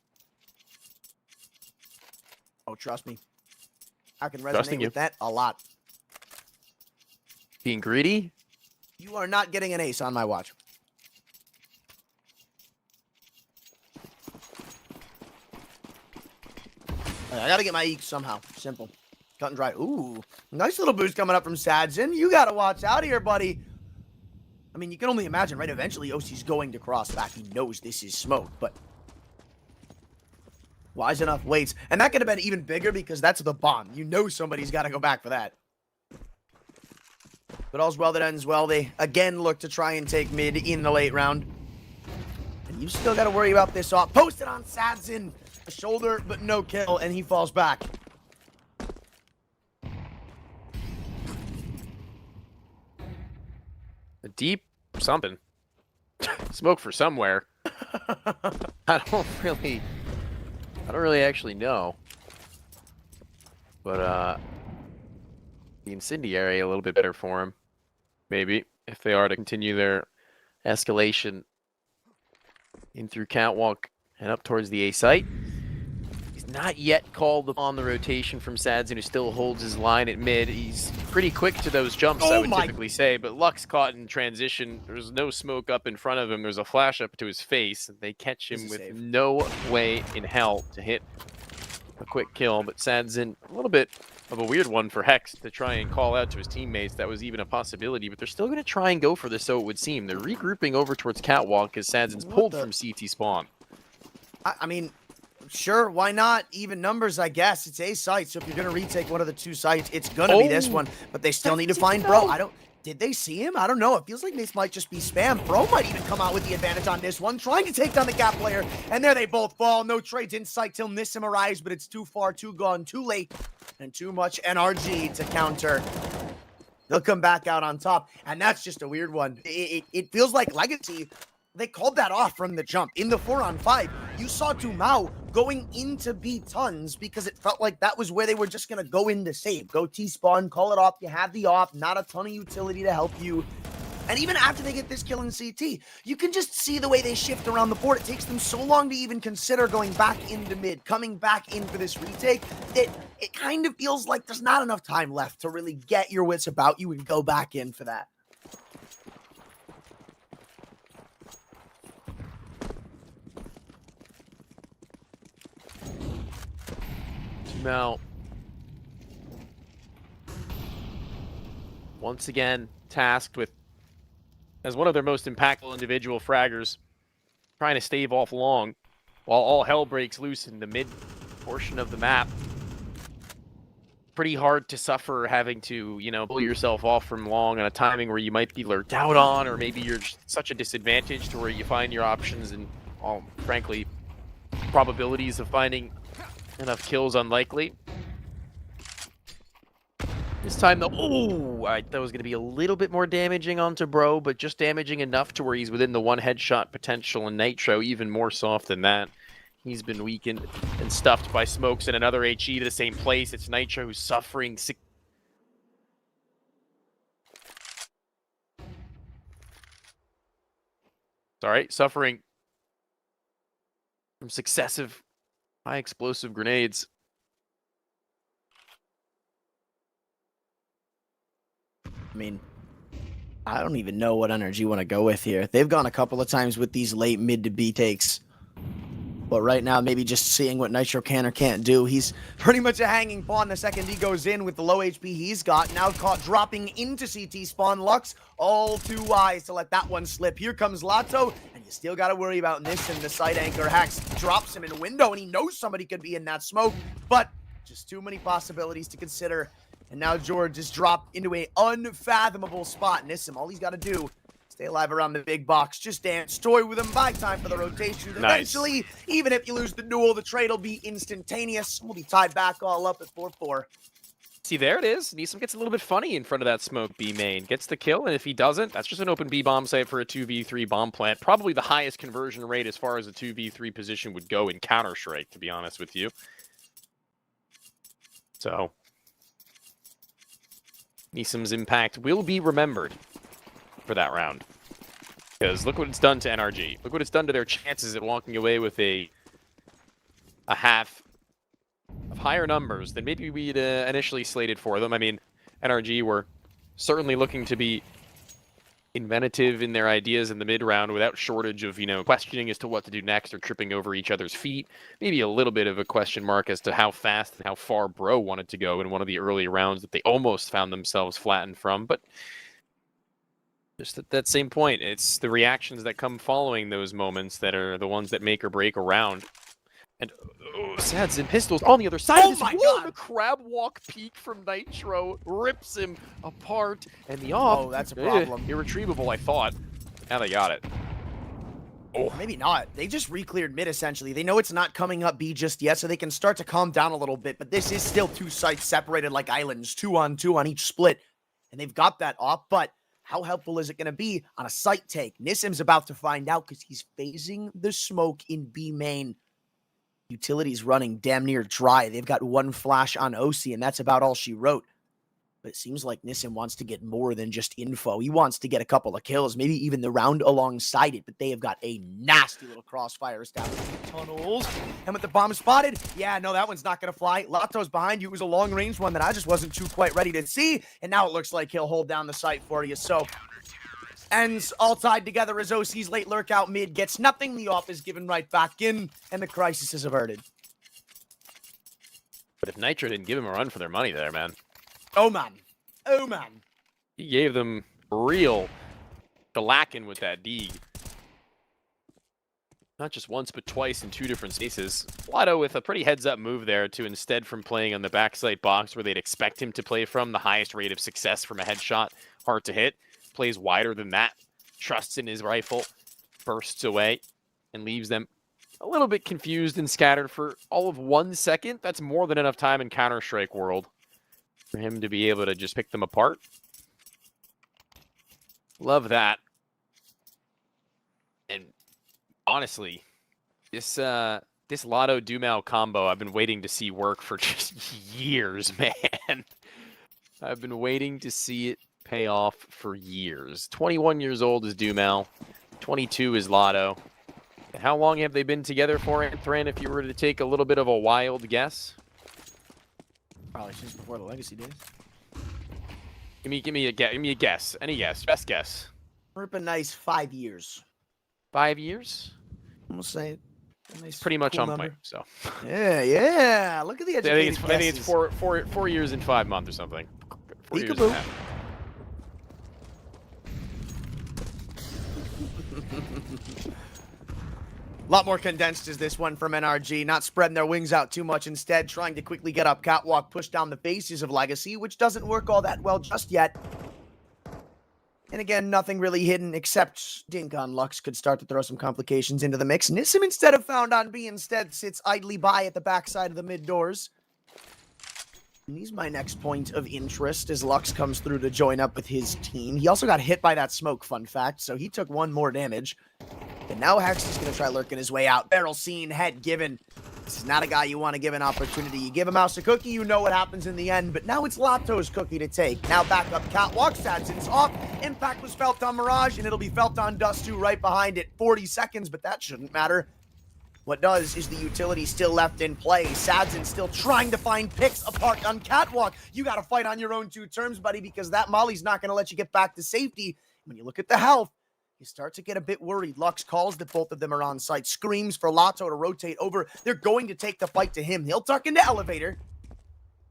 Oh, trust me. I can resonate with that a lot. Being greedy? You are not getting an ace on my watch. I gotta get my EQ somehow. Simple. Cut and dry. Ooh, nice little boost coming up from Sadzin. You gotta watch out here, buddy. I mean, you can only imagine, right? Eventually, OC's going to cross back. He knows this is smoke, but wise enough waits. And that could have been even bigger because that's the bomb. You know somebody's got to go back for that. But all's well that ends well. They again look to try and take mid in the late round. And you still got to worry about this off. Posted on Sadzin. A shoulder, but no kill, and he falls back. A deep something. Smoke for somewhere. I don't really actually know. But the incendiary a little bit better for him. Maybe, if they are to continue their escalation in through catwalk and up towards the A site. He's not yet called on the rotation from Sadzin, who still holds his line at mid. He's pretty quick to those jumps, I would typically say, but Lux caught in transition. There's no smoke up in front of him. There's a flash up to his face. They catch him with no way in hell to hit a quick kill, but Sadzin, a little bit of a weird one for Hex to try and call out to his teammates. That was even a possibility, but they're still going to try and go for this, so it would seem. They're regrouping over towards catwalk as Sadzin's pulled from CT spawn. I mean, sure, why not? Even numbers, I guess. It's a site, so if you're going to retake one of the 2 sites, it's going to be this one. But they still need to find Bro. Did they see him? I don't know. It feels like this might just be spam. Bro might even come out with the advantage on this one, trying to take down the gap player. And there they both fall. No trades in sight till Nissim arrives, but it's too far, too gone, too late, and too much NRG to counter. They'll come back out on top, and that's just a weird one. It feels like Legacy. They called that off from the jump. In the 4-on-5, you saw Dumao going into B tons because it felt like that was where they were just going to go in to save. Go T-spawn, call it off. You have the off, not a ton of utility to help you. And even after they get this kill in CT, you can just see the way they shift around the board. It takes them so long to even consider going back into mid, coming back in for this retake. It kind of feels like there's not enough time left to really get your wits about you and go back in for that. Now, once again, tasked with, as one of their most impactful individual fraggers, trying to stave off long, while all hell breaks loose in the mid portion of the map. Pretty hard to suffer having to, pull yourself off from long on a timing where you might be lurked out on, or maybe you're just such a disadvantage to where you find your options and, frankly, probabilities of finding enough kills unlikely. This time, though, oh, I thought it was going to be a little bit more damaging onto Bro, but just damaging enough to where he's within the one headshot potential, and Nitro even more soft than that. He's been weakened and stuffed by smokes and another HE to the same place. It's Nitro who's suffering. Sorry, suffering from successive high explosive grenades. I mean, I don't even know what NRG want to go with here. They've gone a couple of times with these late mid to B takes. But right now, maybe just seeing what Nitro can or can't do. He's pretty much a hanging pawn the second he goes in with the low HP he's got. Now caught dropping into CT spawn. Lux all too wise to let that one slip. Here comes Lato, and you still got to worry about Nissim. The side anchor hacks drops him in a window, and he knows somebody could be in that smoke. But just too many possibilities to consider. And now George is dropped into an unfathomable spot. Nissim, all he's got to do, stay alive around the big box. Just dance, toy with him, buy time for the rotation. Nice. Eventually, even if you lose the duel, the trade will be instantaneous. We'll be tied back all up at 4-4. See, there it is. Nissim gets a little bit funny in front of that smoke B main. Gets the kill, and if he doesn't, that's just an open B bomb site for a 2v3 bomb plant. Probably the highest conversion rate as far as a 2v3 position would go in Counter-Strike, to be honest with you. So Nissim's impact will be remembered for that round. Because look what it's done to NRG. Look what it's done to their chances at walking away with a half of higher numbers than maybe we'd initially slated for them. I mean, NRG were certainly looking to be inventive in their ideas in the mid-round without shortage of, questioning as to what to do next or tripping over each other's feet. Maybe a little bit of a question mark as to how fast and how far Bro wanted to go in one of the early rounds that they almost found themselves flattened from. But just at that same point, it's the reactions that come following those moments that are the ones that make or break a round. And Sads and Pistols on the other side. Oh my God! The crab walk peek from Nitro rips him apart, and the off. Oh, that's a problem. Irretrievable, I thought. Now they got it. Oh, Maybe not. They just re-cleared mid, essentially. They know it's not coming up B just yet, so they can start to calm down a little bit. But this is still two sites separated like islands, 2-on-2 on each split. And they've got that off, but how helpful is it going to be on a site take? Nissim's about to find out because he's phasing the smoke in B main. Utility's running damn near dry. They've got one flash on OC, and that's about all she wrote. But it seems like Nissim wants to get more than just info. He wants to get a couple of kills, maybe even the round alongside it. But they have got a nasty little crossfire established in the tunnels. And with the bomb spotted, yeah, no, that one's not going to fly. Lato's behind you. It was a long-range one that I just wasn't too quite ready to see. And now it looks like he'll hold down the site for you. So ends all tied together as OC's late lurk out mid gets nothing. The off is given right back in, and the crisis is averted. but if Nitro didn't give him a run for their money there, man. Oh, man. Oh, man. He gave them real shellacking with that D. Not just once, but twice in two different spaces. Lotto with a pretty heads-up move there to instead from playing on the backside box where they'd expect him to play from, the highest rate of success from a headshot, hard to hit. Plays wider than that, trusts in his rifle, bursts away, and leaves them a little bit confused and scattered for all of 1 second. That's more than enough time in Counter-Strike world for him to be able to just pick them apart. Love that. And honestly, this Lotto Dumao combo I've been waiting to see work for just years, man. I've been waiting to see it pay off for years. 21 years old is Dumao, 22 is Lotto. And how long have they been together for, Anthran, if you were to take a little bit of a wild guess? Probably since before the Legacy days. Give me a guess. Any guess. Best guess. We're up a nice 5 years. 5 years? I'm gonna say a nice, Pretty much cool on number. point. So Yeah. Look at the I educated think it's guesses. 4 years and 5 months or something. 4 years and Peekaboo. a half. A lot more condensed is this one from NRG, not spreading their wings out too much, instead trying to quickly get up catwalk, push down the faces of Legacy, which doesn't work all that well just yet. And again, nothing really hidden except Dink on Lux could start to throw some complications into the mix. Nissim, instead of found on B, instead sits idly by at the backside of the mid doors. And he's my next point of interest as Lux comes through to join up with his team. He also got hit by that smoke, fun fact, so he took 1 more damage. And now Hex is going to try lurking his way out. Barrel seen, head given. This is not a guy you want to give an opportunity. You give a mouse a cookie, you know what happens in the end. But now it's Lato's cookie to take. Now back up Catwalk, Sadzin's off. Impact was felt on Mirage, and it'll be felt on Dust 2 right behind it. 40 seconds, but that shouldn't matter. What does is the utility still left in play. Sadzin still trying to find picks apart on Catwalk. You got to fight on your own 2 terms, buddy, because that Molly's not going to let you get back to safety. When you look at the health, you start to get a bit worried. Lux calls that both of them are on site, screams for Lato to rotate over. They're going to take the fight to him. He'll tuck into elevator,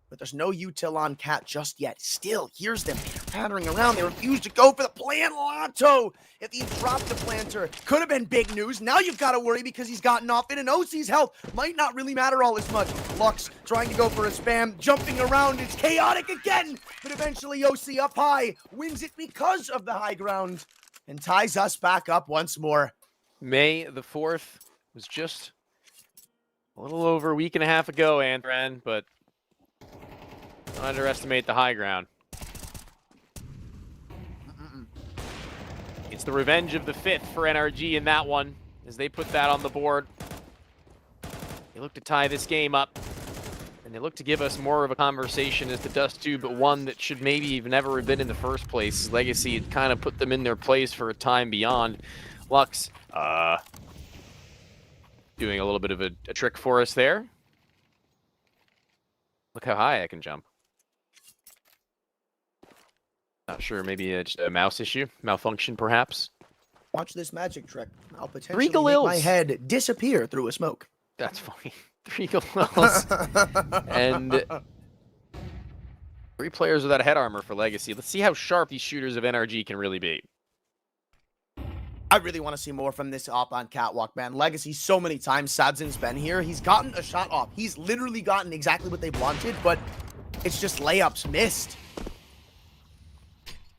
but there's no util on Cat just yet. Still hears them pattering around. They refuse to go for the plant. Lato, if he dropped the planter, could have been big news. Now you've got to worry because he's gotten off it, and OC's health might not really matter all as much. Lux trying to go for a spam, jumping around. It's chaotic again, but eventually OC up high wins it because of the high ground and ties us back up once more. May the 4th was just a little over a week and a half ago, Antran, but don't underestimate the high ground. It's the revenge of the 5th for NRG in that one, as they put that on the board. They look to tie this game up, and they look to give us more of a conversation as the Dust 2, but one that should maybe have never have been in the first place. Legacy had kind of put them in their place for a time beyond. Lux, doing a little bit of a trick for us there. Look how high I can jump. Not sure, maybe it's a mouse issue, malfunction perhaps. Watch this magic trick. I'll 3 potentially make Galils. my head disappear through a smoke. That's funny. 3 Galils. And 3 players without head armor for Legacy. Let's see how sharp these shooters of NRG can really be. I really want to see more from this op on Catwalk, man. Legacy so many times Sadzin's been here. He's gotten a shot off. He's literally gotten exactly what they've wanted, but it's just layups missed.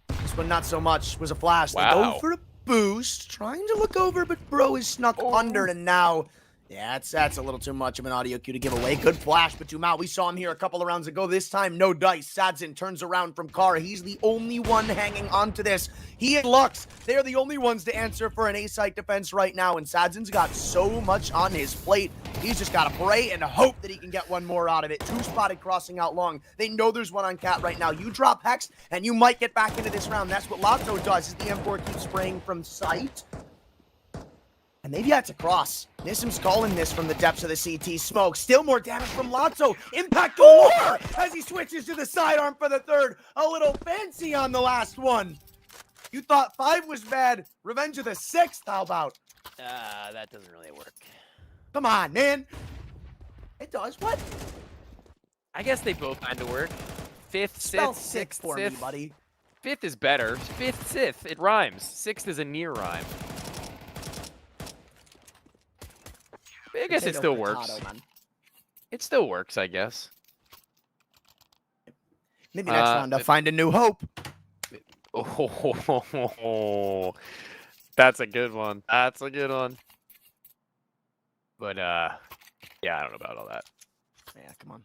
This one not so much. Was a flash. Wow. They go for a boost. Trying to look over, but bro is snuck under, and now... yeah, that's a little too much of an audio cue to give away. Good flash, but Dumal, we saw him here a couple of rounds ago. This time, no dice. Sadzin turns around from Car. He's the only one hanging on to this. He and Lux, they're the only ones to answer for an A-site defense right now, and Sadzin's got so much on his plate. He's just got to pray and hope that he can get one more out of it. 2 spotted crossing out long. They know there's one on Cat right now. You drop Hex, and you might get back into this round. That's what Lato does, is the M4 keeps spraying from sight. And maybe that's a cross. Nissim's calling this from the depths of the CT smoke. Still more damage from Lato. Impact galore as he switches to the sidearm for the 3rd. A little fancy on the last one. You thought 5 was bad. Revenge of the 6th, how about? That doesn't really work. Come on, man. It does. What? I guess they both kind of work. 5th, Spell 6th, 6 6th, for me, buddy. 5th is better. 5th, 6th, it rhymes. 6th is a near rhyme. I guess it still works. It still works, I guess. Maybe next round I'll find a new hope. Oh, that's a good one. That's a good one. But, yeah, I don't know about all that. Yeah, come on.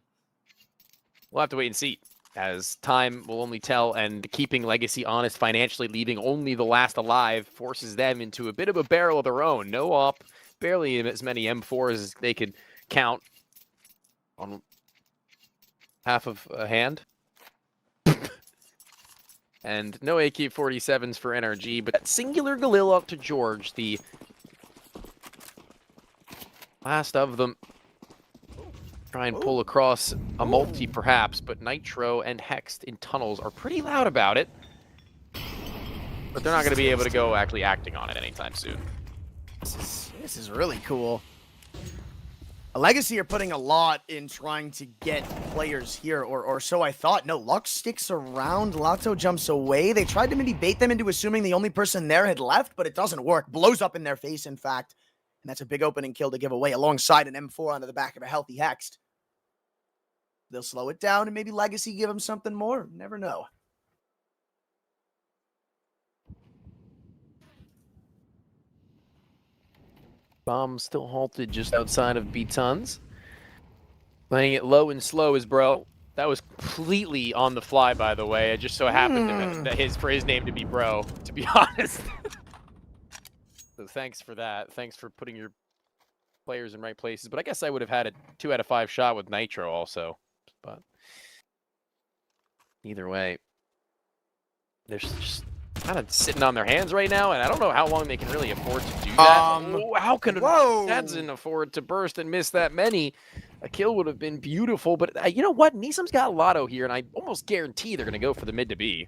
We'll have to wait and see, as time will only tell, and keeping Legacy honest financially, leaving only the last alive, forces them into a bit of a barrel of their own. No op. Barely as many M4s as they could count on half of a hand. And no AK-47s for NRG, but that singular Galil up to George, the last of them. Try and pull across a multi perhaps, but Nitro and Hexed in tunnels are pretty loud about it. But they're not going to be able to go actually acting on it anytime soon. This is really cool. Legacy are putting a lot in trying to get players here, or so I thought. No, Lux sticks around. Lato jumps away. They tried to maybe bait them into assuming the only person there had left, but it doesn't work. Blows up in their face, in fact. And that's a big opening kill to give away alongside an M4 onto the back of a healthy Hext. They'll slow it down and maybe Legacy give them something more. Never know. Bomb still halted just outside of B-Tons. Playing it low and slow is Bro. That was completely on the fly, by the way. It just so happened that for his name to be Bro, to be honest. So thanks for that. Thanks for putting your players in right places. But I guess I would have had a 2 out of 5 shot with Nitro also. But either way, they're just kind of sitting on their hands right now, and I don't know how long they can really afford to do that. How can Sadzen afford to burst and miss that many? A kill would have been beautiful, but you know what? Nisam's got Lotto here, and I almost guarantee they're going to go for the mid to B.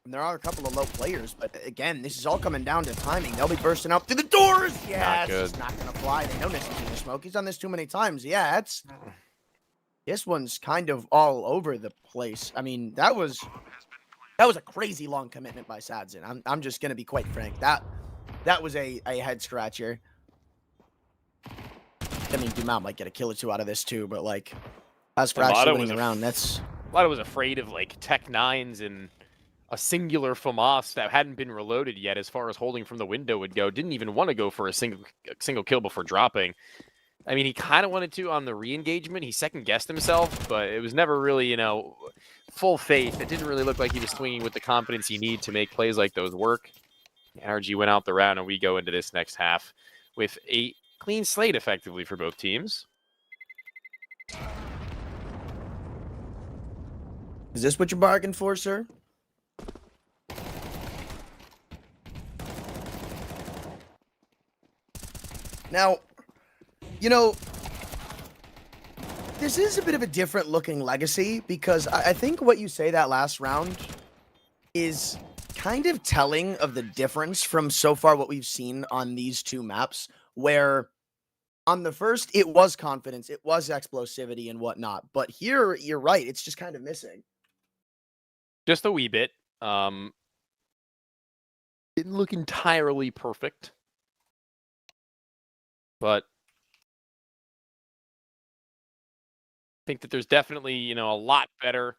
And there are a couple of low players, but again, this is all coming down to timing. They'll be bursting out through the doors. Yeah, it's just not going to fly. They know Nisam's going to smoke. He's done this too many times. Yeah, this one's kind of all over the place. I mean, that was a crazy long commitment by Sadzen. I'm just going to be quite frank. That was a head scratcher. I mean, Dumont might get a kill or two out of this too, but like, as for actually winning the round, that's... Lotto was afraid of like Tech 9s and a singular FAMAS that hadn't been reloaded yet as far as holding from the window would go. Didn't even want to go for a single kill before dropping. I mean, he kind of wanted to on the re-engagement. He second-guessed himself, but it was never really, you know, full faith. It didn't really look like he was swinging with the confidence you need to make plays like those work. NRG went out the round, and we go into this next half with a clean slate, effectively, for both teams. Is this what you bargained for, sir? Now, you know, this is a bit of a different looking Legacy, because I think what you say that last round is kind of telling of the difference from so far what we've seen on these two maps, where on the first, it was confidence, it was explosivity and whatnot, but here, you're right, it's just kind of missing. Just a wee bit. Didn't look entirely perfect, but I think that there's definitely, you know, a lot better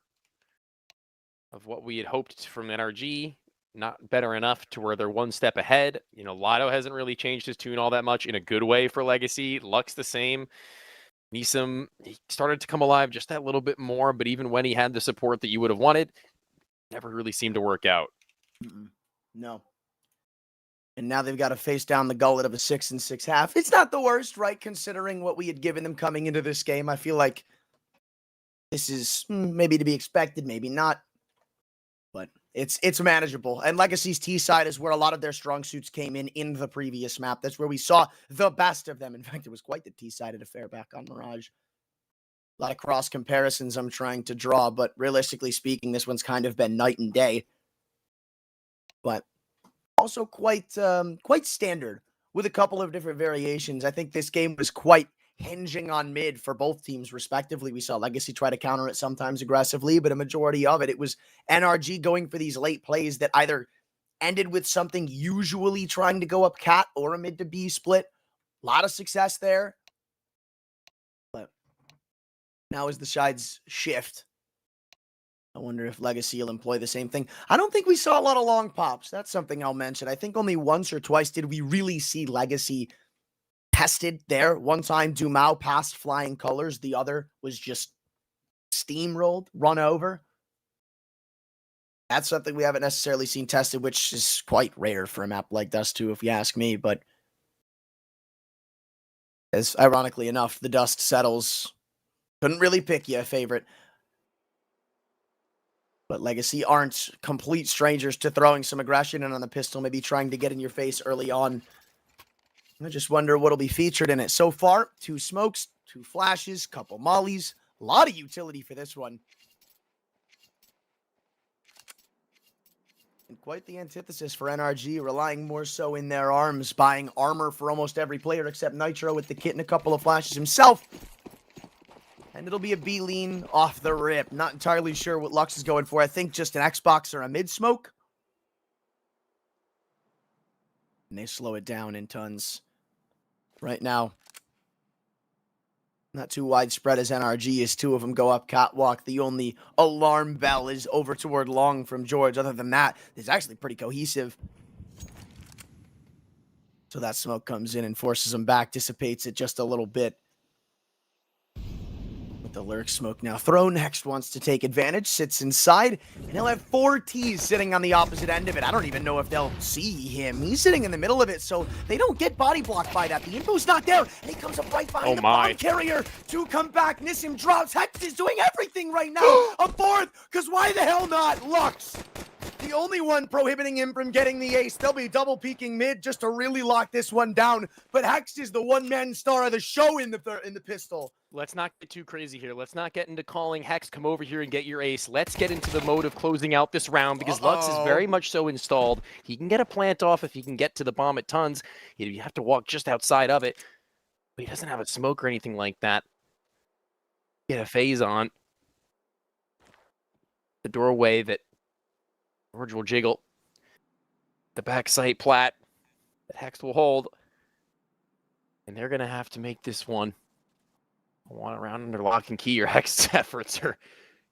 of what we had hoped from NRG. Not better enough to where they're one step ahead. You know, Lotto hasn't really changed his tune all that much in a good way for Legacy. Luck's the same. Nisam, he started to come alive just that little bit more, but even when he had the support that you would have wanted, never really seemed to work out. No. And now they've got to face down the gullet of a 6 and 6.5. It's not the worst, right? Considering what we had given them coming into this game. I feel like this is maybe to be expected, maybe not. But it's manageable. And Legacy's T side is where a lot of their strong suits came in the previous map. That's where we saw the best of them. In fact, it was quite the T-sided affair back on Mirage. A lot of cross comparisons I'm trying to draw, but realistically speaking, this one's kind of been night and day. But also quite standard with a couple of different variations. I think this game was quite hinging on mid for both teams respectively. We saw Legacy try to counter it sometimes aggressively, but a majority of it was NRG going for these late plays that either ended with something usually trying to go up cat or a mid to B split. A lot of success there. But now as the sides shift, I wonder if Legacy will employ the same thing. I don't think we saw a lot of long pops. That's something I'll mention. I think only once or twice did we really see Legacy tested there. One time, Dumao passed flying colors. The other was just steamrolled, run over. That's something we haven't necessarily seen tested, which is quite rare for a map like Dust 2, if you ask me. But as ironically enough, the dust settles. Couldn't really pick you a favorite. But Legacy aren't complete strangers to throwing some aggression in on the pistol, maybe trying to get in your face early on. I just wonder what'll be featured in it. So far, 2 smokes, 2 flashes, couple mollies. A lot of utility for this one. And quite the antithesis for NRG, relying more so in their arms, buying armor for almost every player except Nitro with the kit and a couple of flashes himself. And it'll be a B lean off the rip. Not entirely sure what Lux is going for. I think just an Xbox or a mid smoke. And they slow it down in tons. Right now, not too widespread as NRG as 2 of them go up catwalk. The only alarm bell is over toward long from George. Other than that, it's actually pretty cohesive. So that smoke comes in and forces them back, dissipates it just a little bit. With the lurk smoke now thrown, Hex wants to take advantage, sits inside, and he'll have 4 Ts sitting on the opposite end of it. I don't even know if they'll see him. He's sitting in the middle of it, so they don't get body blocked by that. The info's not there, and he comes up right behind the bomb carrier to come back. Nissim drops. Hex is doing everything right now. A 4th, because why the hell not? Lux, the only one prohibiting him from getting the ace. They'll be double peeking mid just to really lock this one down. But Hex is the one-man star of the show in the pistol. Let's not get too crazy here. Let's not get into calling Hex, come over here and get your ace. Let's get into the mode of closing out this round because Lux is very much so installed. He can get a plant off if he can get to the bomb at tons. You have to walk just outside of it. But he doesn't have a smoke or anything like that. Get a phase on. The doorway that George will jiggle. The backside plat that Hex will hold. And they're going to have to make this one. One around under lock and key. Your Hex's efforts are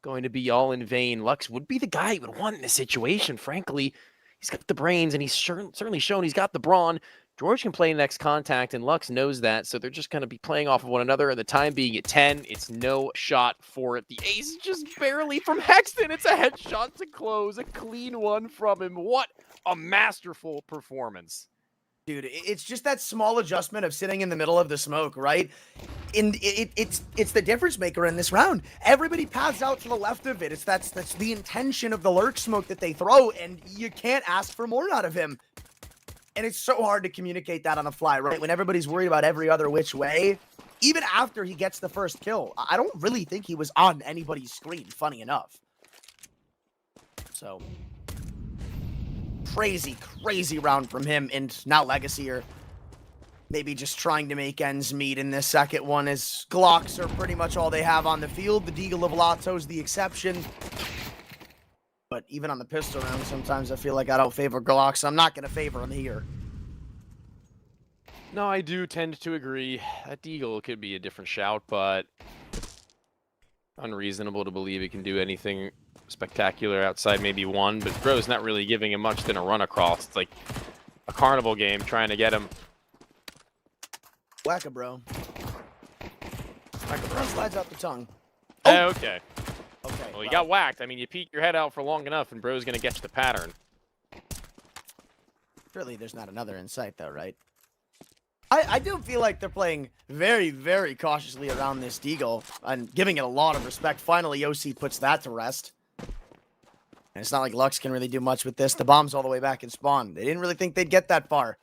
going to be all in vain. Lux would be the guy you would want in this situation, frankly. He's got the brains, and he's certainly shown he's got the brawn. George can play next contact, and Lux knows that, so they're just going to be playing off of one another. And the time being at 10, it's no shot for it. The ace is just barely from Hexton. It's a headshot to close, a clean one from him. What a masterful performance. Dude, it's just that small adjustment of sitting in the middle of the smoke, right? It's the difference maker in this round. Everybody paths out to the left of it. That's the intention of the lurk smoke that they throw, and you can't ask for more out of him. And it's so hard to communicate that on the fly, right? When everybody's worried about every other which way, even after he gets the first kill, I don't really think he was on anybody's screen, funny enough. So crazy round from him, and now Legacy are maybe just trying to make ends meet in this second one, as Glocks are pretty much all they have on the field. The Deagle of Lotto's the exception. But even on the pistol round, sometimes I feel like I don't favor Glocks. I'm not going to favor him here. No, I do tend to agree. That Deagle could be a different shout, but unreasonable to believe it can do anything spectacular outside maybe one, but Bro's not really giving him much than a run across. It's like a carnival game trying to get him. Whack-a, bro. Whack-a, bro. Slides out the tongue. Oh. Okay. Okay. Well, you got whacked. I mean, you peek your head out for long enough, and Bro's going to get to the pattern. Surely there's not another in sight, though, right? I do feel like they're playing very cautiously around this Deagle and giving it a lot of respect. Finally, OC puts that to rest. And it's not like Lux can really do much with this. The bomb's all the way back in spawn. They didn't really think they'd get that far.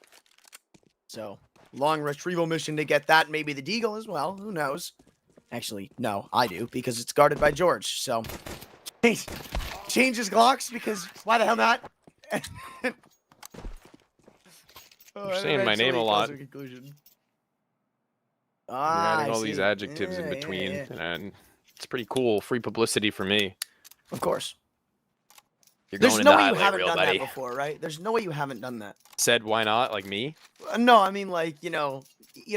So, long retrieval mission to get that. Maybe the Deagle as well. Who knows? Actually, no, I do, because it's guarded by George. So, changes Glocks, because why the hell not? You're saying my name a lot. You're adding all these adjectives in between, and it's pretty cool. Free publicity for me. Of course. You're There's going no to way you highlight haven't reel, done buddy. that before, right? There's no way you haven't done that. Said why not? Like me? No, I mean, like, you know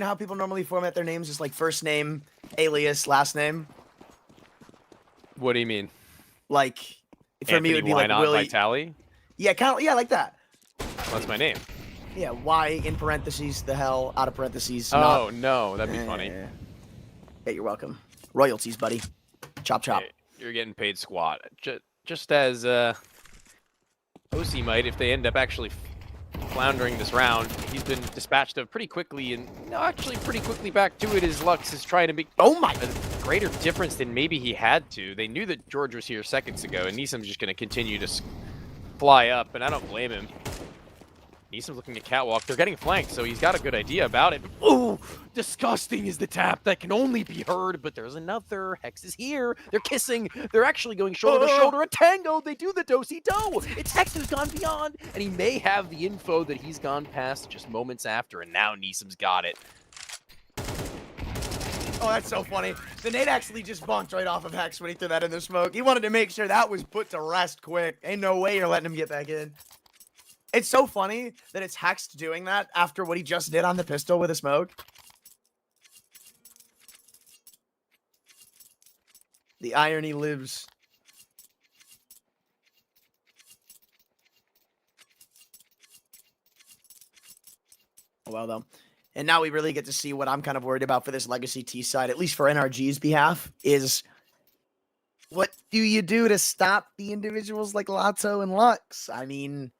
how people normally format their names, just like first name, alias, last name? What do you mean? Like, for me, it would be like Willie. Vitali? Yeah, kind of, yeah, like that. That's my name. Yeah, Y in parentheses, the hell, out of parentheses. Oh, no, that'd be funny. Yeah, you're welcome. Royalties, buddy. Chop, chop. Hey, you're getting paid squat. Just as OC might, if they end up actually floundering this round. He's been dispatched of pretty quickly, and actually pretty quickly back to it as Lux is trying to make a greater difference than maybe he had to. They knew that George was here seconds ago, and Neesum's just going to continue to fly up, and I don't blame him. Neesum's looking at catwalk. They're getting flanked, so he's got a good idea about it. Ooh, disgusting is the tap that can only be heard, but there's another. Hex is here. They're kissing. They're actually going shoulder to shoulder. A tango. They do the do-si-do. It's Hex who's gone beyond, and he may have the info that he's gone past just moments after, and now Neesum's got it. Oh, that's so funny. The nade actually just bumped right off of Hex when he threw that in the smoke. He wanted to make sure that was put to rest quick. Ain't no way you're letting him get back in. It's so funny that it's Hex doing that after what he just did on the pistol with a smoke. The irony lives. Oh, well, though. And now we really get to see what I'm kind of worried about for this Legacy T side, at least for NRG's behalf, is what do you do to stop the individuals like Lotto and Lux? I mean,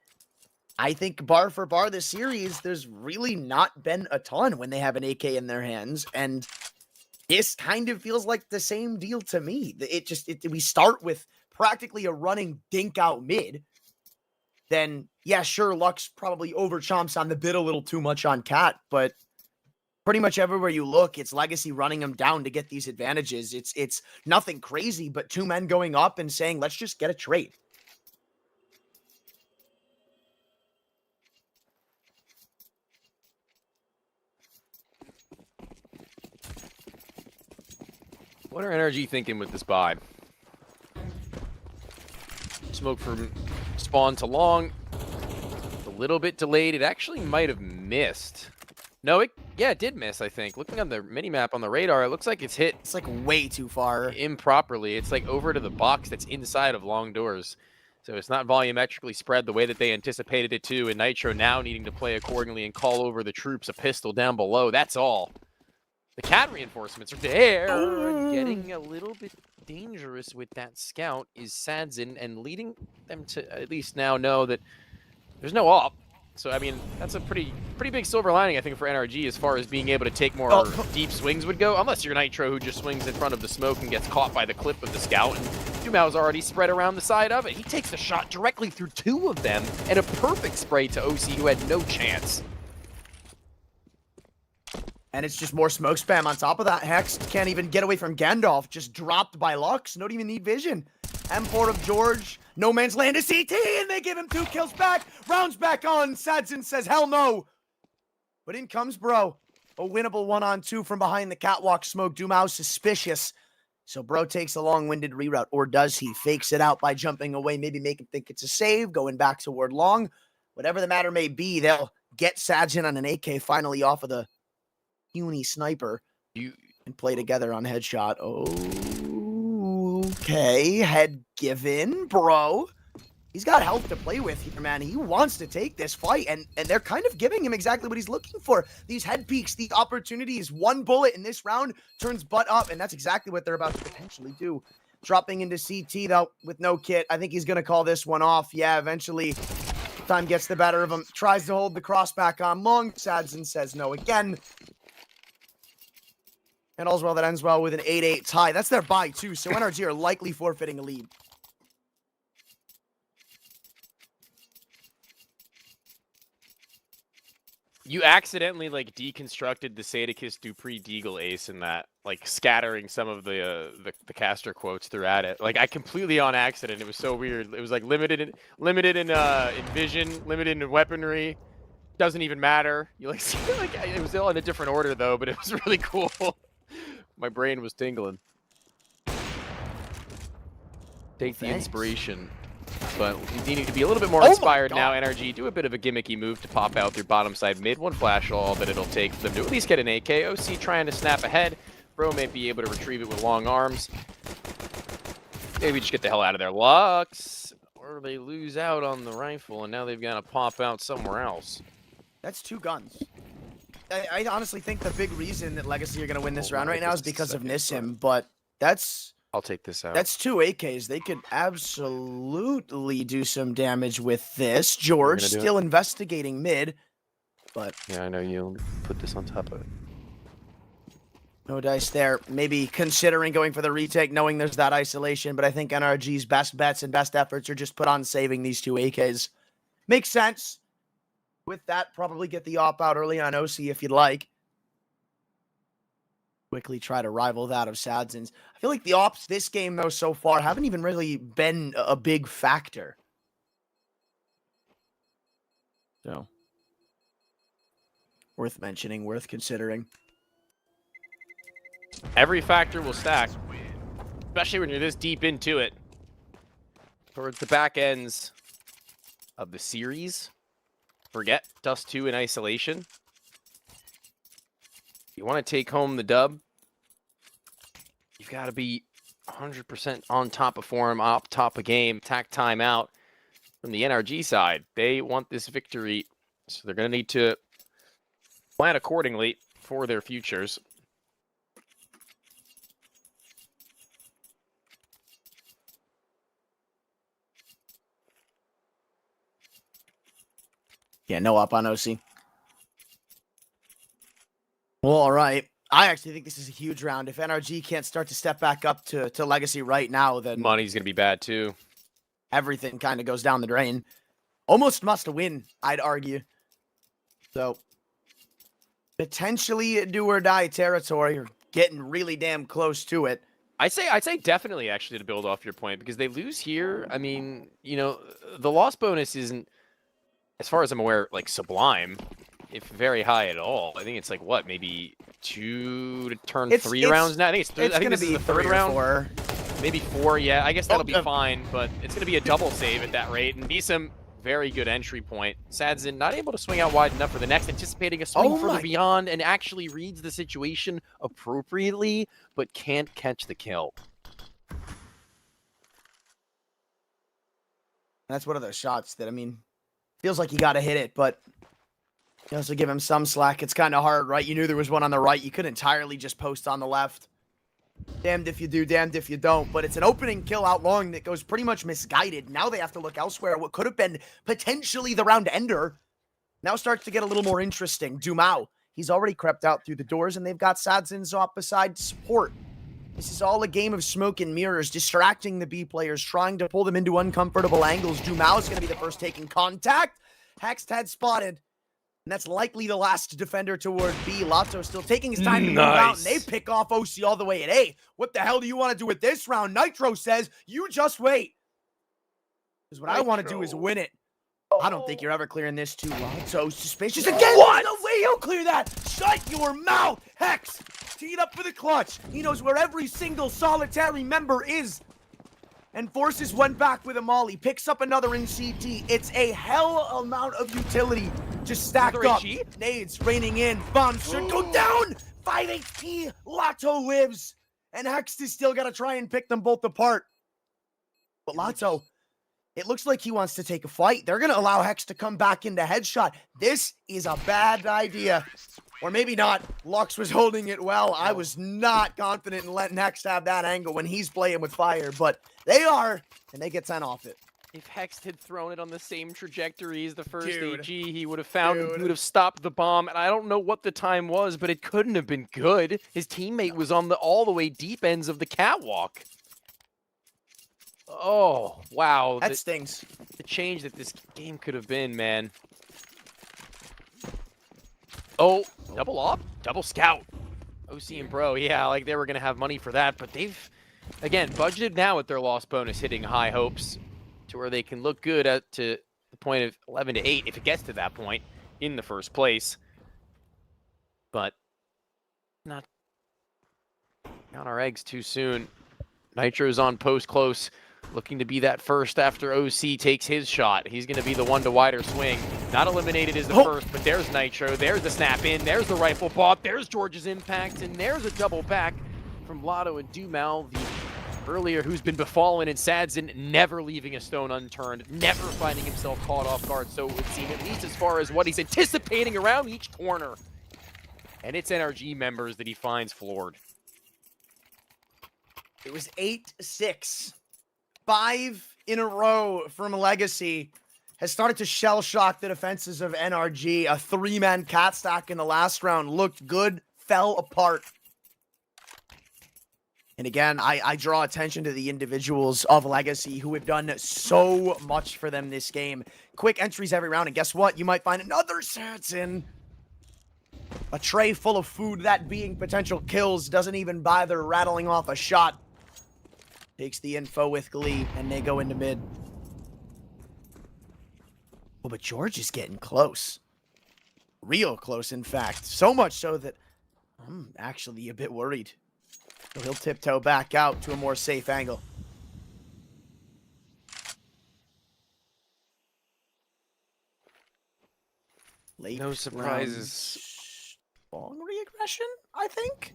I think bar for bar this series, there's really not been a ton when they have an AK in their hands. And this kind of feels like the same deal to me. We start with practically a running dink out mid. Then, yeah, sure, Lux probably overchomps on the bit a little too much on Cat, but pretty much everywhere you look, it's Legacy running them down to get these advantages. It's nothing crazy, but two men going up and saying, let's just get a trade. What are NRG thinking with this buy? Smoke from spawn to long. A little bit delayed. It actually might have missed. No, it did miss, I think. Looking on the mini-map on the radar, it looks like it's hit. It's like way too far. Improperly. It's like over to the box that's inside of long doors. So it's not volumetrically spread the way that they anticipated it to, and Nitro now needing to play accordingly and call over the troops a pistol down below. That's all. The Cat reinforcements are there. Getting a little bit dangerous with that scout is Sadzin, and leading them to at least now know that there's no op. So, I mean, that's a pretty big silver lining, I think, for NRG as far as being able to take more deep swings would go. Unless you're Nitro, who just swings in front of the smoke and gets caught by the clip of the scout. And Dumau's already spread around the side of it. He takes the shot directly through two of them, and a perfect spray to OC, who had no chance. And it's just more smoke spam on top of that. Hex can't even get away from Gandalf. Just dropped by Lux. Don't even need vision. M4 of George. No man's land to CT, and they give him 2 kills back. Rounds back on. Sadzin says, hell no. But in comes Bro. A winnable 1-on-2 from behind the catwalk smoke. Dumau suspicious. So Bro takes a long-winded reroute. Or does he? Fakes it out by jumping away. Maybe make him think it's a save. Going back toward long. Whatever the matter may be, they'll get Sadzin on an AK finally off of the puny sniper and play together on headshot. Okay, head given, Bro. He's got health to play with here, man. He wants to take this fight, and they're kind of giving him exactly what he's looking for. These head peeks, the opportunities. One bullet in this round turns butt up, and that's exactly what they're about to potentially do. Dropping into CT, though, with no kit. I think he's going to call this one off. Yeah, eventually time gets the better of him. Tries to hold the cross back on long. Sadzin says no again. And all's well that ends well with an 8-8 tie. That's their bye, too, so NRG are likely forfeiting a lead. You accidentally, like, deconstructed the Sadicus Dupree Deagle ace in that, like, scattering some of the caster quotes throughout it. Like, I completely on accident. It was so weird. It was, like, limited in vision, limited in weaponry. Doesn't even matter. You, like, see, like, it was all in a different order, though, but it was really cool. My brain was tingling. Take the inspiration. But we need to be a little bit more inspired now. NRG do a bit of a gimmicky move to pop out through bottom side mid. One flash all that it'll take for them to at least get an AK. OC trying to snap ahead. Bro may be able to retrieve it with long arms. Maybe just get the hell out of there. Lux. Or they lose out on the rifle and now they've got to pop out somewhere else. That's 2 guns. I honestly think the big reason that Legacy are going to win this round right now is because of Nissim, but that's... I'll take this out. That's 2 AKs. They could absolutely do some damage with this. George still investigating mid, but... Yeah, I know you'll put this on top of it. No dice there. Maybe considering going for the retake, knowing there's that isolation, but I think NRG's best bets and best efforts are just put on saving these 2 AKs. Makes sense. With that, probably get the op out early on OC if you'd like. Quickly try to rival that of Sadzin's. I feel like the ops this game, though, so far haven't even really been a big factor. So, worth mentioning, worth considering. Every factor will stack, especially when you're this deep into it. Towards the back ends of the series. Forget Dust 2 in isolation. You want to take home the dub, you've got to be 100% on top of form, up top of game, tack time out from the NRG side. They want this victory, so they're going to need to plan accordingly for their futures. Yeah, no up on OC. Well, all right. I actually think this is a huge round. If NRG can't start to step back up to Legacy right now, then Money's going to be bad too. everything kind of goes down the drain. Almost must win, I'd argue. So, potentially do or die territory, or getting really damn close to it. I'd say definitely actually to build off your point, because they lose here. I mean, you know, the loss bonus isn't, as far as I'm aware, like sublime, if very high at all. I think it's like what, maybe 2 to turn 3 rounds now. I think it's 3. I think this is the 3rd round. 4. Maybe 4. Yeah, I guess that'll be fine, but it's going to be a double save at that rate, and be some very good entry point. Sadzin not able to swing out wide enough for the next, anticipating a swing further beyond, and actually reads the situation appropriately, but can't catch the kill. That's one of those shots that, I mean, feels like you got to hit it, but you also give him some slack. It's kind of hard, right? You knew there was one on the right. You couldn't entirely just post on the left. Damned if you do, damned if you don't. But it's an opening kill out long that goes pretty much misguided. Now they have to look elsewhere. What could have been potentially the round ender now starts to get a little more interesting. Dumao, he's already crept out through the doors, and they've got Sadzin's off beside support. This is all a game of smoke and mirrors, distracting the B players, trying to pull them into uncomfortable angles. Dumao is going to be the first taking contact. Hextad spotted. And that's likely the last defender toward B. Lato still taking his time to move out, and they pick off OC all the way at A. What the hell do you want to do with this round? Nitro says, you just wait. Because what I want to do is win it. I don't think you're ever clearing this too. Lato suspicious again. What? No way he'll clear that. Shut your mouth. Hex teed up for the clutch. He knows where every single solitary member is. And forces one back with a molly. Picks up another in CT. It's a hell amount of utility just stacked up. Nades raining in. Bombs should go down. 5 HP. Lato lives. And Hex is still got to try and pick them both apart. But Lato, it looks like he wants to take a fight. They're going to allow Hex to come back into headshot. This is a bad idea. Or maybe not. Lux was holding it well. I was not confident in letting Hex have that angle when he's playing with fire. But they are, and they get 10 off it. If Hex had thrown it on the same trajectory as the first AG, he would have found it, he would have stopped the bomb. And I don't know what the time was, but it couldn't have been good. His teammate was on the all the way deep ends of the catwalk. Oh, wow. That stings. The change that this game could have been, man. Oh, double op, double scout. OC and Bro, yeah, like they were going to have money for that, but they've, again, budgeted now with their loss bonus, hitting high hopes to where they can look good at to the point of 11 to 8 if it gets to that point in the first place. But not on our eggs too soon. Nitro's on post close, looking to be that first after OC takes his shot. He's going to be the one to wider swing. Not eliminated as the first, but there's Nitro. There's the snap in. There's the rifle pop. There's George's impact. And there's a double back from Lotto and Dumao, the earlier who's been befallen, and Sadzin never leaving a stone unturned, never finding himself caught off guard, so it would seem, at least as far as what he's anticipating around each corner. And it's NRG members that he finds floored. It was 8-6. 5 in a row from Legacy has started to shell shock the defenses of NRG. A 3-man cat stack in the last round looked good, fell apart. And again, I draw attention to the individuals of Legacy who have done so much for them this game. Quick entries every round, and guess what? You might find another Sadzin. A tray full of food, that being potential kills, doesn't even bother rattling off a shot. Takes the info with glee, and they go into mid. Oh, but George is getting close. Real close, in fact. So much so that I'm actually a bit worried. So he'll tiptoe back out to a more safe angle. Late no surprises. Long reaggression, I think?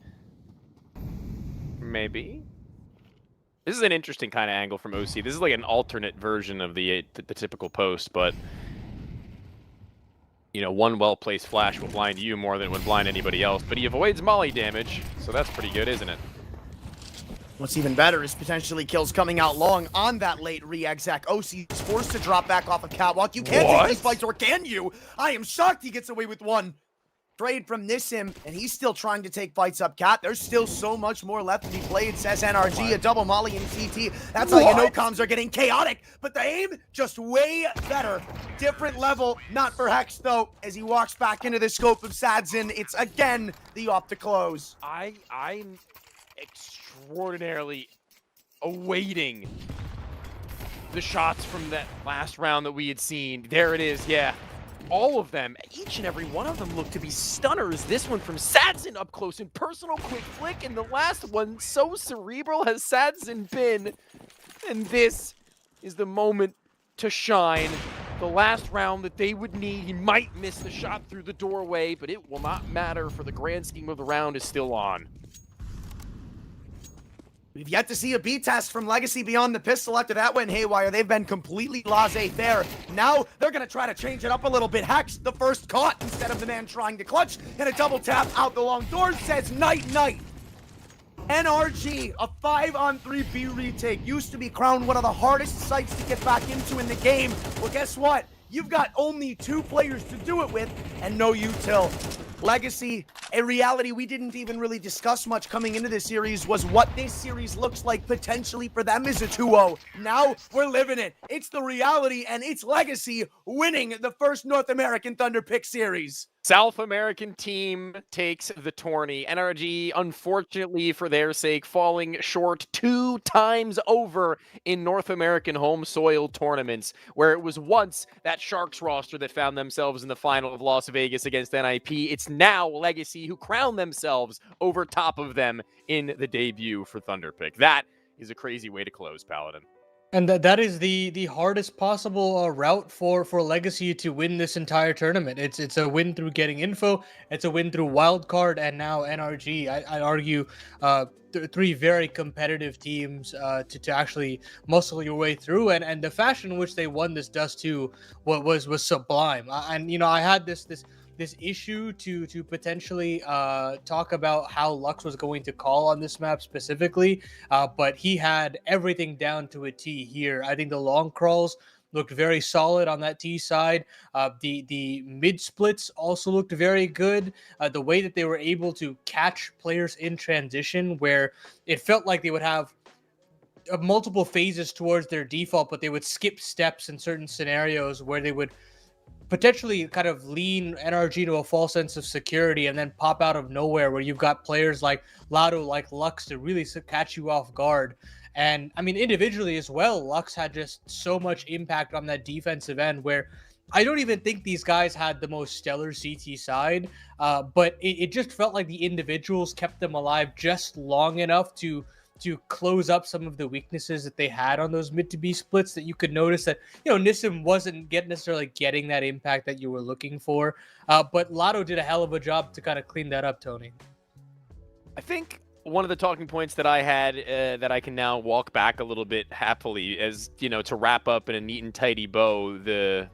Maybe. This is an interesting kind of angle from OC. This is like an alternate version of the typical post, but you know, one well-placed flash will blind you more than it would blind anybody else, but he avoids molly damage, so that's pretty good, isn't it? What's even better is potentially kills coming out long on that late re-exec. OC is forced to drop back off a catwalk. You can't take these fights, or can you? I am shocked he gets away with one. Trade from Nissim, and he's still trying to take fights up cat. There's still so much more left to be played, says NRG. A double molly in CT. That's how you know comms are getting chaotic, but the aim just way better. Different level, not for Hex though, as he walks back into the scope of Sadzin. It's again the off to close. I'm extraordinarily awaiting the shots from that last round that we had seen. There it is, yeah. All of them, each and every one of them look to be stunners. This one from Sadzin up close and personal, quick flick, and the last one, so cerebral has Sadzin been. And this is the moment to shine. The last round that they would need. He might miss the shot through the doorway, but it will not matter, for the grand scheme of the round is still on. We've yet to see a B test from Legacy beyond the pistol after that went haywire. They've been completely laissez-faire. Now they're going to try to change it up a little bit. Hex, the first caught instead of the man trying to clutch. And a double tap out the long door says night-night. NRG, a 5-on-3 B retake. Used to be crowned one of the hardest sites to get back into in the game. Well, guess what? You've got only 2 players to do it with, and no util. Legacy, a reality we didn't even really discuss much coming into this series, was what this series looks like potentially for them is a 2-0. Now we're living it. It's the reality, and it's Legacy winning the first North American Thunderpick series. South American team takes the tourney. NRG, unfortunately for their sake, falling short 2 times over in North American home soil tournaments, where it was once that Sharks roster that found themselves in the final of Las Vegas against NIP. It's now Legacy who crown themselves over top of them in the debut for Thunderpick. That is a crazy way to close, Paladin. And that is the hardest possible route for Legacy to win this entire tournament. It's a win through getting info, it's a win through wildcard, and now NRG. I'd argue 3 very competitive teams to actually muscle your way through, and the fashion in which they won this Dust 2 was sublime. And you know, I had this issue to potentially talk about how Lux was going to call on this map specifically, but he had everything down to a T here. I think the long crawls looked very solid on that T side. The mid splits also looked very good. The way that they were able to catch players in transition, where it felt like they would have multiple phases towards their default, but they would skip steps in certain scenarios where they would potentially kind of lean NRG to a false sense of security and then pop out of nowhere, where you've got players like Lado, like Lux, to really catch you off guard. And I mean, individually as well, Lux had just so much impact on that defensive end, where I don't even think these guys had the most stellar CT side, but it just felt like the individuals kept them alive just long enough to close up some of the weaknesses that they had on those mid to B splits, that you could notice that, you know, Nissim wasn't necessarily getting that impact that you were looking for. But Lotto did a hell of a job to kind of clean that up, Tony. I think one of the talking points that I had that I can now walk back a little bit happily, as you know, to wrap up in a neat and tidy bow, the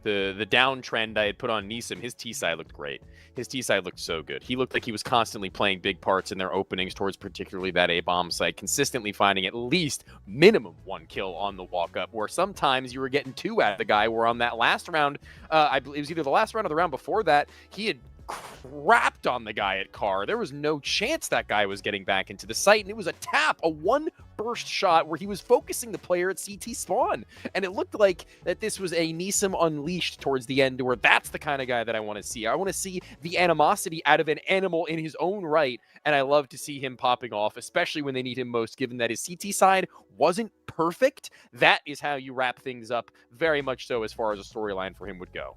downtrend I had put on Nissim. His T side looked great. His T side looked so good. He looked like he was constantly playing big parts in their openings towards particularly that A bomb site, consistently finding at least minimum 1 kill on the walk up, where sometimes you were getting 2 out of the guy. Where on that last round, I believe it was either the last round or the round before that, he had crapped on the guy at car. There was no chance that guy was getting back into the site, and it was a tap, a 1 burst shot where he was focusing the player at CT spawn, and it looked like that this was a Nissim unleashed towards the end, where that's the kind of guy that I want to see. I want to see the animosity out of an animal in his own right, and I love to see him popping off, especially when they need him most, given that his CT side wasn't perfect. That is how you wrap things up, very much so as far as a storyline for him would go.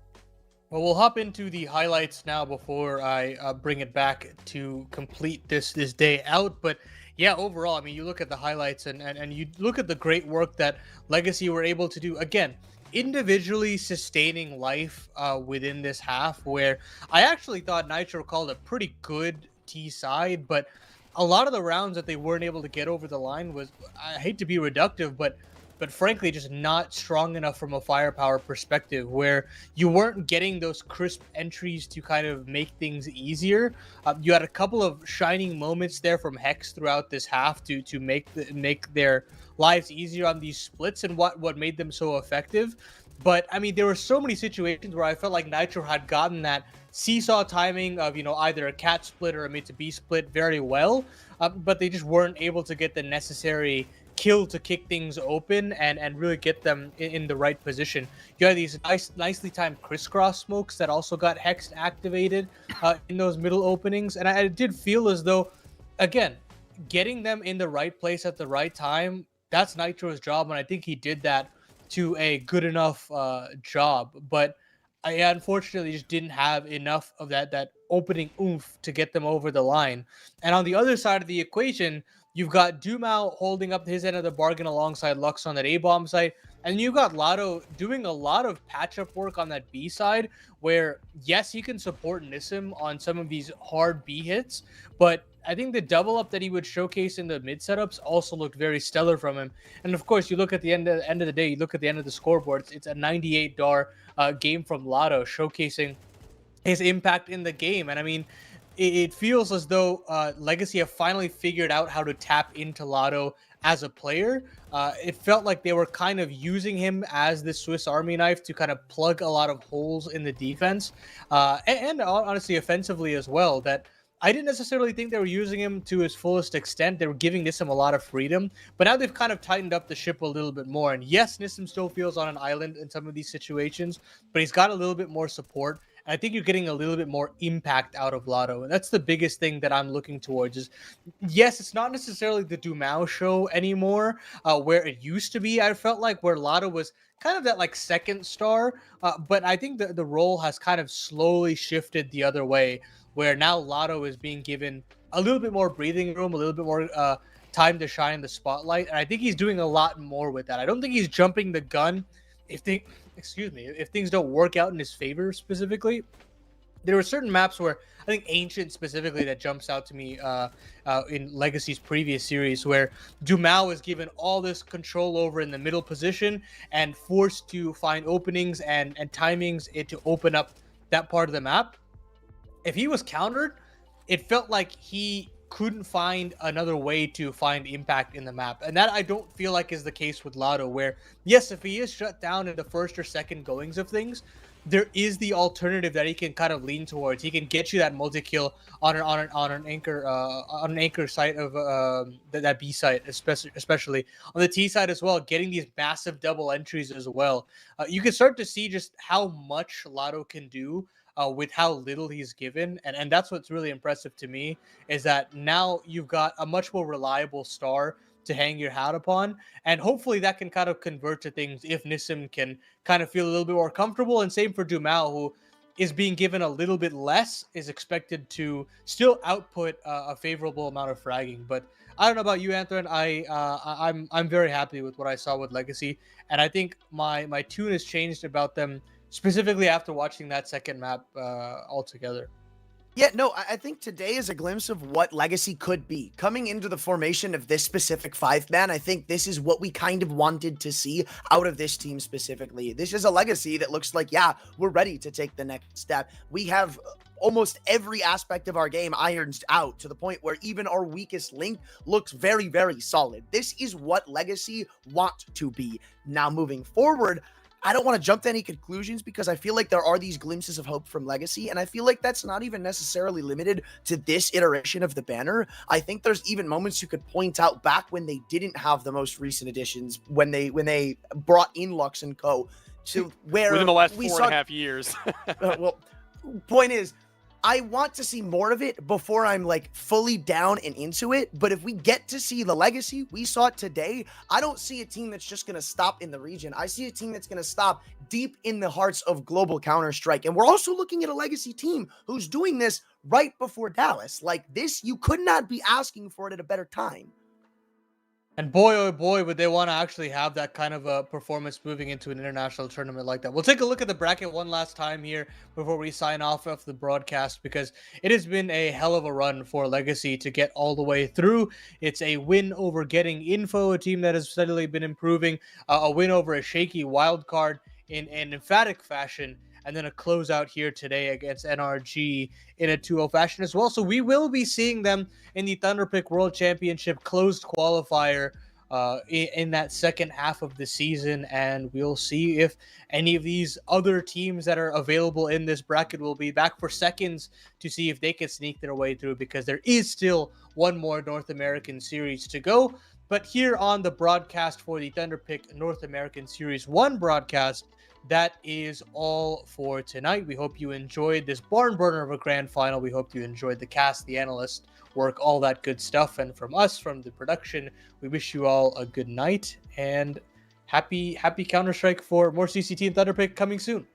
Well, we'll hop into the highlights now before I bring it back to complete this day out. But yeah, overall, I mean, you look at the highlights and you look at the great work that Legacy were able to do. Again, individually sustaining life within this half, where I actually thought Nitro called a pretty good T side, but a lot of the rounds that they weren't able to get over the line was, I hate to be reductive, but but frankly, just not strong enough from a firepower perspective, where you weren't getting those crisp entries to kind of make things easier. You had a couple of shining moments there from Hex throughout this half to make their lives easier on these splits, and what made them so effective. But I mean, there were so many situations where I felt like Nitro had gotten that seesaw timing of, either a cat split or a mid to B split very well, but they just weren't able to get the necessary kill to kick things open and really get them in the right position. You had these nicely timed crisscross smokes that also got hexed activated in those middle openings, and I did feel as though, again, getting them in the right place at the right time, that's Nitro's job, and I think he did that to a good enough job. But I unfortunately just didn't have enough of that opening oomph to get them over the line. And on the other side of the equation, you've got Dumao holding up his end of the bargain alongside Lux on that A-bomb site. And you've got Lotto doing a lot of patch-up work on that B side, where, yes, he can support Nissim on some of these hard B hits, but I think the double up that he would showcase in the mid setups also looked very stellar from him. And of course, you look at the end of the day, you look at the end of the scoreboard, it's a 98 DAR game from Lotto, showcasing his impact in the game. And I mean, it feels as though Legacy have finally figured out how to tap into Lotto as a player. It felt like they were kind of using him as the Swiss Army knife to kind of plug a lot of holes in the defense, and honestly offensively as well, that I didn't necessarily think they were using him to his fullest extent. They were giving Nissim a lot of freedom, but now they've kind of tightened up the ship a little bit more. And yes, Nissim still feels on an island in some of these situations, but he's got a little bit more support. And I think you're getting a little bit more impact out of Lotto. And that's the biggest thing that I'm looking towards is, yes, it's not necessarily the Dumao show anymore, where it used to be. I felt like where Lotto was kind of that like second star, but I think the role has kind of slowly shifted the other way, where now Lotto is being given a little bit more breathing room, a little bit more time to shine in the spotlight. And I think he's doing a lot more with that. I don't think he's jumping the gun if things don't work out in his favor specifically. There were certain maps where I think Ancient specifically that jumps out to me in Legacy's previous series, where Dumao was given all this control over in the middle position and forced to find openings and timings to open up that part of the map. If he was countered, it felt like he couldn't find another way to find impact in the map. And that I don't feel like is the case with Lotto, where, yes, if he is shut down in the first or second goings of things, there is the alternative that he can kind of lean towards. He can get you that multi-kill on an anchor site of that B site, especially on the T side as well, getting these massive double entries as well. You can start to see just how much Lotto can do with how little he's given. And that's what's really impressive to me, is that now you've got a much more reliable star to hang your hat upon. And hopefully that can kind of convert to things if Nissim can kind of feel a little bit more comfortable. And same for Dumao, who is being given a little bit less, is expected to still output a favorable amount of fragging. But I don't know about you, Anthron. I'm very happy with what I saw with Legacy. And I think my tune has changed about them, specifically after watching that second map altogether. Yeah, no, I think today is a glimpse of what Legacy could be. Coming into the formation of this specific 5-man, I think this is what we kind of wanted to see out of this team specifically. This is a Legacy that looks like, yeah, we're ready to take the next step. We have almost every aspect of our game irons out to the point where even our weakest link looks very, very solid. This is what Legacy want to be. Now, moving forward, I don't want to jump to any conclusions because I feel like there are these glimpses of hope from Legacy, and I feel like that's not even necessarily limited to this iteration of the banner. I think there's even moments you could point out back when they didn't have the most recent additions, when they brought in Lux and Co. to where within the last 4.5 years. Well, point is, I want to see more of it before I'm like fully down and into it. But if we get to see the Legacy we saw it today, I don't see a team that's just going to stop in the region. I see a team that's going to stop deep in the hearts of global Counter-Strike. And we're also looking at a Legacy team who's doing this right before Dallas. Like this, you could not be asking for it at a better time. And boy, oh boy, would they want to actually have that kind of a performance moving into an international tournament like that. We'll take a look at the bracket one last time here before we sign off of the broadcast, because it has been a hell of a run for Legacy to get all the way through. It's a win over Getting Info, a team that has steadily been improving, a win over a shaky wild card in an emphatic fashion, and then a closeout here today against NRG in a 2-0 fashion as well. So we will be seeing them in the Thunderpick World Championship closed qualifier in that second half of the season, and we'll see if any of these other teams that are available in this bracket will be back for seconds to see if they can sneak their way through, because there is still one more North American series to go. But here on the broadcast for the Thunderpick North American Series 1 broadcast, that is all for tonight. We hope you enjoyed this barn burner of a grand final. We hope you enjoyed the cast, the analyst work, all that good stuff. And from us, from the production, we wish you all a good night and happy Counter-Strike for more CCT and Thunderpick coming soon.